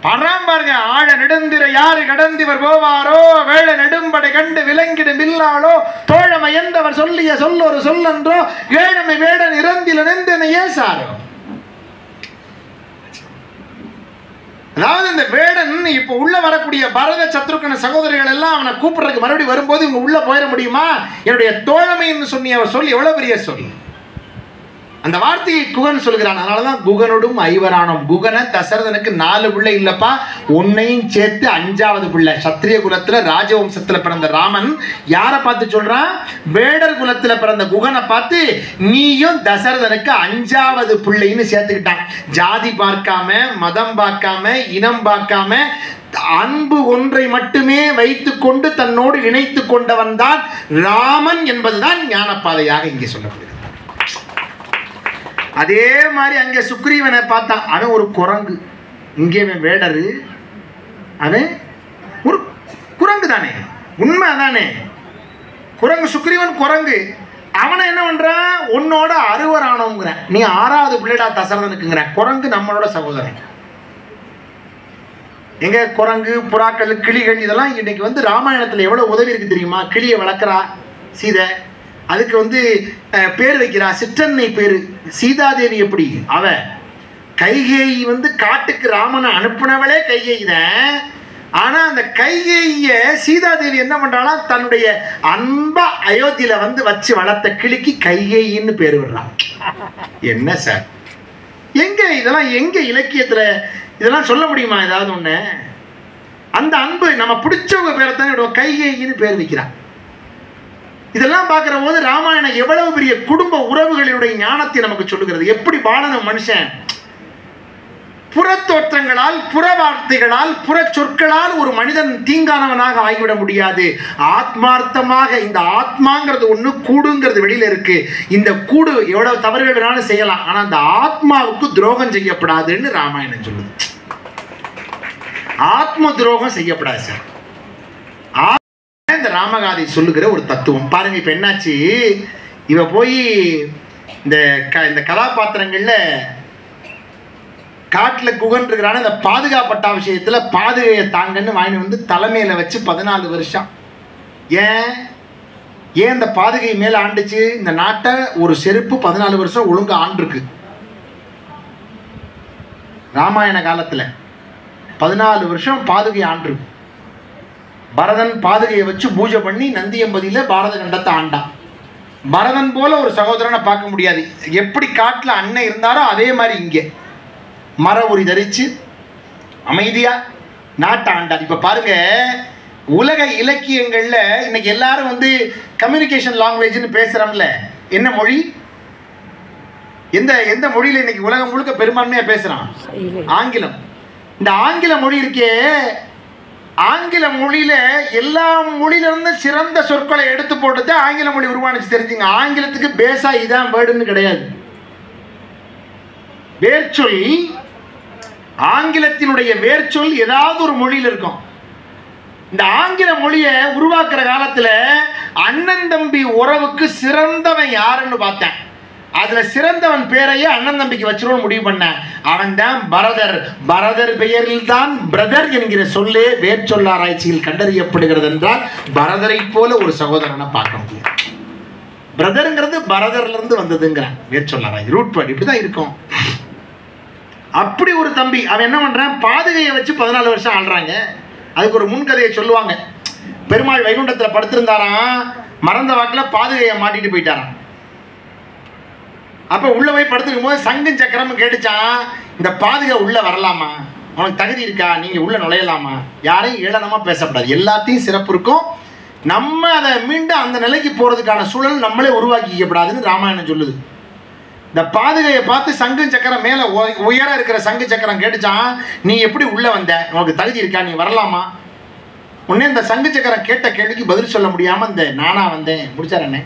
பராம் பாருங்க. ஆழ நெடுந்திர யாரு கடந்திவர் போவாரோ, வேள நெடும்படை கண்டு விலங்கிடும் இல்லாளோ, தோழமை என்றவர் சொல்லிய சொல்லொரு சொல்லன்றோ, ஏழமை வேடன் இறந்தில நெந்தன ஏசாரோ. அதாவது இந்த வேடன் இப்ப உள்ள வரக்கூடிய பரத சத்ருக்கன சகோதரிகள் எல்லாம் அவனை கூப்பிடுறதுக்கு மறுபடியும் வரும்போது இவங்க உள்ள போயிட முடியுமா? என்னுடைய தோழமைன்னு சொன்னிய சொல் எவ்வளவு பெரிய சொல். அந்த வார்த்தையை குகன் சொல்கிறான். அதனாலதான் குகனோடும் ஐவரானோம். குகன தசரதனுக்கு 4 பிள்ளை இல்லப்பா, ஒன்னையும் சேர்த்து 5வது பிள்ளை. சத்திரிய குலத்துல ராஜவம்சத்துல பிறந்த ராமன் யாரை பார்த்து சொல்றான்? வேடர் குலத்துல பிறந்த குகனை பார்த்து நீயும் தசரதனுக்கு 5வது பிள்ளைன்னு சேர்த்துக்கிட்டான். ஜாதி பார்க்காம, மதம் பார்க்காம, இனம் பார்க்காம, அன்பு ஒன்றை மட்டுமே வைத்துக் கொண்டு தன்னோடு இணைத்து கொண்டவன் தான் ராமன் என்பதுதான் ஞானப்பாதையாக இங்கே சொல்லப்படுகிறது. அதே மாதிரி அங்கே சுக்ரீவனை பார்த்தான். அவன் ஒரு குரங்கு, இங்கே வேடரு, அவன் ஒரு குரங்கு தானே, உண்மை தானே. குரங்கு, சுக்ரீவன் குரங்கு. அவனை என்ன பண்றான்? உன்னோட 60 நீ 6வது பிள்ளைடா தசரதனுக்குங்கிற. குரங்கு நம்மளோட சகோதரன். எங்க குரங்கு, புறாக்கள், கிளிகள் இதெல்லாம் இன்னைக்கு வந்து ராமாயணத்துல எவ்வளவு உதவி இருக்கு தெரியுமா? கிளியை வளர்க்குறா சீதை, அதுக்கு வந்து பேர் வைக்கிறா, சிற்றன்னை பேரு. சீதாதேவி எப்படி? அவ கைகேயி வந்து காட்டுக்கு ராமனை அனுப்புனவளே கைகேயி தான். ஆனா அந்த கைகேயிய சீதாதேவி என்ன பண்றாளா? தன்னுடைய அன்பா அயோத்தியில வந்து வச்சு வளர்த்த கிளிக்கு கைகேயின்னு பேர் விடுறான். என்ன சார், எங்க இதெல்லாம் எங்க இலக்கியத்துல இதெல்லாம் சொல்ல முடியுமா? ஏதாவது ஒண்ணு அந்த அன்பு நம்ம பிடிச்சவங்க பேரை தான் கைகேயின்னு பேர் வைக்கிறான். இதெல்லாம் பார்க்கிற போது ராமாயணம் எவ்வளவு பெரிய குடும்ப உறவுகளுடைய ஞானத்தை நமக்கு சொல்லுகிறது. எப்படி வாழணும் மனுஷன்? புறத்தோற்றங்களால், புற வார்த்தைகளால், புற சொற்களால் ஒரு மனிதன் தீங்கானவனாக ஆகிவிட முடியாது. ஆத்மார்த்தமாக, இந்த ஆத்மாங்கிறது ஒண்ணு, கூடுங்கிறது வெளியில இருக்கு. இந்த கூடு எவ்வளவு தவறுகள் வேணாலும் செய்யலாம், ஆனா அந்த ஆத்மாவுக்கு துரோகம் செய்யப்படாதுன்னு ராமாயணம் சொல்லுது. ஆத்ம துரோகம் செய்யப்படாது சார். இந்த ராமகாதை சொல்லுகிற ஒரு தத்துவம் பாருங்க. இப்ப என்னாச்சு, இவ போய் இந்த கதாபாத்திரங்கள்ல காட்டுல குகன் இருக்கிறான இந்த பாதுகாப்பட்ட விஷயத்துல பாதுகையை தாங்கன்னு வாங்கி வந்து தலைமையில வச்சு 14 வருஷம். ஏன் இந்த பாதுகை மேல ஆண்டுச்சு? இந்த நாட்டை ஒரு செருப்பு 14 வருஷம் ஒழுங்கா ஆண்டிருக்கு. ராமாயண காலத்துல 14 வருஷம் பாதுகை ஆண்டிருக்கு. பரதன் பாதுகையை வச்சு பூஜை பண்ணி நந்தியம்பதியில பாரத கண்டத்தை ஆண்டான். பரதன் போல ஒரு சகோதரனை பார்க்க முடியாது. எப்படி காட்டில் அண்ணன் இருந்தாரோ அதே மாதிரி இங்கே மர உரி தரிச்சு அமைதியா நாட்டை ஆண்டார். இப்ப பாருங்க, உலக இலக்கியங்கள்ல இன்னைக்கு எல்லாரும் வந்து கம்யூனிகேஷன் லாங்குவேஜ்னு பேசுறோம்ல. என்ன மொழி? எந்த மொழியில இன்னைக்கு உலகம் முழுக்க பெரும்பான்மையா பேசுறான்? ஆங்கிலம். இந்த ஆங்கில மொழி இருக்கே, ஆங்கில மொழியில எல்லா மொழியில இருந்து சிறந்த சொற்களை எடுத்து போட்டு ஆங்கில மொழி உருவானுச்சு. தெரிஞ்சுங்க, ஆங்கிலத்துக்கு பேசா இதான் வேர்டுன்னு கிடையாது. வேர்ச்சொல், ஆங்கிலத்தினுடைய வேர்ச்சொல் ஏதாவது ஒரு மொழியில் இருக்கும். இந்த ஆங்கில மொழியை உருவாக்குற காலத்துல அண்ணன் தம்பி உறவுக்கு சிறந்தவன் யாருன்னு பார்த்தேன். அதுல சிறந்தவன் பேரையே அண்ணன் தம்பிக்கு வச்சிருவோம் முடிவு பண்ண. அவன் தான் பரதர். பரதர் பெயரில் தான் பிரதர் என்கிற சொல்லே வேர்ச்சொல் ஆராய்ச்சியில் கண்டறியப்படுகிறது என்றால் பரதரை போல ஒரு சகோதரனை பார்க்க முடியும். பிரதர்ங்கிறது பரதர்ல இருந்து வந்ததுங்கிறான் வேர்ச்சொல் ஆராய்ச்சி. ரூட் வேர்ட் இப்படிதான் இருக்கும். அப்படி ஒரு தம்பி அவன் என்ன பண்றான், பாதுகையை வச்சு 14 வருஷம் ஆள்றாங்க. அதுக்கு ஒரு முன்கதையை சொல்லுவாங்க. பெருமாள் வைகுண்டத்தில் படுத்திருந்தாராம், மறந்த வாக்கில் பாதுகையை மாட்டிட்டு போயிட்டாராம். அப்போ உள்ள போய் படுத்துக்கும் போது சங்கும் சக்கரமும் கேட்டுச்சான், இந்த பாதுகை உள்ள வரலாமா, உனக்கு தகுதி இருக்கா, நீங்க உள்ள நுழையலாமா? யாரையும் ஏளனமா பேசப்படாது, எல்லாத்தையும் சிறப்பு இருக்கும். நம்ம அதை மீண்டும் அந்த நிலைக்கு போறதுக்கான சூழல் நம்மளே உருவாக்கிக்கப்படாதுன்னு ராமாயணம் சொல்லுது. இந்த பாதுகையை பார்த்து சங்கு சக்கரம் மேல உயர இருக்கிற சங்கு சக்கரம் கேட்டுச்சான், நீ எப்படி உள்ள வந்த, உனக்கு தகுதி இருக்கா, நீ வரலாமா? உடனே இந்த சங்கு சக்கரம் கேட்ட கேள்விக்கு பதில் சொல்ல முடியாம இந்த நானா வந்தேன் முடிச்சார் அண்ணே.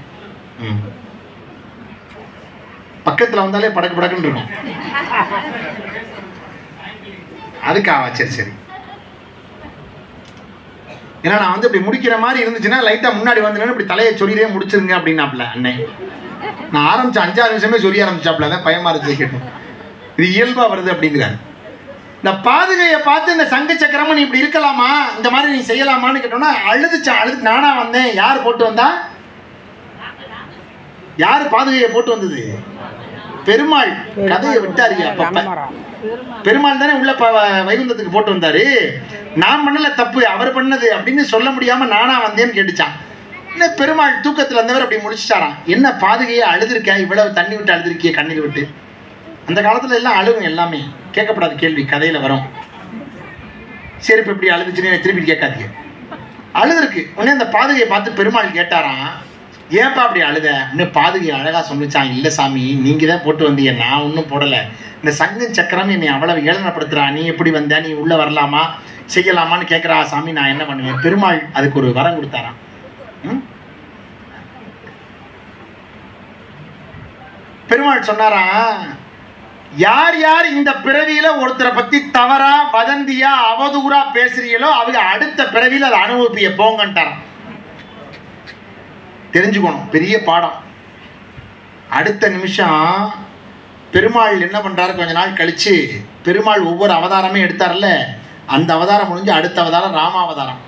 பக்கத்துல வந்தாலே படக்கு படக்குன்னு இருக்கும். அதுக்காவா? சரி சரி. ஏன்னா நான் வந்து இப்படி முடிக்கிற மாதிரி இருந்துச்சுன்னா லைட்டா முன்னாடி வந்து இப்படி தலையை சொல்லியே முடிச்சிருங்க அப்படின்னாப்ல அண்ணே. நான் ஆரம்பிச்ச 5ஆவது நிமிஷமே சொல்லி ஆரம்பிச்சாப்ல, அதான் பயமா இருந்துச்சு கேட்டேன். இது இயல்பா வருது அப்படிங்கிறாரு. இந்த பாதுகையை பார்த்து இந்த சங்க சக்கரமும் நீ இப்படி இருக்கலாமா, இந்த மாதிரி நீ செய்யலாமான்னு கேட்டோம்னா அழுதுச்சான். அழுது நானா வந்தேன். யார் போட்டு வந்தா? யாரு பாதுகையை போட்டு வந்தது? பெருமாள். கதையை விட்டாரு. பெருமாள் தானே உள்ள வைகுந்தத்துக்கு போட்டு வந்தாரு. நான் பண்ணல தப்பு, அவர் பண்ணது அப்படின்னு சொல்ல முடியாம நானா வந்தேன்னு கேட்டுச்சான். என்ன பெருமாள் தூக்கத்துல இருந்தவர் அப்படி முடிச்சுட்டாராம். என்ன பாதுகையை அழுதுருக்க, இவ்வளவு தண்ணி விட்டு அழுதுருக்கிய, கண்ணீர் விட்டு. அந்த காலத்துல எல்லாம் அழுகும், எல்லாமே கேட்கப்படாத கேள்வி கதையில வரும். செருப்பு எப்படி அழுதுச்சுன்னு திருப்பி கேட்காதீங்க. அழுதுருக்கு. உடனே அந்த பாதுகையை பார்த்து பெருமாள் கேட்டாராம், ஏன்ப்பா அப்படி அழுத? இன்னும் பாதுகை அழகா சொல்லிச்சான், இல்லை சாமி நீங்க தான் போட்டு வந்தீங்க, நான் ஒன்றும் போடலை. இந்த சங்கு சக்கரம் என்னை அவ்வளவு ஏளனப்படுத்துறா, நீ எப்படி வந்த, நீ உள்ள வரலாமா செய்யலாமான்னு கேட்குறா சாமி, நான் என்ன பண்ணுவேன்? பெருமாள் அதுக்கு ஒரு வரம் கொடுத்தாராம். பெருமாள் சொன்னாராம், யார் யார் இந்த பிறவியில ஒருத்தரை பத்தி தவறா வதந்தியா அவதூறா பேசுறீங்களோ அவங்க அடுத்த பிறவியில அதை அனுபவிப்பிய போங்கன்ட்டாராம். தெரிஞ்சுக்கணும், பெரிய பாடம். அடுத்த நிமிஷம் பெருமாள் என்ன பண்றாரு, கொஞ்ச நாள் கழிச்சு பெருமாள் ஒவ்வொரு அவதாரமே எடுத்தார்ல, அந்த அவதாரம் முடிஞ்சு அடுத்த அவதாரம் ராமாவதாரம்.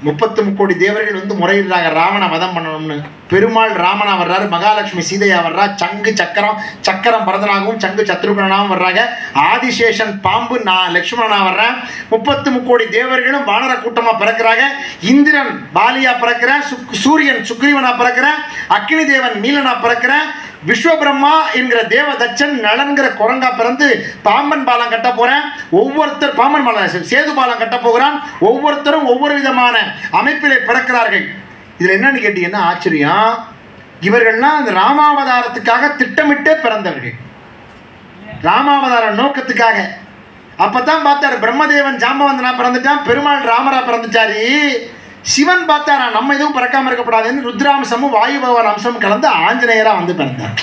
33 கோடி தேவர்கள் வந்து முறையிடுறாங்க ராவண வதம் பண்ணணும்னு. பெருமாள் ராமனா வர்றாரு, மகாலட்சுமி சீதையா வர்றா, சங்கு சக்கரம் பரதனாகவும் சங்கு சத்ருகனாகவும் வர்றாங்க. ஆதிசேஷன் பாம்பு லட்சுமணனா வர்றேன். 33 கோடி தேவர்களும் வானர கூட்டமா பிறக்கிறாங்க. இந்திரன் பாலியா பிறக்கிறேன், சூரியன் சுக்ரீவனா பிறக்கிறேன், அக்னி தேவன் நீலனா பிறக்கிறேன், விஸ்வபிரம்மா என்கிற தேவதச்சன் நலன்கிற குரங்கா பிறந்து பாம்பன் பாலம் கட்ட போறேன். ஒவ்வொருத்தர் பாம்பன் பாலம் சேது பாலம் கட்ட போகிறான். ஒவ்வொருத்தரும் ஒவ்வொரு விதமான அமைப்பிலே பிறக்கிறார்கள். இதுல என்னன்னு கேட்டீங்கன்னா ஆச்சரியம், இவர்கள்லாம் அந்த ராமாவதாரத்துக்காக திட்டமிட்டே பிறந்தவர்கள், ராமாவதார நோக்கத்துக்காக. அப்பதான் பார்த்தாரு பிரம்மதேவன் ஜாம்பவந்தனா பிறந்துட்டான், பெருமாள் ராமரா பிறந்துட்டாரு. சிவன் பார்த்தாரா நம்ம எதுவும் பிறக்காம இருக்கக்கூடாதுன்னு ருத்ராம்சமும் வாயு பகவான் அம்சமும் கலந்து ஆஞ்சநேயரா வந்து பிறந்தார்.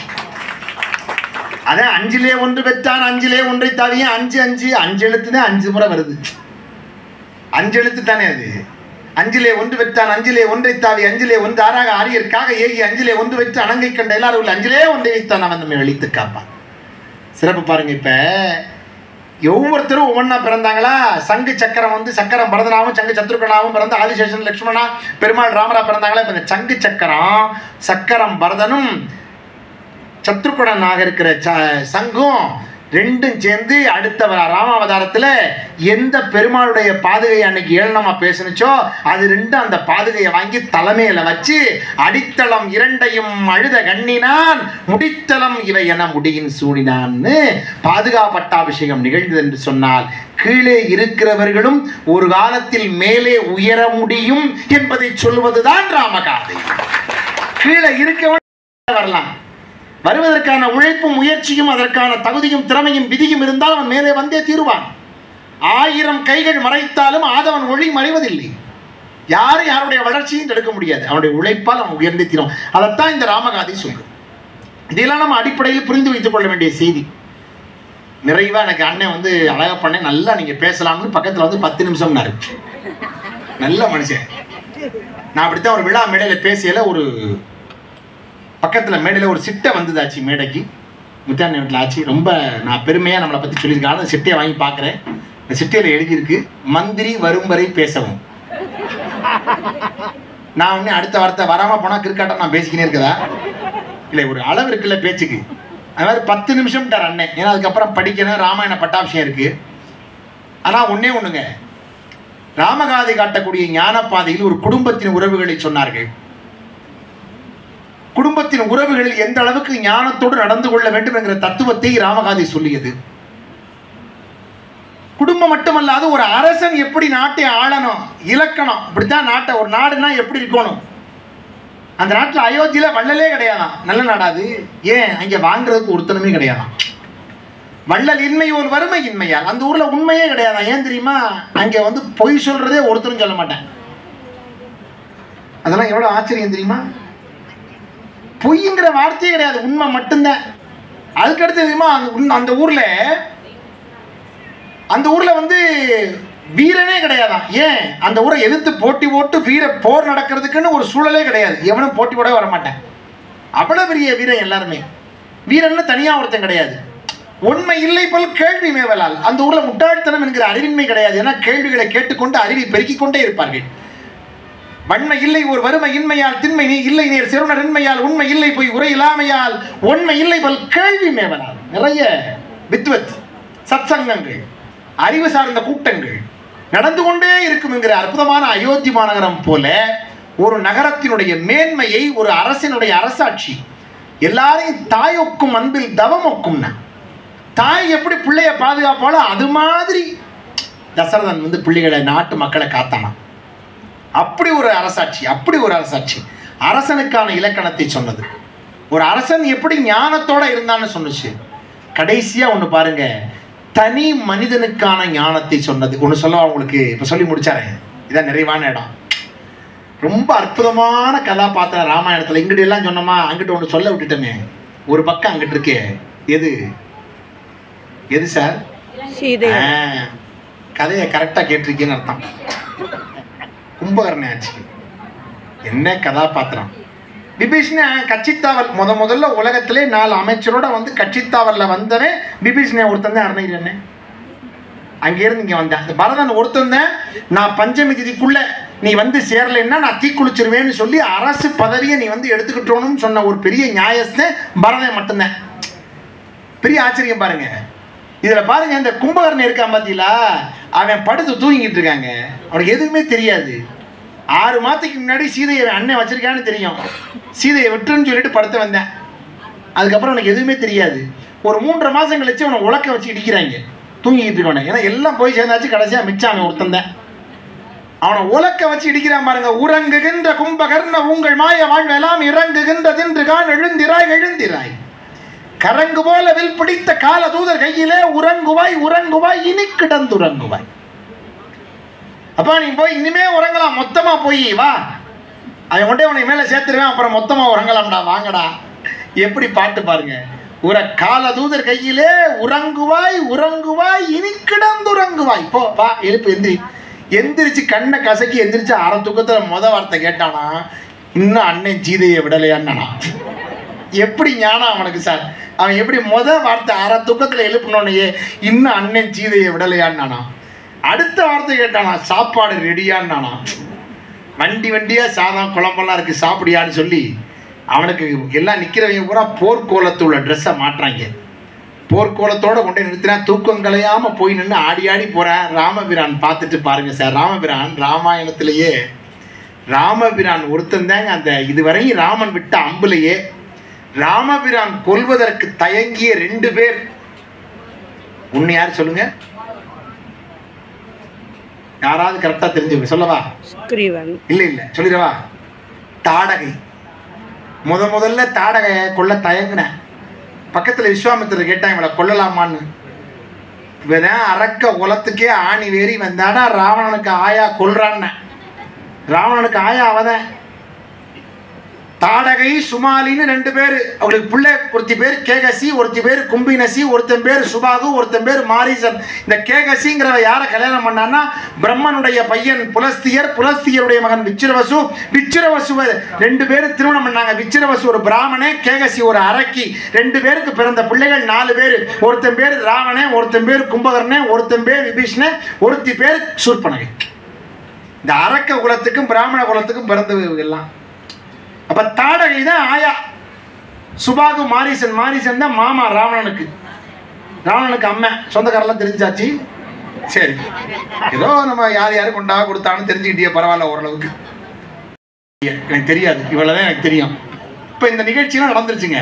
அதான் 5லே 1 பெற்றான் 5லே 1 தாவிய 5 5 5 எழுத்துனே 5 முறை வருது. 5 எழுத்து தானே அது. 5லே 1 பெற்றான் 5லே 1 தாவி 5லே 1 ஆறாக ஆரியற்காக ஏகி 5லே 1 வெற்று அணங்கை கண்ட எல்லாரும் உள்ள 5லே 1 வைத்தான் அவன் நம்மை அழித்து காப்பான். சிறப்பு பாருங்க. இப்ப ஒவ்வொருத்தரும் ஒவ்வொன்றா பிறந்தாங்களா. சங்கு சக்கரம் வந்து சக்கரம் பரதனாவும் சங்கு சத்ருகனாவும் பிறந்த ஆதிசேஷன் லட்சுமணா பெருமாள் ராமரா பிறந்தாங்களா. இப்போ இந்த சங்கு சக்கரம் பரதனும் சத்ருகுணனாக இருக்கிற சங்கும் ரெண்டும் சேர்ந்து அடுத்த ராமாவதாரத்தில் எந்த பெருமாளுடைய பாதுகை அன்னைக்கு ஏளனமா பேசுனுச்சோ அது ரெண்டும் அந்த பாதுகையை வாங்கி தலைமையில வச்சு அடித்தளம் இரண்டையும் அழுத கண்ணினான் முடித்தளம் இவை என முடியின் சூடினான்னு பாதுகா பட்டாபிஷேகம் நிகழ்ந்தது என்று சொன்னால் கீழே இருக்கிறவர்களும் ஒரு காலத்தில் மேலே உயர முடியும் என்பதை சொல்வதுதான் ராமகாதை. கீழே இருக்கவன் வரலாம், வருவதற்கான உழைப்பும் முயற்சியும் அதற்கான தகுதியும் திறமையும் விதியும் இருந்தால் அவன் மேலே வந்தே தீருவான். 1000 கைகள் மறைத்தாலும் ஆதவன் ஒளி மறைவதில்லை. யாரும் யாருடைய வளர்ச்சியும் தடுக்க முடியாது. அவனுடைய உழைப்பால் அவன் உயர்ந்தே தீரும். அதைத்தான் இந்த ராமகாதை சொல்லும். இதெல்லாம் நம்ம அடிப்படையில் புரிந்து வைத்துக் கொள்ள வேண்டிய செய்தி. நிறைவா எனக்கு அண்ணன் வந்து அழகா பண்ண நல்லா நீங்க பேசலாம்னு பக்கத்துல வந்து 10 நிமிஷம்னாரு. நல்ல மனுஷன். நான் அப்படித்தான் ஒரு விழா மேடையில பேசியல ஒரு பக்கத்தில் மேடையில் ஒரு சிட்டை வந்ததாச்சு மேடைக்கு, முத்தாண்ட வீட்டில் ஆச்சு. ரொம்ப நான் பெருமையாக நம்மளை பற்றி சொல்லியிருக்காங்க. அந்த சிட்டையை வாங்கி பார்க்குறேன். இந்த சிட்டையில் எழுதியிருக்கு, மந்திரி வரும் வரை பேசவும். நான் ஒன்று அடுத்த வார்த்தை வராமல் போனால் கிரிக்காட்டம் நான் பேசிக்கினே இருக்கதா? இல்லை, ஒரு அளவு இருக்குல்ல பேச்சுக்கு. அது மாதிரி 10 நிமிஷம்ட்டார் அண்ணன். ஏன்னா அதுக்கப்புறம் படிக்கணும், ராமாயண பட்டாபிஷேகம் இருக்குது. ஆனால் ஒன்றுங்க, ராமகாதை காட்டக்கூடிய ஞானப்பாதையில் ஒரு குடும்பத்தின் உறவுகளை சொன்னார்கள். குடும்பத்தின் உறவுகளில் எந்த அளவுக்கு ஞானத்தோடு நடந்து கொள்ள வேண்டும் என்கிற தத்துவத்தை ராமகாதை சொல்லியது. குடும்பம் மட்டுமல்லாது ஒரு அரசன் எப்படி நாட்டை ஆளணும், இலக்கணம் இப்படித்தான் நாட்டை, ஒரு நாடுனா எப்படி இருக்கணும். அந்த நாட்டில் அயோத்தியில வள்ளலே கிடையாதான். நல்ல நாடாது. ஏன் அங்கே வாங்குறதுக்கு ஒருத்தனுமே கிடையாதான். வள்ளல் இன்மை ஒரு வறுமை இன்மையால் அந்த ஊர்ல உண்மையே கிடையாதான். ஏன் தெரியுமா? அங்கே வந்து பொய் சொல்றதே ஒருத்தரும் சொல்ல மாட்டேன். அதெல்லாம் எவ்வளவு ஆச்சரியம் தெரியுமா? பொய்ங்கிற வார்த்தையே கிடையாது, உண்மை மட்டும்தான். அதுக்கடுத்து தெரியுமா, அந்த ஊர்ல வந்து வீரனே கிடையாதான். ஏன்? அந்த ஊரை எதிர்த்து போட்டி போட்டு போர் நடக்கிறதுக்குன்னு ஒரு சூழலே கிடையாது. எவனும் போட்டி போட வரமாட்டேன். அவ்வளவு பெரிய வீரன் எல்லாருமே. வீரன்னு தனியா ஒருத்தன் கிடையாது. உண்மை இல்லை போல் கேள்வி மேவலால் அந்த ஊர்ல முட்டாள்தனம் என்கிற அறிவின்மை கிடையாது. ஏன்னா கேள்விகளை கேட்டுக்கொண்டு அறிவை பெருக்கிக் கொண்டே இருப்பார்கள். வன்மை இல்லை ஒரு வறுமை இன்மையால் திண்மை நீ இல்லை நேர் செருணர் இன்மையால் உண்மை இல்லை போய் உரை இல்லாமையால் உண்மை இல்லை போல் கேள்வி மேவலால். நிறைய வித்வத் சத்சங்கங்கள், அறிவு சார்ந்த கூட்டங்கள் நடந்து கொண்டே இருக்கும் என்கிற அற்புதமான அயோத்தி மாநகரம் போல ஒரு நகரத்தினுடைய மேன்மையை ஒரு அரசினுடைய அரசாட்சி எல்லாரையும் தாயொக்கும் அன்பில் தவமொக்கும்னா, தாய் எப்படி பிள்ளைய பாதுகாப்பாலோ அது மாதிரி தசரதன் வந்து பிள்ளைகளை நாட்டு மக்களை காத்தானா. அப்படி ஒரு அரசாட்சி, அப்படி ஒரு அரசாட்சி. அரசனுக்கான இலக்கணத்தை சொன்னது. ஒரு அரசன் எப்படி ஞானத்தோட இருந்தான்னு சொன்னுச்சு. கடைசியா ஒண்ணு பாருங்க, தனி மனிதனுக்கான ஞானத்தை சொன்னது. ஒண்ணு சொல்லவா உங்களுக்கு? இப்ப சொல்லி முடிச்சாரு. இதான் நிறைவான இடம். ரொம்ப அற்புதமான கதாபாத்திரம் ராமாயணத்துல. இங்கிட்ட எல்லாம் சொன்னோமா, அங்கிட்ட ஒண்ணு சொல்ல விட்டுட்டோமே. ஒரு பக்கம் அங்கிட்டு இருக்கே, எது எது சார்? கதையை கரெக்டா கேட்டிருக்கேன்னு அர்த்தம். கும்பகர்ணன் ஆச்சு. என்ன கதாபாத்திரம்! விபீஷணன் கட்சித்தாவல் முதல்ல உலகத்திலே 4 அமைச்சரோட வந்து கட்சித்தாவல்ல வந்தவன் விபீஷணன் ஒருத்தன் தான். அருணகிரி அங்கிருந்து இங்க வந்தேன். அந்த பரதன் ஒருத்தன் தான். நான் பஞ்சமி திதிக்குள்ள நீ வந்து சேரலைன்னா நான் தீக்குளிச்சிருவேன்னு சொல்லி அரசு பதவியை நீ வந்து எடுத்துக்கிட்டோன்னு சொன்ன ஒரு பெரிய நியாயஸ்தன் பரதன் மட்டும்தான். பெரிய ஆச்சரியம் பாருங்க. இதுல பாருங்க, இந்த கும்பகர்ணன் இருக்கான் பாத்தீங்களா, அவன் படுத்து தூங்கிட்டு இருக்காங்க. அவனுக்கு எதுவுமே தெரியாது. 6 மாதத்துக்கு முன்னாடி சீதையை அண்ணன் வச்சிருக்கான்னு தெரியும். சீதையை விட்டுன்னு சொல்லிட்டு படுத்து வந்தேன். அதுக்கப்புறம் அவனுக்கு எதுவுமே தெரியாது. ஒரு 3.5 மாதம் கழிச்சு அவனை உலக்க வச்சு இடிக்கிறாங்க தூங்கிட்டு இருக்கவன. ஏன்னா எல்லாம் போய் சேர்ந்தாச்சு. கடைசியா மிச்சான் ஒருத்தன் தான். அவனை உலக்க வச்சு இடிக்கிறான் பாருங்க. உறங்குகின்ற கும்பகர்ண உங்கள் மாய வாழ்வெல்லாம் இறங்குகின்றதென்று கான் எழுந்திராய் எழுந்திராய் கரங்கு போல வில் பிடித்த கால தூதர் கையிலே உறங்குவாய் உறங்குவாய் இனி கிடந்துறங்குவாய். அப்பா நீ போய் இனிமே உறங்கலாம், மொத்தமா போய் வா, அவன் கொண்டே உனக்கு மேல சேர்த்துருவேன், அப்புறம் மொத்தமா உறங்கலாம்டா, வாங்கடா. எப்படி பாட்டு பாருங்க. ஒரு கால தூதர் கையிலே உறங்குவாய் உறங்குவாய் இனி கிடந்துறங்குவாய். போ வா, எழுப்பு, எந்திரி. எந்திரிச்சு கண்ணை கசக்கி எந்திரிச்சு அரை தூக்கத்துல வார்த்தை கேட்டானா, இன்னும் அண்ணன் சீதையை விடலையான்னா. எப்படி ஞானம் அவனுக்கு சார்! அவன் எப்படி வார்த்தை அரை தூக்கத்துல எழுப்பினோன்னையே இன்னும் அண்ணன் சீதையை விடலையான்னா. அடுத்த வார்த்தை கேட்டானா, சாப்பாடு ரெடியான்னானா. வண்டியா சாதம் குழம்பெல்லாம் இருக்கு, சாப்பிடியான்னு சொல்லி அவனுக்கு எல்லாம் நிக்கிறவங்க பூரா போர்க்கோலத்து உள்ள ட்ரெஸ்ஸை மாட்டுறாங்க. போர்க்கோலத்தோடு கொண்டு நிறுத்தினா தூக்கம் கலையாமல் போய் நின்று ஆடி ஆடி போகிறேன். ராமபிரான் பார்த்துட்டு பாருங்க சார், ராமபிரான் ராமாயணத்திலேயே ராமபிரான் ஒருத்தன் தாங்க அந்த இதுவரையும் ராமன் விட்ட அம்புலையே ராமபிரான் கொல்வதற்கு தயங்கிய 2 பேர். உன்னை யார் சொல்லுங்க, யாராவது கரெக்டா தெரிஞ்சுங்க, சொல்லவா? இல்ல சொல்லிடவா? தாடகை. முதல்ல தாடகைய கொல்ல தயங்கின. பக்கத்துல விஸ்வாமித்திரர் கேட்டாங்க, இவளை கொல்லலாமான்னு. இவதான் அரக்க குலத்துக்கே ஆணி வேறி வந்தாடா ராவணனுக்கு ஆயா கொல்றான்னு. ராவணனுக்கு ஆயா அவதான். தாடகை சுமாலின்னு 2 பேர். அவளுக்கு பிள்ளை ஒருத்தி பேர் கேகசி, ஒருத்தி பேர் கும்பினசி, ஒருத்தன் பேர் சுபாகு, ஒருத்தன் பேர் மாரீசன். இந்த கேகசிங்கிறவ யாரை கல்யாணம் பண்ணான்னா பிரம்மனுடைய பையன் புலஸ்தியர், புலஸ்தியருடைய மகன் விச்சிரவசு. விச்சிரவசுவை 2 பேர் திருமணம் பண்ணாங்க. விச்சிரவசு ஒரு பிராமணே, கேகசி ஒரு அரக்கி. 2 பேருக்கு பிறந்த பிள்ளைகள் 4 பேர். ஒருத்தன் பேர் ராவணே, ஒருத்தன் பேர் கும்பகர்ணே, ஒருத்தன் பேர் விபீஷ்ணே, ஒருத்தி பேர் சூர்பனகை. இந்த அரக்க குலத்துக்கும் பிராமண குலத்துக்கும் பிறந்தவங்க எல்லாம். அப்ப தாடகை தான் ஆயா. சுபாகு மாரீசன். மாரீசன் தான் மாமா ராவணனுக்கு. ராவணனுக்கு அம்மா. சொந்தக்காரெல்லாம் தெரிஞ்சாச்சு. சரி, ஏதோ நம்ம யார் கொண்டா கொடுத்தான்னு தெரிஞ்சுக்கிட்டே பரவாயில்ல ஓரளவுக்கு. எனக்கு தெரியாது, இவ்வளவுதான் எனக்கு தெரியும். இப்ப இந்த நிகழ்ச்சியெல்லாம் நடந்துருச்சுங்க.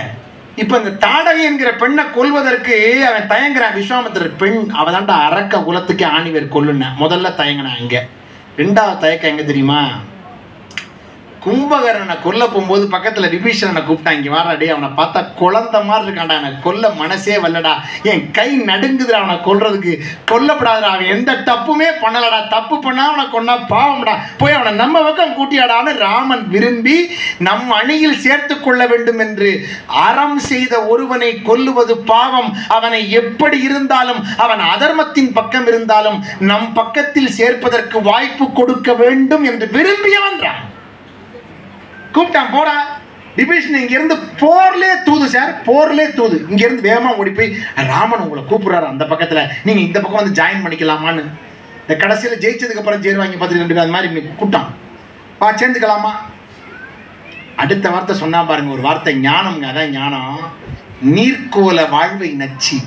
இப்ப இந்த தாடகை என்கிற பெண்ணை கொல்வதற்கு அவன் தயங்குறான். விஸ்வாமித்திரர் பெண் அவதான்டா அரக்க குலத்துக்கே ஆணிவேர் கொல்லுன. முதல்ல தயங்கினான். இங்க 2வது தயக்கம் எங்க தெரியுமா? கும்பகர்ணனை கொல்ல போகும்போது பக்கத்தில் விபீஷணனை கூப்பிட்டான், இங்கே வாராடி, அவனை பார்த்தா குழந்த மாதிரி இருக்கான்டா, எனக்கு கொல்ல மனசே வரலடா, என் கை நடுங்குதுடா அவனை கொல்றதுக்கு, கொல்லப்படாதுடா, அவன் எந்த தப்புமே பண்ணலடா, தப்பு பண்ணா அவனை கொண்டா பாவம்டா, போய் அவனை நம்ம பக்கம் கூட்டியாடான்னு ராமன் விரும்பி நம் அணியில் சேர்த்து கொள்ள வேண்டும் என்று அறம் செய்த ஒருவனை கொல்லுவது பாவம். அவனை எப்படி இருந்தாலும், அவன் அதர்மத்தின் பக்கம் இருந்தாலும் நம் பக்கத்தில் சேர்ப்பதற்கு வாய்ப்பு கொடுக்க வேண்டும் என்று விரும்பியவன் ராமன். கூப்பிட்டான், போடா விபீஷன், இங்கிருந்து போர்லே தூது சார், போர்லே தூது. இங்கிருந்து வேகமா ஓடி போய் ராமன் உங்களை கூப்பிடுறாரு அந்த பக்கத்துல, நீங்க இந்த பக்கம் வந்து ஜாயின் பண்ணிக்கலாமான்னு. இந்த கடைசியில் ஜெயிச்சதுக்கு அப்புறம் சேருவாங்க 10-2 பேர், அந்த மாதிரி கூப்பிட்டான், பா சேர்ந்துக்கலாமா. அடுத்த வார்த்தை சொன்னா பாருங்க, ஒரு வார்த்தை ஞானம்ங்க. அதான் ஞானம். நீர்க்கோல வாழ்வை நச்சி.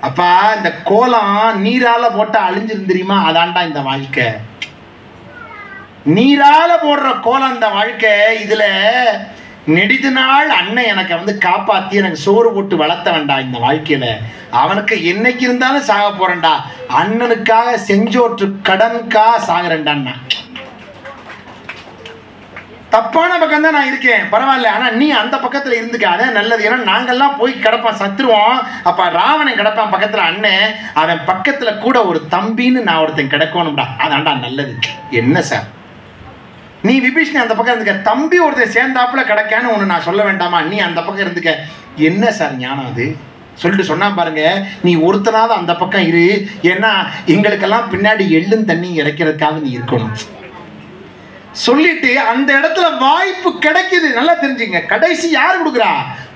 அப்பா இந்த கோலம் நீரால போட்டா அழிஞ்சிருந்து தெரியுமா, அதான்டா இந்த வாழ்க்கை. நீரால போடுற கோலம் அந்த வாழ்க்கை. இதுல நெடிது நாள் அண்ணன் எனக்கு வந்து காப்பாத்தி எனக்கு சோறு போட்டு வளர்த்த வேண்டாம் இந்த வாழ்க்கையில. அவனுக்கு என்னைக்கு இருந்தாலும் சாக போறேன்டா, அண்ணனுக்காக செஞ்சோற்று கடனுக்கா சாகுறேன்டான்னா. தப்பான பக்கம் தான் நான் இருக்கேன், பரவாயில்ல, ஆனா நீ அந்த பக்கத்துல இருந்துக்க, அதான் நல்லது. ஏன்னா நாங்கெல்லாம் போய் கிடப்பான், சத்துருவோம். அப்ப ராவணன் கிடப்பான் பக்கத்துல அண்ணன், அவன் பக்கத்துல கூட ஒரு தம்பின்னு நான் ஒருத்தன் கிடக்கணும்டா, அதான்டா நல்லது. என்ன சார் நீ விபீஷணி அந்த பக்கம் இருந்துக்க, தம்பி ஒருத்தர் சேர்ந்தாப்புல கிடைக்கான்னு ஒன்று நான் சொல்ல வேண்டாமா, நீ அந்த பக்கம் இருந்துக்க. என்ன சார் ஞானம் அது சொல்லிட்டு சொன்னா பாருங்க, நீ ஒருத்தனாவது அந்த பக்கம் இரு, ஏன்னா எங்களுக்கெல்லாம் பின்னாடி எள்ளும் தண்ணி இறைக்கிறதுக்காக நீ இருக்கணும் சொல்லிட்டு அந்த இடத்துல வாய்ப்பு கிடைக்குது. நல்லா தெரிஞ்சுங்க. கடைசி யார் கொடுக்குறா?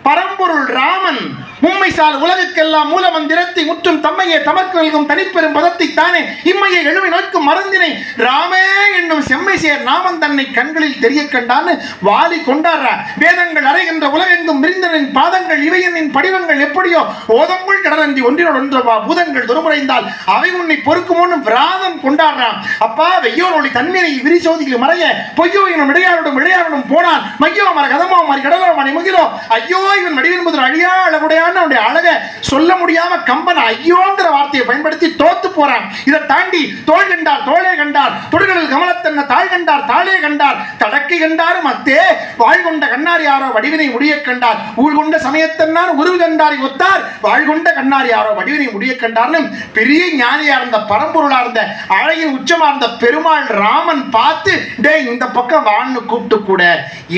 பரம்பொருள் ராமன். மும்மைசால் உலகுக்கெல்லாம் மூல மந்திரத்தை முற்றும் தம்மையே தமக்கு நல்கும் தனிப்பெரும் பதத்தை தானே இம்மையை எழுவி நோக்கும் மருந்தினை ராமே என்னும் செம்மை சேர் நாமன் தன்னை கண்களில் தெரிய கண்டான்னு வாலி கொண்டாடுற. வேதங்கள் அறைகின்ற உலகெங்கும் விரிந்தனின் பாதங்கள் இவையனின் படிவங்கள் எப்படியோ ஓதங்கள் கடலந்தி ஒன்றினோடு ஒன்றவா பூதங்கள் துருமுறைந்தால் அவை உன்னை பொறுக்குமோன்னு விராதம் கொண்டாடுறான். அப்பா வெய்யோர் ஒளி தன்மையை விரிசோதிகள் மறைய பொய்யோ எனும் விளையாடும் போனான் மையோ மர கதமோ மாறி கடலோ மணி முகிலோ ஐயோ இவன் மடிவன் முதல் அழியா அழகுடையான அழக சொல்ல முடியாம கம்பன் ஐயோங்கிற வார்த்தையை பயன்படுத்தி தோத்து போறான். இதை தாண்டி தோல் கண்டார் தோளே கண்டார், தொடுகளில் கமலத்தன்ன தாழ் கண்டார் தாளே கண்டார், தடக்கை கண்டார் மத்தே வாழ்கொண்ட கண்ணார் யாரோ வடிவினை முடிய கண்டார், ஊழ்கொண்ட சமயத்தன்னார் உருவு கண்டாரை ஒத்தார், வாழ்கொண்ட கண்ணார் யாரோ வடிவினை முடிய கண்டார்னு பெரிய ஞானியா இருந்த பரம்பொருளா இருந்த அழகின் உச்சமா இருந்த பெருமாள் ராமன் பார்த்து, டே இந்த பக்கம் வான்னு கூப்பிட்டு கூட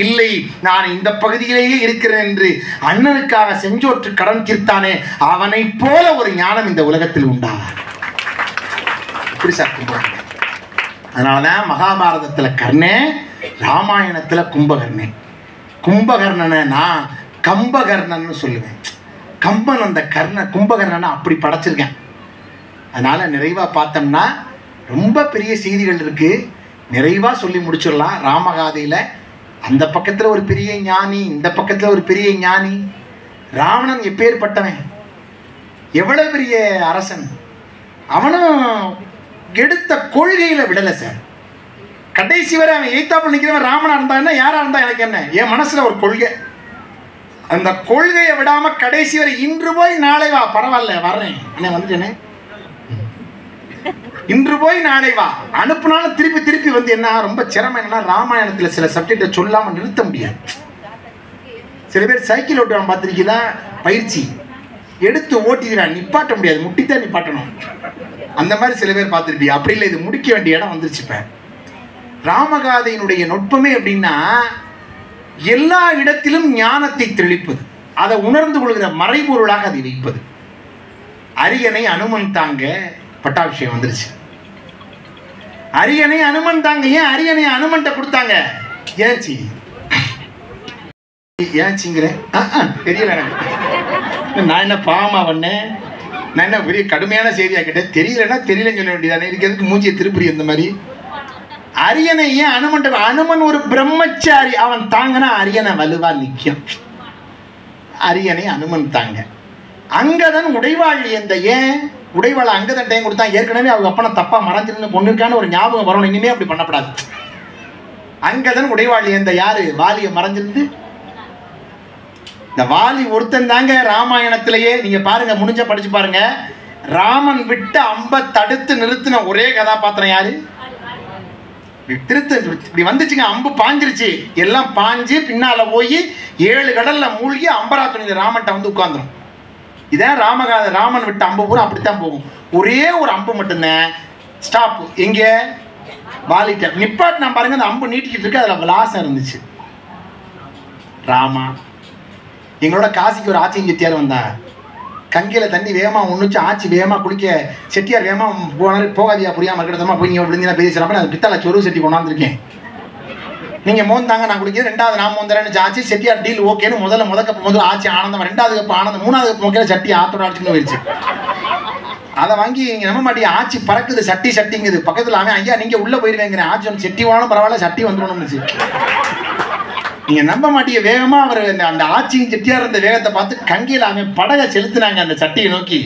இல்லை, நான் இந்த பகுதியிலேயே இருக்கிறேன் என்று அண்ணனுக்காக செஞ்சோற்று கடன் தீர்த்தானே, அவனை போல ஒரு ஞானம் இந்த உலகத்தில் உண்டா? அதனாலதான் மகாபாரதத்துல கர்ணே, ராமாயணத்துல கும்பகர்ணே. கும்பகர்ணனை நான் கம்பகர்ணன் சொல்லுவேன். கம்பன் அந்த கும்பகர்ணனை அப்படி படைச்சிருக்கேன். அதனால நிறைவா பார்த்தோம்னா ரொம்ப பெரிய செய்திகள் இருக்கு, நிறைவா சொல்லி முடிச்சிடலாம். ராமகாதையில அந்த பக்கத்துல ஒரு பெரிய ஞானி, இந்த பக்கத்துல ஒரு பெரிய ஞானி. ராவணன் எப்பேற்பட்டவன்? எவ்வளவு பெரிய அரசன், அவனும் எடுத்த கொள்கையில விடலை சார். கடைசி வரை அவன் எய்த்தாப்புல நிற்கிறவன் ராமனா இருந்தா என்ன, யாரா இருந்தா எனக்கு என்ன, என் மனசுல ஒரு கொள்கை, அந்த கொள்கையை விடாம கடைசி வரை இன்று போய் நாளை வா, பரவாயில்ல வர்றேன் அண்ணே, வந்துட்டேனே, இன்று போய் நாளை வா, அனுப்புனாலும் திருப்பி திருப்பி வந்து என்ன ரொம்ப சிரமம் என்னன்னா, ராமாயணத்துல சில சப்ஜெக்டை சொல்லாம நிறுத்த முடியாது. சில பேர் சைக்கிள் ஓட்டுவான் பார்த்திருக்கீங்களா, பயிற்சி எடுத்து ஓட்டிக்கிறான், நிப்பாட்ட முடியாது, முட்டித்தான் நிப்பாட்டணும். அந்த மாதிரி சில பேர் பார்த்துருப்பீங்க. அப்படி இல்லை, இது முடிக்க வேண்டிய இடம் வந்துருச்சு. இப்ப ராமகாதையினுடைய நுட்பமே எப்படின்னா, எல்லா இடத்திலும் ஞானத்தை தெளிப்பது, அதை உணர்ந்து கொள்கிற மறைபொருளாக அதை வைப்பது. அரியணை அனுமன் தாங்க பட்டாபிஷேகம் வந்துருச்சு. அரியணை அனுமன் தாங்க, ஏன் அரியணை அனுமன்ட்ட கொடுத்தாங்க, ஏச்சி ஏச்சிங்கிறேன் தெரியல எனக்கு, நான் என்ன பாவமா பண்ணேன், நான் என்ன பெரிய கடுமையான செய்தியா கேட்டேன், தெரியலன்னா தெரியலன்னு சொல்ல வேண்டியதானே, இருக்கிறதுக்கு மூஞ்சியை திருப்பி இந்த மாதிரி. அரியணை ஏன் அனுமன், அனுமன் ஒரு பிரம்மச்சாரி, அவன் தாங்கன்னா அரியணை வலுவா நிற்கும். அரியணை அனுமன் தாங்க. அங்கதான் உடைவாள் எந்த, ஏன் உடைவாளை அங்கதான் டைம் கொடுத்தா, ஏற்கனவே அவங்க அப்பனை தப்பா மறைஞ்சிருந்து பொண்ணுக்கான ஒரு ஞாபகம் வரணும், இனிமே அப்படி பண்ணப்படாது. அங்கதான் உடைவாள் எந்த யாரு, வாலியை மறைஞ்சிருந்து. இந்த வாலி ஒருத்தன் தாங்க ராமாயணத்திலேயே, நீங்க பாருங்க, முடிஞ்ச படிச்சு பாருங்க, ராமன் விட்டு அம்ப தடுத்து நிறுத்தின ஒரே கதாபாத்திரம் யாரு, திருத்து இப்படி வந்துச்சுங்க, அம்பு பாஞ்சிருச்சு, எல்லாம் பாஞ்சு பின்னால போய் 7 கடல்ல மூழ்கி அம்பராத்துணி ராமன்ட்ட வந்து உட்கார்ந்துரும். இதான் ராமகாத, ராமன் விட்டு அம்பு பூரா அப்படித்தான் போகும். ஒரே ஒரு அம்பு மட்டும்தான் ஸ்டாப், எங்க வாலிட்ட நிப்பாட்டு. நான் பாருங்க, அந்த அம்பு நீட்டிக்கிட்டு இருக்கு, அதுல விலாசம் இருந்துச்சு. ராமா, எங்களோட காசிக்கு ஒரு ஆட்சியும் செட்டியார் வந்தா, கங்கையில தண்ணி வேகமா ஒண்ணுச்சு, ஆட்சி வேகமா குளிக்க செட்டியார் வேகமா போகாதியா, புரியாம கிட்டத்தமா போய் நீங்க விழுந்தீங்கன்னா பேசுறப்ப நான் பித்தளை சொரு செட்டி கொண்டாந்துருக்கேன், நீங்க மோந்தாங்க நான் குளிக்கிறேன், 2வது நான் மோந்துறேன்னு ஆச்சு. செட்டியார் டீல் ஓகேன்னு முதல் கப்பு முதல்ல ஆச்சு ஆனந்தம், 2வது கப்பு ஆனந்தம், 3வது கப்பு ஓகே, சட்டி ஆத்தோட அடிச்சுன்னு போயிடுச்சு. அதை வாங்கி நீங்க நம்ப மாட்டீங்க, ஆட்சி பறக்குது, சட்டிங்குது பக்கத்துல. அவன் ஐயா நீங்க உள்ள போயிருவேங்கிறேன், ஆட்சி செட்டி வானும் பரவாயில்ல, சட்டி வந்துடணும்னுச்சு. நீங்க நம்ப மாட்டீங்க, வேகமா அவர் அந்த ஆட்சியும் செட்டியார் இருந்த வேகத்தை பார்த்து கங்கையில் அவன் படகை செலுத்தினாங்க அந்த சட்டியை நோக்கி.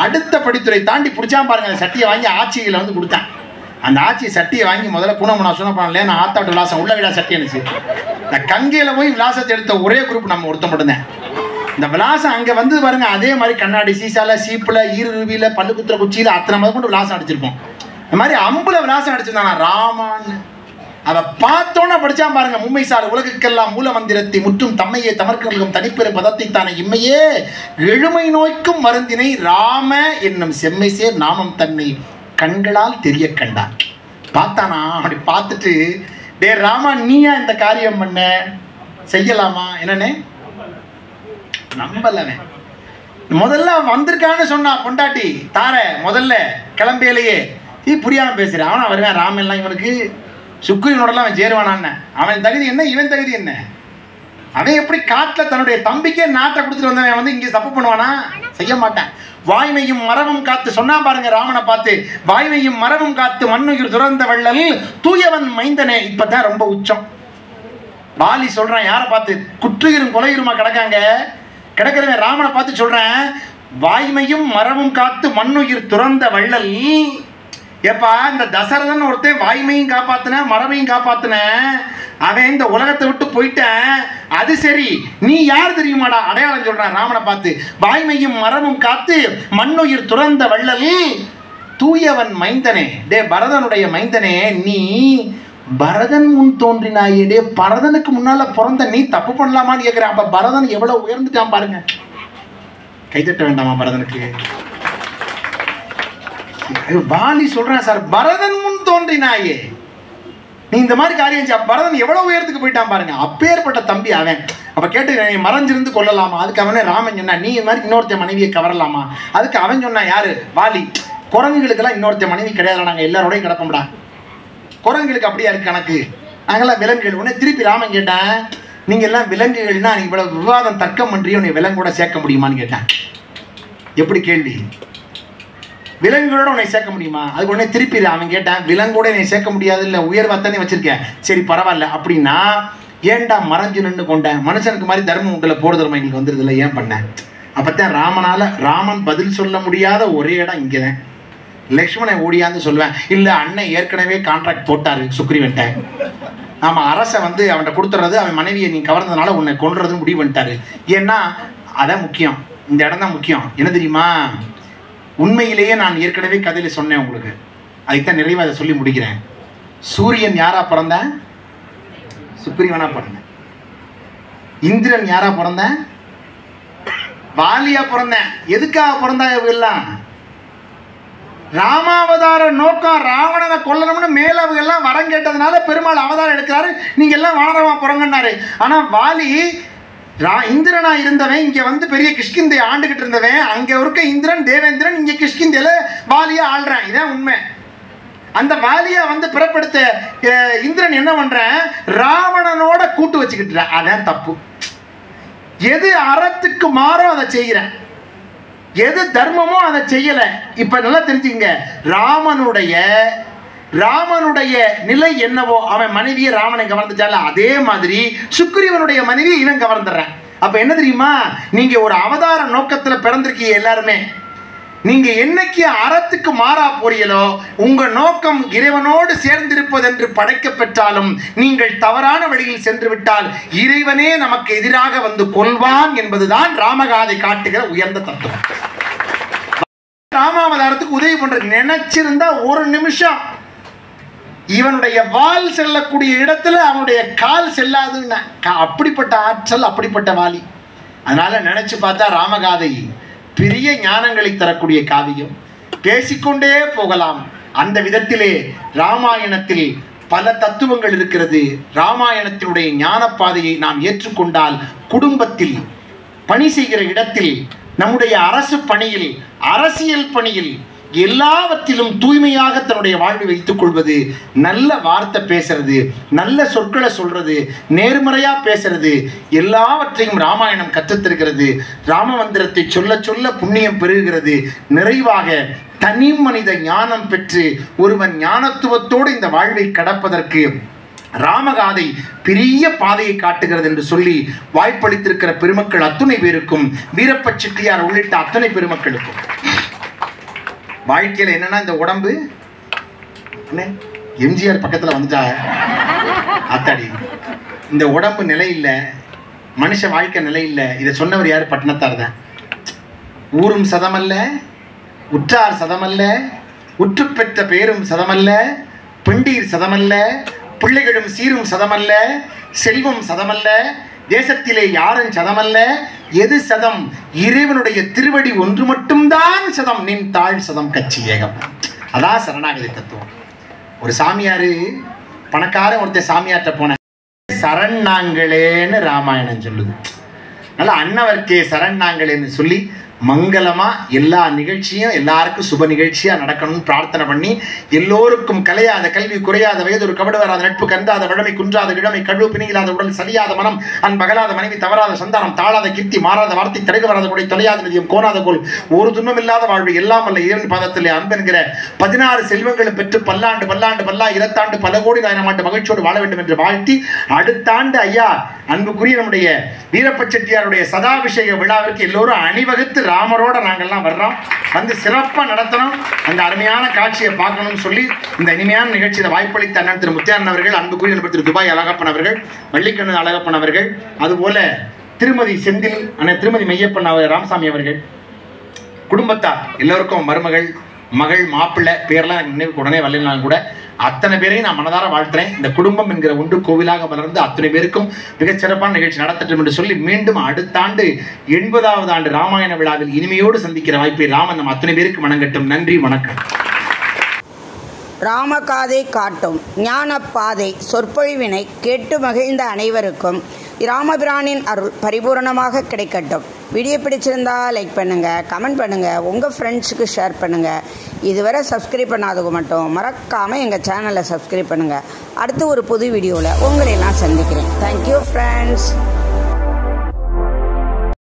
அடுத்த படித்துறை தாண்டி பிடிச்சான் பாருங்க, அந்த சட்டியை வாங்கி ஆட்சியில வந்து கொடுத்தான். அந்த ஆட்சி சட்டியை வாங்கி முதல்ல பூனமுனா சொன்ன பண்ணல, நான் ஆத்தாட்டு விலாசம் உள்ள விடா சட்டி அனுச்சு. இந்த கங்கையில போய் விலாசத்தை எடுத்த ஒரே குரூப் நம்ம ஒருத்த மட்டும்தான். இந்த விலாசம் அங்க வந்து பாருங்க, அதே மாதிரி கண்ணாடி சீசால, சீப்புல, ஈருவியில, பல்லுக்குத்துற குச்சியில அத்தனை முதல் கொண்டு விலாசம் அடிச்சிருப்போம். இந்த மாதிரி அம்புல விலாசம் அடிச்சிருந்தானா ராமான். அதை பார்த்தோன்னா படிச்சா பாருங்க, மும்மை சார் உலகுக்கெல்லாம் மூல மந்திரத்தை முற்றும் தம்மையே தமர்க்கும் தனிப்பெரு பதத்தை தானே இம்மையே எழுமை நோய்க்கும் மருந்தினை ராம என்னும் செம்மை சேர் நாமம் தன்னை கண்களால் தெரிய கண்டான். பார்த்தானா, அப்படி பார்த்துட்டு, டே ராமா நீயா இந்த காரியம் பண்ண, செய்யலாமா என்னன்னு நம்பலவன். முதல்ல வந்திருக்கான்னு சொன்னா பொண்டாட்டி தார, முதல்ல கிளம்பியலையே நீ புரியாம பேசுற, அவனா வருவேன் ராமன் எல்லாம் இவனுக்கு சுக்ரீவனோடலாம் அவன் சேருவானான்னு. அவன் தகுதி என்ன, இவன் தகுதி என்ன? அவன் எப்படி காட்டில் தன்னுடைய தம்பிக்கே நாட்டை கொடுத்துட்டு வந்தவன் வந்து இங்கே தப்பு பண்ணுவானா? செய்ய மாட்டான். வாய்மையும் மரமும் காத்து சொன்னா பாருங்க ராமனை பார்த்து, வாய்மையும் மரமும் காத்து மண்ணுயிர் துறந்த வள்ளல் தூயவன் மைந்தனே. இப்பதான் ரொம்ப உச்சம். வாலி சொல்றான் யாரை பார்த்து, குற்றுயிரும் கொலையுருமா கிடக்காங்க, கிடக்கிறவன் ராமனை பார்த்து சொல்றேன், வாய்மையும் மரமும் காத்து மண்ணுயிர் துறந்த வள்ளல். ஏப்பா, இந்த தசரதன் ஒருத்தன் வாய்மையும் காப்பாத்தின மரமையும் காப்பாத்தின, அவன் இந்த உலகத்தை விட்டு போயிட்டேன், அது சரி, நீ யார் தெரியுமாடா? அடையாளம் சொல்றான் ராமனை பார்த்து, வாய்மையும் மரமும் காத்து மண்ணுயிர் துறந்த வள்ளல் தூயவன் மைந்தனே. டே பரதனுடைய மைந்தனே, நீ பரதன் முன் தோன்றினாயே, டே பரதனுக்கு முன்னால பிறந்த நீ தப்பு பண்ணலாமான்னு கேட்கிறேன். அப்ப பரதன் எவ்வளவு உயர்ந்துட்டான் பாருங்க. கைதட்ட வேண்டாமா பரதனுக்கு? வாலி சொல்றான், சார் பரதன் முன் தோன்றினாயே, நீ இந்த மாதிரி காரியம் பரதன் எவ்வளவு உயரத்துக்கு போயிட்டான் பாருங்க. அப்பேற்பட்ட தம்பி அவன். அப்ப கேட்டு மறைஞ்சிருந்து கொள்ளலாமா? அதுக்கு அவனே ராமன் சொன்னா, நீ இந்த மாதிரி இன்னொருத்த மனைவியை கவரலாமா? அதுக்கு அவன் சொன்னா யாரு, வாலி, குரங்குகளுக்கெல்லாம் இன்னொருத்த மனைவி கிடையாது, நாங்க எல்லாரோடையும் கிடப்போம்டா. குரங்குகளுக்கு அப்படியா இருக்கு கணக்கு, நாங்கெல்லாம் விலங்குகள். உடனே திருப்பி ராமன் கேட்டேன், நீங்க எல்லாம் விலங்குகள்னா நீ இவ்வளவு விவாதம் தர்க்கம் பண்றியோ, நீ விலங்கோட சேர்க்க முடியுமான்னு கேட்டேன். எப்படி கேள்வி, விலங்குகளோட உன்னை சேர்க்க முடியுமா? அதுக்கு உடனே திருப்பி அவன் கேட்டான், விலங்கோட என்னை சேர்க்க முடியாது, இல்லை உயர்வாத்தானே வச்சிருக்கேன், சரி பரவாயில்ல, அப்படின்னா ஏன்டா மறைஞ்சு நின்று கொண்டேன்? மனுஷனுக்கு மாதிரி தர்மம் உங்களை போர் தர்மம் எங்களுக்கு வந்துருது இல்லை, ஏன் பண்ணேன்? அப்பத்தான் ராமன் பதில் சொல்ல முடியாத ஒரே இடம் இங்கதான். லக்ஷ்மணன் ஓடியாந்து சொல்லுவேன், இல்லை அண்ணன் ஏற்கனவே கான்ட்ராக்ட் போட்டாரு சுக்ரீவன்ட்ட. ஆமா, அரசை வந்து அவன்கிட்ட கொடுத்துறது, அவன் மனைவியை நீ கவர்ந்ததுனால உன்னை கொல்றதுன்னு முடிவு பண்ணிட்டாரு. ஏன்னா அதான் முக்கியம், இந்த இடம் தான் முக்கியம். என்ன தெரியுமா, உண்மையிலேயே நான் ஏற்கனவே கதையில சொன்னேன் உங்களுக்கு, அதுக்குதான் நிறைவா அதை சொல்லி முடிக்கிறேன். சூரியன் யாரா பிறந்த? சுக்ரீவனா பிறந்த. இந்திரன் யாரா பிறந்த? வாலியா பிறந்தேன். எதுக்காக பிறந்தாங்க எல்லாம்? ராமாவதார நோக்கம் ராவணனை கொல்லணும்னு மேல அவங்க எல்லாம் வரம் கேட்டதுனால பெருமாள் அவதாரம் எடுக்கிறாரு, நீங்க எல்லாம் வானரமா பிறங்கன்னாரு. ஆனா வாலி இந்திரனா இருந்தவன், இங்க வந்து பெரிய கிஷ்கிந்தையை ஆண்டுகிட்டு இருந்தவன், அங்க இருக்க இந்திரன் தேவேந்திரன், இங்க கிஷ்கிந்தையில வாலியா ஆள்றான். இதான் உண்மை. அந்த வாலியா வந்து பிறப்படுத்த இந்திரன் என்ன பண்றான், ராவணனோட கூட்டு வச்சுக்கிட்டு. அதான் தப்பு. எது அறத்துக்கு மாறோ அதை செய்கிறேன், எது தர்மமோ அதை செய்யல. இப்ப நல்லா தெரிஞ்சுங்க, ராமனுடைய நிலை என்னவோ, அவன் மனைவியை ராவனை கவர்ந்துச்சால, அதே மாதிரி சுக்ரீவனுடைய மனைவி இவன் கவர்ந்துடுறான். அப்ப என்ன தெரியுமா, நீங்க ஒரு அவதார நோக்கத்துல பிறந்திருக்கீங்க எல்லாருமே. நீங்க என்னைக்கு அறத்துக்கு மாறா போறீங்களோ, உங்க நோக்கம் இறைவனோடு சேர்ந்திருப்பது என்று படைக்கப்பெற்றாலும் நீங்கள் தவறான வழியில் சென்று விட்டால் இறைவனே நமக்கு எதிராக வந்து கொள்வான் என்பதுதான் ராமகாதை காட்டுகிற உயர்ந்த தத்துவம். ராமாவதாரத்துக்கு உதவி பண்ற நினைச்சிருந்தா ஒரு நிமிஷம் இவனுடைய வால் செல்லக்கூடிய இடத்துல அவனுடைய கால் செல்லாதுன்னு, அப்படிப்பட்ட ஆற்றல், அப்படிப்பட்ட வாலி. அதனால நினைச்சு பார்த்தா ராமகாதை பெரிய ஞானங்களை தரக்கூடிய காவியம். பேசிக்கொண்டே போகலாம். அந்த விதத்திலே ராமாயணத்தில் பல தத்துவங்கள் இருக்கிறது. ராமாயணத்தினுடைய ஞான பாதையை நாம் ஏற்றுக்கொண்டால் குடும்பத்தில், பணி செய்கிற இடத்தில், நம்முடைய அரசு பணியில், அரசியல் பணியில், எல்லாவற்றிலும் தூய்மையாக தன்னுடைய வாழ்வை வைத்துக் கொள்வது, நல்ல வார்த்தை பேசுறது, நல்ல சொற்களை சொல்றது, நேர்மறையா பேசுறது, எல்லாவற்றையும் ராமாயணம் கற்றுத்தருகிறது. ராமமந்திரத்தை சொல்ல சொல்ல புண்ணியம் பெருகிறது. நிறைவாக தனி மனித ஞானம் பெற்று ஒருவன் ஞானத்துவத்தோடு இந்த வாழ்வை கடப்பதற்கு ராமகாதை பெரிய பாதையை காட்டுகிறது என்று சொல்லி வாய்ப்பளித்திருக்கிற பெருமக்கள் அத்துணை பேருக்கும், வீரப்ப செட்டியார் உள்ளிட்ட அத்தனை பெருமக்களுக்கும், வாழ்க்கையில் என்னன்னா இந்த உடம்பு எம்ஜிஆர் பக்கத்தில் வந்துட்டா அத்தாடி, இந்த உடம்பு நிலை இல்லை, மனுஷ வாழ்க்கை நிலை இல்லை. இதை சொன்னவர் யார்? பட்டினத்தார் தான். ஊரும் சதமல்ல, உற்றார் சதமல்ல, உற்று பெற்ற பேரும் சதமல்ல, பெண்டீர் சதமல்ல, பிள்ளைகளும் சீரும் சதமல்ல, செல்வம் சதமல்ல, தேசத்திலே யாரும் சதமல்ல. எது சதம்? இறைவனுடைய திருவடி ஒன்று மட்டும்தான் சதம். நின் தாழ் சதம் கட்சி ஏகம். அதான் சரணாகதி தத்துவம். ஒரு சாமியாரு, பணக்காரன் ஒருத்தர் சாமியார்ட்ட போன, சரண் நாங்களேன்னு ராமாயணம் சொல்லுது. அதனால அன்னவர்க்கே சரண் நாங்களேன்னு சொல்லி மங்களமா எல்லா நிகழ்ச்சியும் எல்லாருக்கும் சுப நிகழ்ச்சியா நடக்கணும்னு பிரார்த்தனை பண்ணி, எல்லோருக்கும் கலையாத கல்வி, குறையாத வயது, ஒரு கபடு வராத நட்பு, கந்தாத வழமை, குன்றாத இளமை, கழுவு பிணிகளாத உடல், சலியாத மனம், அன்பகலாத மனைவி, தவறாத சந்தானம், தாழாத கீர்த்தி, மாறாத வார்த்தை, தடுக்க வராத கொடை, தொலையாத நிதியம், கோணாத கோல், ஒரு துன்பமில்லாத வாழ்வு, எல்லாம் அல்ல இறைவன் பாதத்திலே அன்பென்கிற 16 செல்வங்களும் பெற்று பல்லாண்டு பல்லாண்டு பல்லா இரத்தாண்டு பல கோடி ஆயிரம் ஆண்டு மகிழ்ச்சியோடு வாழ வேண்டும் என்று வாழ்த்தி, அடுத்த ஆண்டு ஐயா அன்புக்குரிய நம்முடைய வீரப்ப செட்டியாருடைய சதாபிஷேக விழாவிற்கு எல்லோரும் அணிவகுத்து ராமரோட நாங்கள்லாம் வர்றோம், வந்து சிறப்பாக நடத்தணும், அந்த அருமையான காட்சியை பார்க்கணும்னு சொல்லி இந்த இனிமையான நிகழ்ச்சியில் வாய்ப்பளித்த அண்ணன் திரு முத்தியானன் அவர்கள், அன்புக்குரிய நண்பர் திரு துபாய் அழகப்பன் அவர்கள், வள்ளிக்கண்ணு அழகப்பன் அவர்கள், அதுபோல திருமதி செந்தில் அண்ணன் திருமதி மையப்பன் ராமசாமி அவர்கள், குடும்பத்தார் எல்லோருக்கும் மருமகள், மகள், மாப்பிள்ளை பேரெல்லாம் எனக்கு நினைவுக்கு உடனே வரலைனாலும் கூட அத்தனை பேரையும் நான் மனதார வாழ்த்துறேன். இந்த குடும்பம் என்கிற ஒன்று கோவிலாக வளர்ந்து அத்தனை பேருக்கும் மிகச் சிறப்பான நிகழ்ச்சி நடத்தட்டும் என்று சொல்லி மீண்டும் அடுத்த ஆண்டு 80வது ஆண்டு ராமாயண விழாவில் இனிமையோடு சந்திக்கிற வாய்ப்பை ராமன் நம்ம அத்தனை பேருக்கு வணங்கட்டும். நன்றி, வணக்கம். ராமகாதை காட்டும் ஞான பாதை சொற்பொழிவினை கேட்டு மகிழ்ந்த அனைவருக்கும் ராமபிரானின் அருள் பரிபூரணமாக கிடைக்கட்டும். வீடியோ பிடிச்சிருந்தா லைக் பண்ணுங்கள், கமெண்ட் பண்ணுங்கள், உங்கள் ஃப்ரெண்ட்ஸுக்கு ஷேர் பண்ணுங்கள். இதுவரை சப்ஸ்கிரைப் பண்ணாதவங்க மட்டும் மறக்காமல் எங்கள் சேனலை சப்ஸ்கிரைப் பண்ணுங்கள். அடுத்து ஒரு புது வீடியோவில் உங்களை நான் சந்திக்கிறேன். Thank you friends.